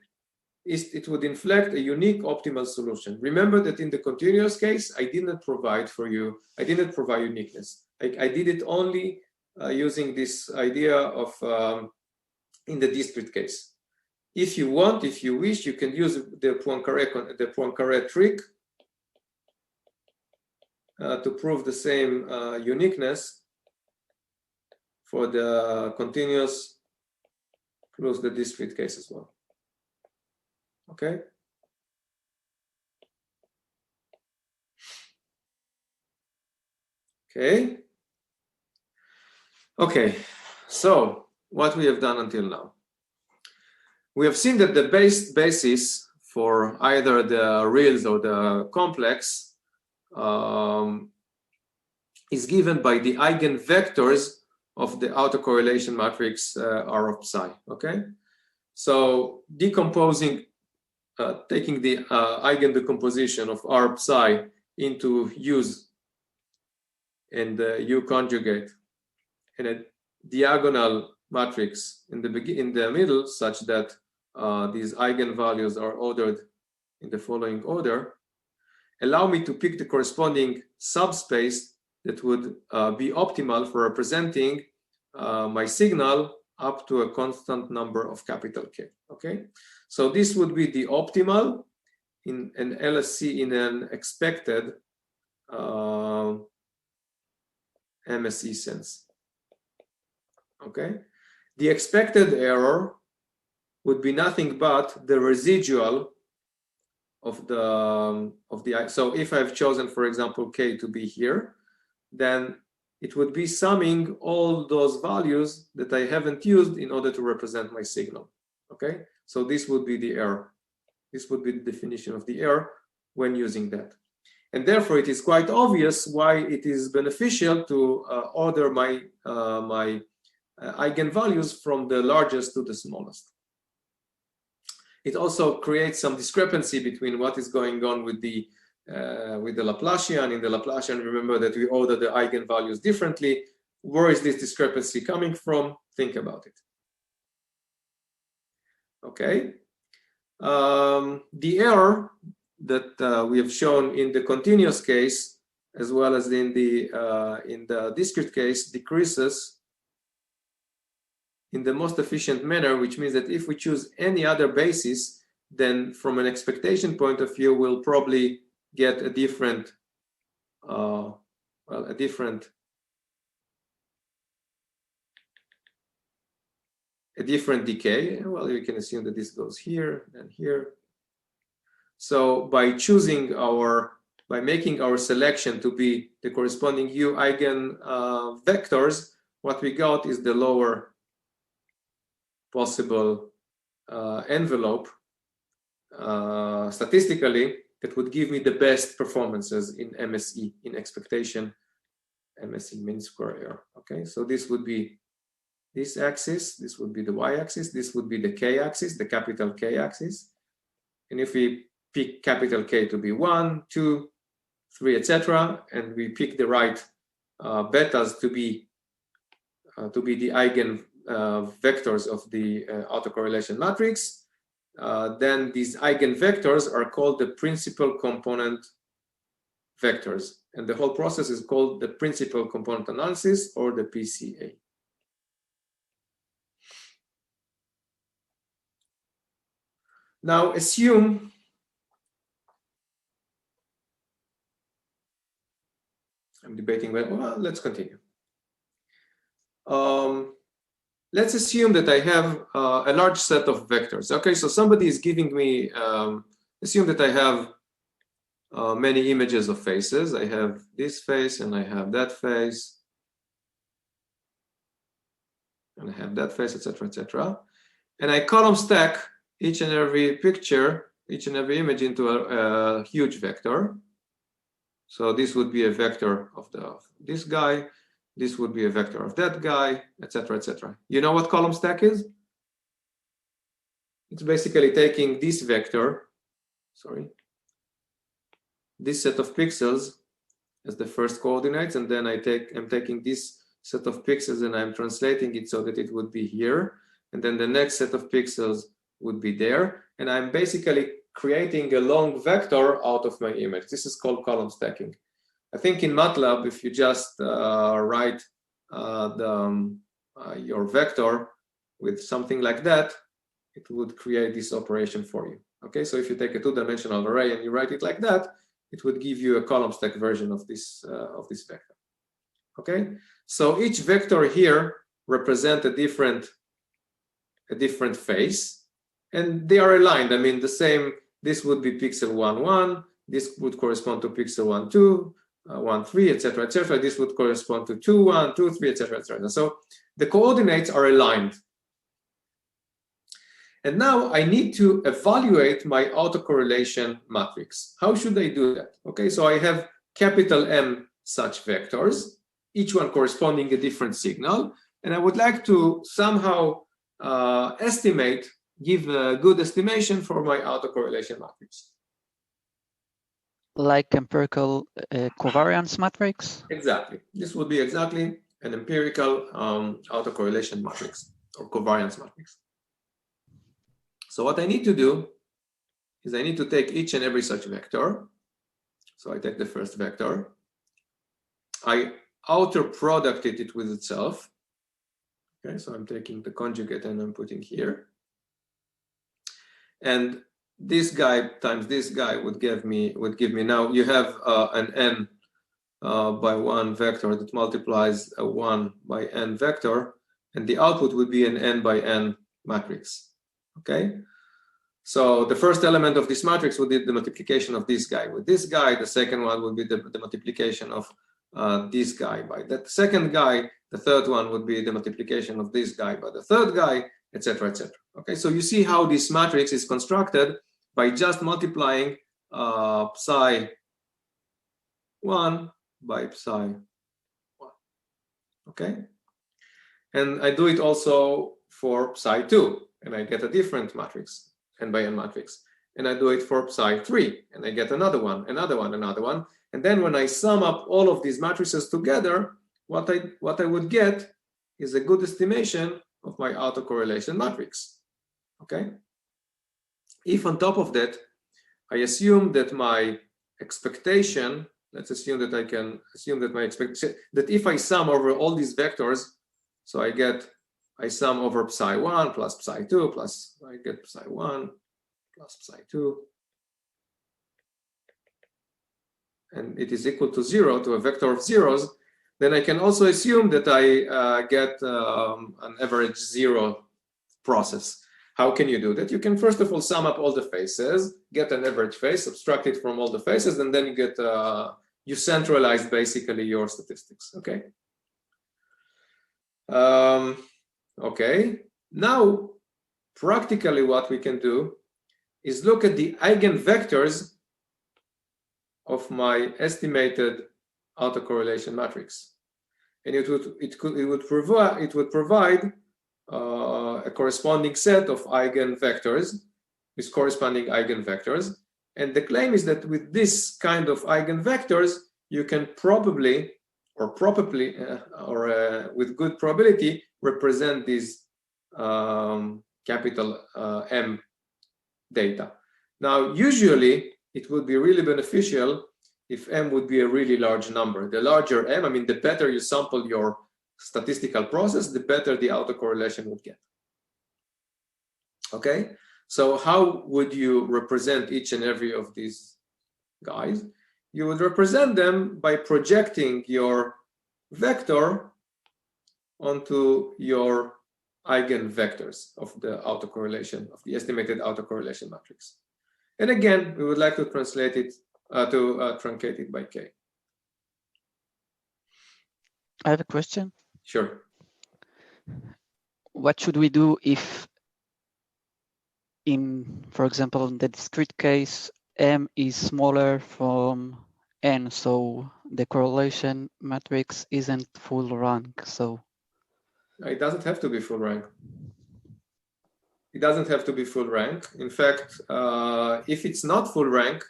it would inflect a unique optimal solution. Remember that in the continuous case, I didn't provide uniqueness. I did it only using this idea of in the discrete case. If you want, if you wish, you can use the Poincaré trick to prove the same uniqueness for the continuous plus the discrete case as well. Okay. Okay. Okay. So what we have done until now, we have seen that the basis for either the reals or the complex is given by the eigenvectors of the autocorrelation matrix R of psi. Okay. So decomposing. Taking the eigendecomposition of R psi into U's and U conjugate and a diagonal matrix in the middle, such that these eigenvalues are ordered in the following order, allow me to pick the corresponding subspace that would be optimal for representing my signal up to a constant number of capital K. Okay. So this would be the optimal in an LSC in an expected MSE sense. Okay, the expected error would be nothing but the residual of the. So if I've chosen, for example, K to be here, then it would be summing all those values that I haven't used in order to represent my signal. Okay. So this would be the error. This would be the definition of the error when using that. And therefore, it is quite obvious why it is beneficial to order my eigenvalues from the largest to the smallest. It also creates some discrepancy between what is going on with the Laplacian. In the Laplacian, remember that we order the eigenvalues differently. Where is this discrepancy coming from? Think about it. Okay, the error that we have shown in the continuous case as well as in the discrete case decreases in the most efficient manner, which means that if we choose any other basis, then from an expectation point of view, we'll probably get a different decay. Well, we can assume that this goes here and here. So by making our selection to be the corresponding U eigen vectors, what we got is the lower possible envelope statistically that would give me the best performances in MSE, in expectation MSE mean square error. Okay, so this would be this axis, this would be the y-axis, this would be the k-axis, the capital K-axis. And if we pick capital K to be 1, 2, 3, etc., and we pick the right betas to be the eigen vectors of the autocorrelation matrix, then these eigenvectors are called the principal component vectors. And the whole process is called the principal component analysis, or the PCA. Now assume I'm debating, well, let's continue. Let's assume that I have a large set of vectors. Okay, so somebody is giving me, assume that I have many images of faces. I have this face and I have that face. And I have that face, etc., etc. And I column stack each and every picture, each and every image into a huge vector. So this would be a vector of this guy. This would be a vector of that guy, etc., etc. You know what column stack is? It's basically taking this vector, this set of pixels as the first coordinates, and then I'm taking this set of pixels and I'm translating it so that it would be here, and then the next set of pixels would be there, and I'm basically creating a long vector out of my image. This is called column stacking. I think in MATLAB, if you just write your vector with something like that, it would create this operation for you. Okay, so if you take a two-dimensional array and you write it like that, it would give you a column stack version of this vector. Okay, so each vector here represents a different face, and they are aligned. I mean, the same. This would be pixel 1, 1. This would correspond to pixel 1, 2, 1, 3, etc., etc. This would correspond to 2, 1, 2, 3, etc., etc. So the coordinates are aligned. And now I need to evaluate my autocorrelation matrix. How should I do that? Okay, so I have capital M such vectors, each one corresponding a different signal, and I would like to somehow give a good estimation for my autocorrelation matrix. Like empirical covariance matrix? Exactly. This would be exactly an empirical autocorrelation matrix or covariance matrix. So what I need to do is I need to take each and every such vector. So I take the first vector. I outer product it with itself. Okay, so I'm taking the conjugate and I'm putting here. And this guy times this guy would give me now you have an n by 1 vector that multiplies a 1 by n vector, and the output would be an n by n matrix. Okay, so the first element of this matrix would be the multiplication of this guy with this guy. The second one would be the multiplication of this guy by that second guy. The third one would be the multiplication of this guy by the third guy, etc., etc. Okay, so you see how this matrix is constructed by just multiplying psi 1 by psi 1. Okay, and I do it also for psi 2, and I get a different matrix, n by n matrix. And I do it for psi 3, and I get another one, another one, another one. And then when I sum up all of these matrices together, what I would get is a good estimation of my autocorrelation matrix. Okay. If on top of that, I assume that my expectation, let's assume that I can assume that my expectation, that if I sum over all these vectors, so I sum over psi 1 plus psi 2 plus I get psi 1 plus psi 2, and it is equal to 0, to a vector of zeros, then I can also assume that I get an average 0 process. How can you do that? You can first of all sum up all the faces, get an average face, subtract it from all the faces, and then you get you centralize basically your statistics. Okay. Okay. Now, practically, what we can do is look at the eigenvectors of my estimated autocorrelation matrix, and it would provide a corresponding set of eigenvectors with corresponding eigenvectors. And the claim is that with this kind of eigenvectors, you can probably with good probability represent these capital M data. Now, usually it would be really beneficial if M would be a really large number. The larger M, I mean, the better you sample your statistical process, the better the autocorrelation would get. Okay, So how would you represent each and every of these guys? You would represent them by projecting your vector onto your eigenvectors of the autocorrelation, of the estimated autocorrelation matrix. And again, we would like to translate it, truncate it by k. I have a question. Sure. What should we do if, for example, in the discrete case, m is smaller from n, so the correlation matrix isn't full rank? So it doesn't have to be full rank. It doesn't have to be full rank. In fact, if it's not full rank,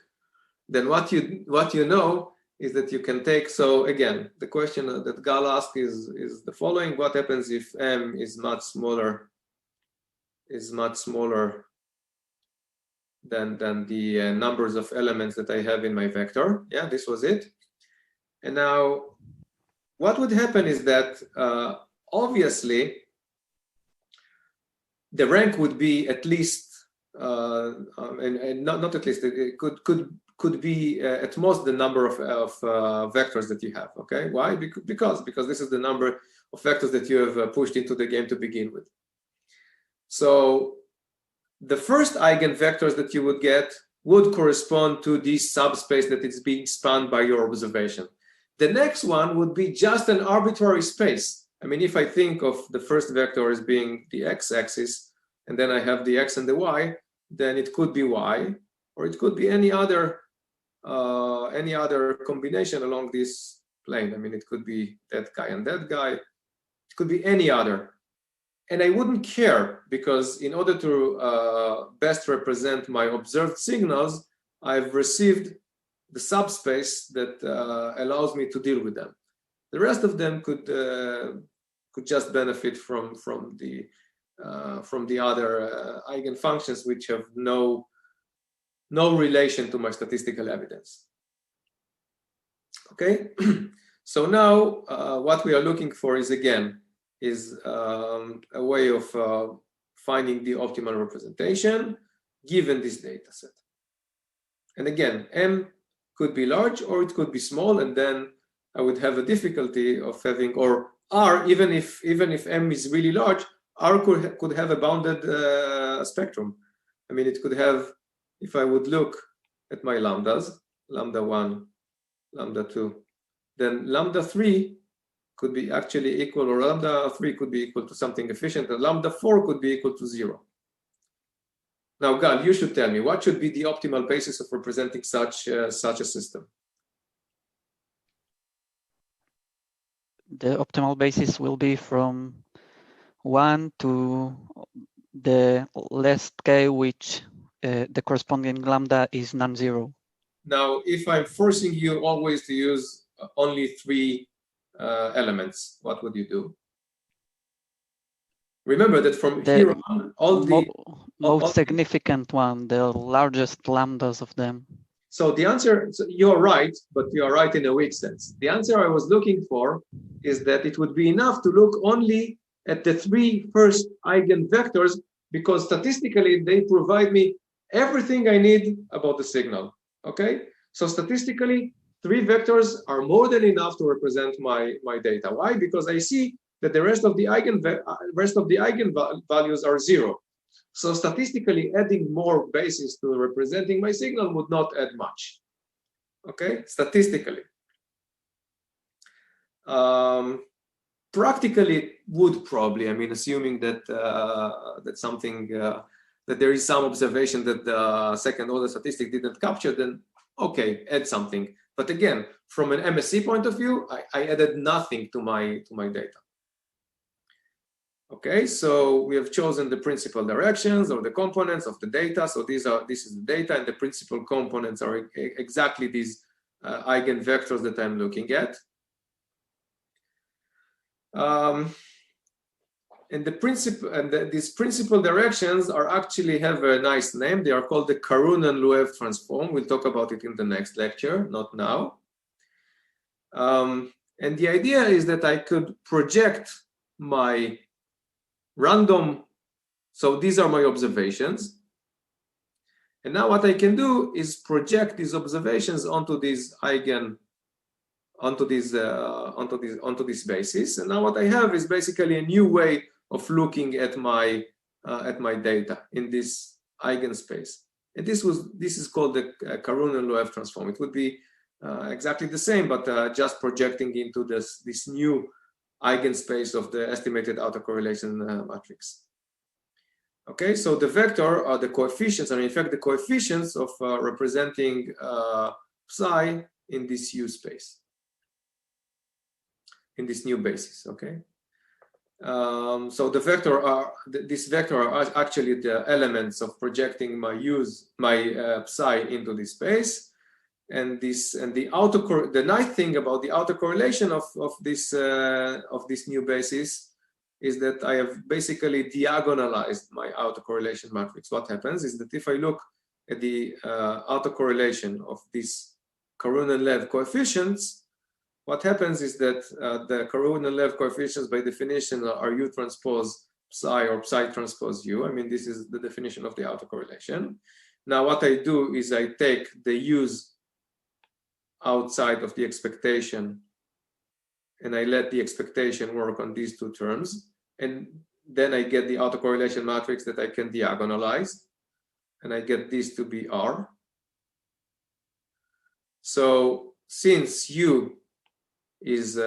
then what you know is that you can take. So again, the question that Gal asked is the following: what happens if m is much smaller than the numbers of elements that I have in my vector? Yeah, this was it. And now, what would happen is that obviously the rank would be at least, and not at least, it could be at most the number of vectors that you have. Okay, why? Because this is the number of vectors that you have pushed into the game to begin with. So the first eigenvectors that you would get would correspond to this subspace that is being spanned by your observation. The next one would be just an arbitrary space. I mean, if I think of the first vector as being the x-axis, and then I have the x and the y, then it could be y, or it could be any other combination along this plane. I mean, it could be that guy and that guy. It could be any other. And I wouldn't care, because in order to best represent my observed signals, I've received the subspace that allows me to deal with them. The rest of them could just benefit from the other eigenfunctions, which have no relation to my statistical evidence. Okay, so now what we are looking for is a way of finding the optimal representation given this data set. And again, m could be large or it could be small, and then I would have a difficulty of having, or R, even if m is really large, R could have a bounded spectrum. I mean, it could have, if I would look at my lambdas, lambda 1, lambda 2, then lambda 3 could be actually equal, or lambda 3 could be equal to something efficient, and lambda 4 could be equal to 0. Now, Gal, you should tell me, what should be the optimal basis of representing such a system? the optimal basis will be from 1 to the last k, which the corresponding lambda is non-zero. Now, if I'm forcing you always to use only 3 elements, what would you do? Remember that from here on, most significant one, the largest lambdas of them. So the answer, so you're right, but you are right in a weak sense. The answer I was looking for is that it would be enough to look only at the 3 first eigenvectors, because statistically they provide me everything I need about the signal. Okay, so statistically 3 vectors are more than enough to represent my data. Why? Because I see that the rest of the eigenvalues are 0. So statistically, adding more bases to representing my signal would not add much. Okay, statistically. Practically, it would probably. I mean, assuming that that there is some observation that the second order statistic didn't capture, then okay, add something. But again, from an MSE point of view, I added nothing to my data. Okay, so we have chosen the principal directions or the components of the data. So this is the data, and the principal components are exactly these eigenvectors that I'm looking at. And these principal directions actually have a nice name. They are called the Karunen-Loew transform. We'll talk about it in the next lecture, not now. And the idea is that I could project my random, so these are my observations, And now what I can do is project these observations onto these onto this basis. And now what I have is basically a new way of looking at my data in this eigenspace. And this is called the Karhunen-Loew transform. It would be exactly the same, but just projecting into this new eigenspace of the estimated autocorrelation matrix. Okay, so the vector are the coefficients, and in fact the coefficients of representing psi in this U space, in this new basis. Okay, so the vector this vector are actually the elements of projecting my psi into this space, and the nice thing about the autocorrelation of this new basis is that I have basically diagonalized my autocorrelation matrix. What happens is that if I look at the autocorrelation of these Karhunen-Loew coefficients, what happens is that the Karhunen-Loew coefficients by definition are U transpose psi or psi transpose U. I mean, this is the definition of the autocorrelation. Now what I do is I take the U's outside of the expectation and I let the expectation work on these two terms. And then I get the autocorrelation matrix that I can diagonalize, and I get this to be R. So since U is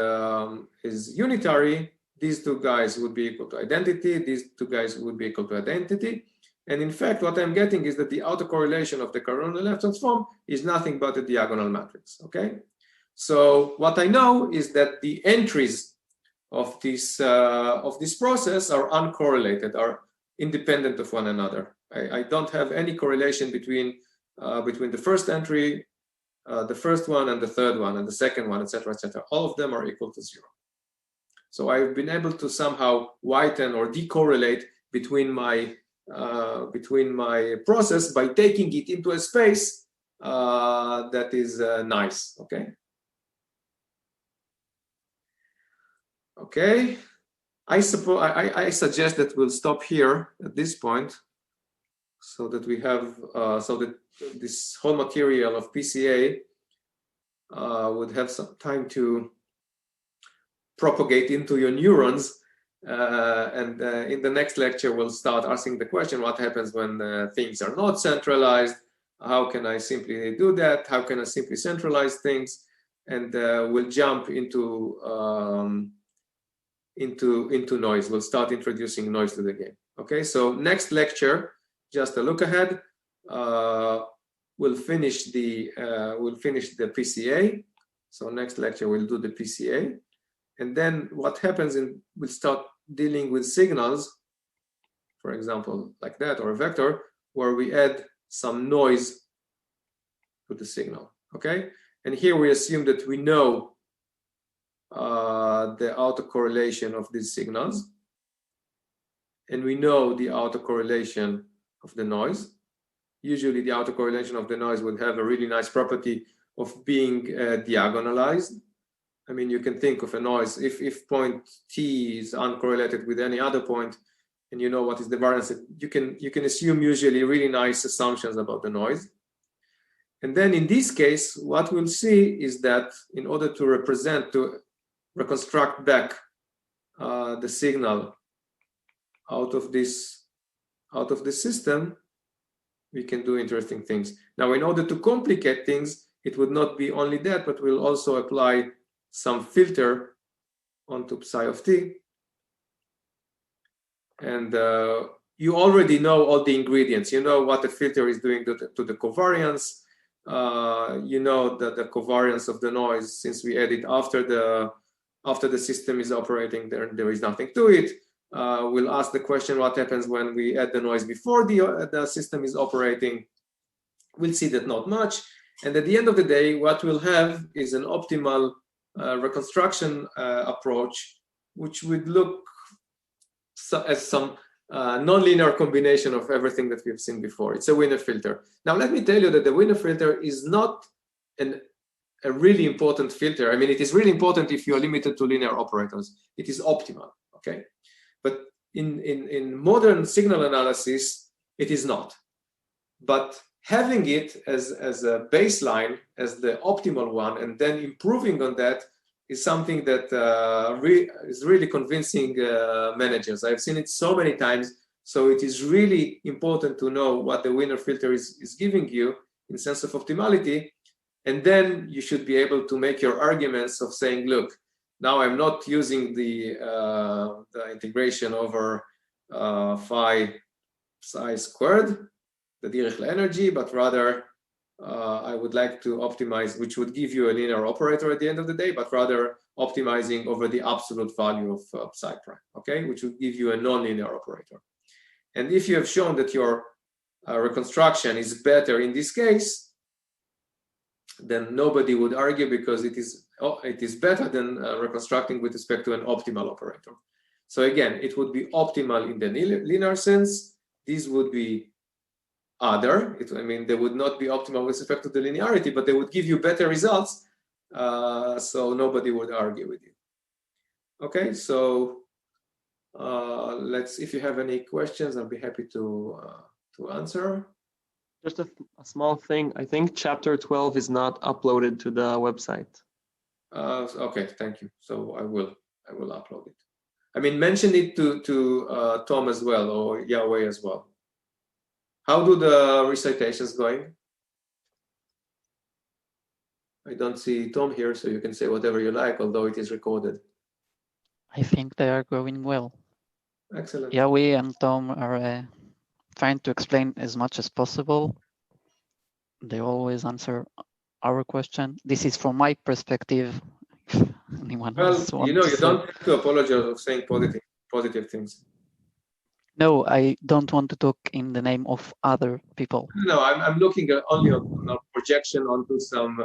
unitary, these two guys would be equal to identity, these two guys would be equal to identity. And in fact, what I'm getting is that the autocorrelation of the Karhunen-Loew transform is nothing but a diagonal matrix, okay? So what I know is that the entries of this process are uncorrelated, are independent of one another. I don't have any correlation between the first entry, the first one, and the third one, and the second one, etc., etc. All of them are equal to 0. So I've been able to somehow whiten or decorrelate between my process by taking it into a space that is nice. Okay. Okay, I suggest that we'll stop here at this point, so that we have so that this whole material of PCA would have some time to propagate into your neurons, and in the next lecture we'll start asking the question: what happens when things are not centralized? How can I simply do that? How can I simply centralize things? And we'll jump into noise. We'll start introducing noise to the game. Okay, so next lecture, just a look ahead. We'll finish the PCA. So next lecture we'll do the PCA, and then what happens we'll start dealing with signals, for example, like that, or a vector, where we add some noise to the signal. Okay, and here we assume that we know the autocorrelation of these signals, and we know the autocorrelation of the noise. Usually the autocorrelation of the noise would have a really nice property of being diagonalized. I mean, you can think of a noise, if point T is uncorrelated with any other point, and you know what is the variance, you can assume usually really nice assumptions about the noise. And then in this case, what we'll see is that in order to reconstruct back the signal out of this system, we can do interesting things. Now, in order to complicate things, it would not be only that, but we'll also apply some filter onto psi of t. And you already know all the ingredients. You know what the filter is doing to the covariance. You know that the covariance of the noise, since we add it after the system is operating, there is nothing to it. We'll ask the question, what happens when we add the noise before the system is operating? We'll see that not much. And at the end of the day, what we'll have is an optimal reconstruction approach, which would look as some nonlinear combination of everything that we've seen before. It's a Wiener filter. Now, let me tell you that the Wiener filter is not a really important filter. I mean, it is really important if you're limited to linear operators. It is optimal, okay? But in modern signal analysis, it is not. But having it as a baseline, as the optimal one, and then improving on that is something that is really convincing managers. I've seen it so many times. So it is really important to know what the winner filter is giving you in sense of optimality. And then you should be able to make your arguments of saying, look, now I'm not using the integration over phi psi squared, the Dirichlet energy, but rather I would like to optimize, which would give you a linear operator at the end of the day, but rather optimizing over the absolute value of psi prime, okay, which would give you a non-linear operator. And if you have shown that your reconstruction is better in this case, then nobody would argue because it is better than reconstructing with respect to an optimal operator. So again, it would be optimal in the linear sense. These would be other. I mean, they would not be optimal with respect to the linearity, but they would give you better results. So nobody would argue with you. Okay, so if you have any questions, I'll be happy to answer. Just a small thing. I think chapter 12 is not uploaded to the website. Okay, thank you. So I will upload it. I mean, mention it to Tom as well, or Yahweh as well. How do the recitations going? I don't see Tom here, so you can say whatever you like, although it is recorded. I think they are going well. Excellent. Yahweh and Tom are trying to explain as much as possible. They always answer our question. This is from my perspective. If anyone else wants you don't have to apologize for saying positive things. No, I don't want to talk in the name of other people. No, I'm looking only on a projection onto some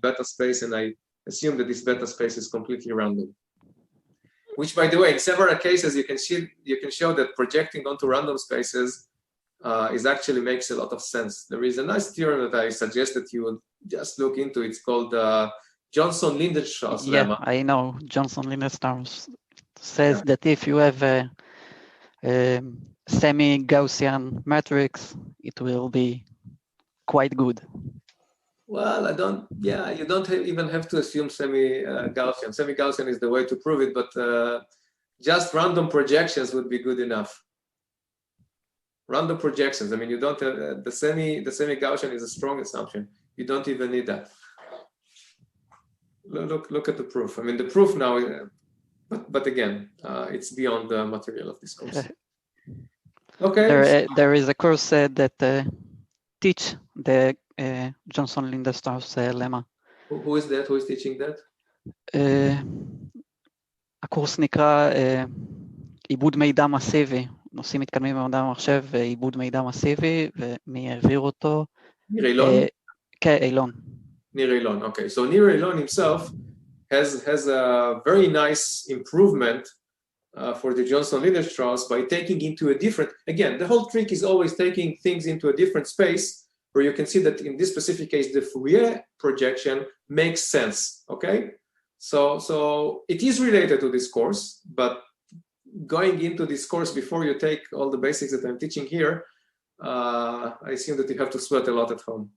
beta space, and I assume that this beta space is completely random. Which, by the way, in several cases you can show that projecting onto random spaces is actually makes a lot of sense. There is a nice theorem that I suggest that you would just look into. It's called Johnson-Lindenstrauss lemma. Yeah, I know. Johnson-Lindenstrauss says that if you have a semi-Gaussian matrix, it will be quite good. Well, you don't even have to assume semi-Gaussian. Semi-Gaussian is the way to prove it, but just random projections would be good enough. Random projections. I mean, you don't have the semi-Gaussian is a strong assumption. You don't even need that. Look at the proof. I mean, the proof now, but again, it's beyond the material of this course. Okay. There is a course that teach the Johnson-Lindenstrauss lemma. Who is that? Who is teaching that? הקורס נקרא עיבוד מידע מסיבי, נושאים מתקדמים במדע המחשב ועיבוד מידע מסיבי, ומי העביר אותו? ניר אילון? כן, אילון. Nir Eilon. Okay, so Nir Eilon himself has a very nice improvement for the Johnson-Lindenstrauss by taking into a different, again, the whole trick is always taking things into a different space where you can see that in this specific case, the Fourier projection makes sense, okay? So it is related to this course, but going into this course before you take all the basics that I'm teaching here, I assume that you have to sweat a lot at home.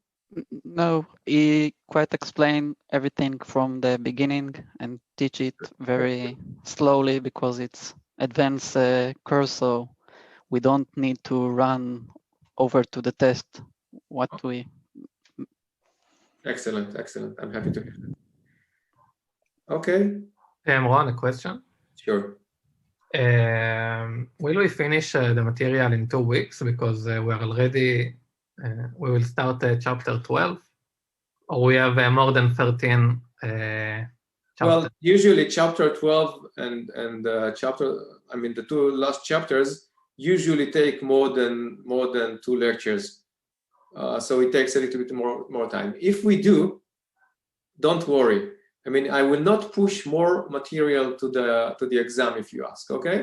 No, he quite explained everything from the beginning and teach it very slowly because it's advanced course, so we don't need to run over to the test what we... Excellent. I'm happy to hear that. Okay. Ron, a question? Sure. Will we finish the material in 2 weeks because we are already... we will start chapter 12, or we have more than 13 chapters? Well, usually chapter 12 and the 2 last chapters usually take more than 2 lectures. So it takes a little bit more time. If we do, don't worry. I mean, I will not push more material to the exam if you ask, okay?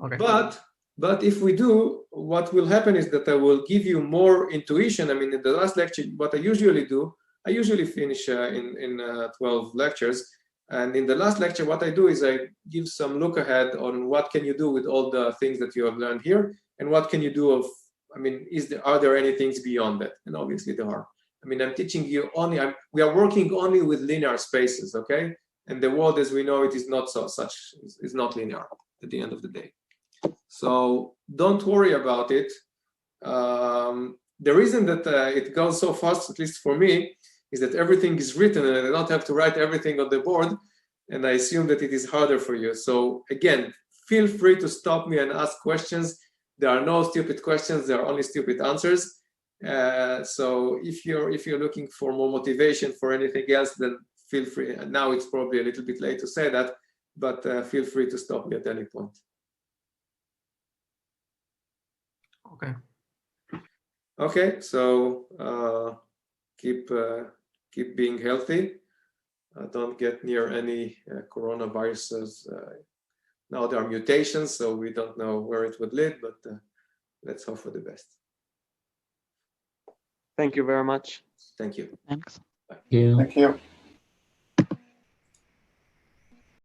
Okay. But if we do, what will happen is that I will give you more intuition. I mean, in the last lecture, what I usually do, I usually finish in 12 lectures. And in the last lecture, what I do is I give some look ahead on what can you do with all the things that you have learned here, and what can you do I mean, are there any things beyond that? And obviously there are. I mean, I'm teaching you only, we are working only with linear spaces, okay? And the world as we know it is not is not linear at the end of the day. So don't worry about it. The reason that it goes so fast, at least for me, is that everything is written and I don't have to write everything on the board. And I assume that it is harder for you. So again, feel free to stop me and ask questions. There are no stupid questions, there are only stupid answers. So if you're looking for more motivation for anything else, then feel free. And now it's probably a little bit late to say that, but feel free to stop me at any point. Okay. Okay, so keep being healthy. Don't get near any coronaviruses. Now there are mutations, so we don't know where it would lead, but let's hope for the best. Thank you very much. Thank you. Thanks. Yeah. Thank you.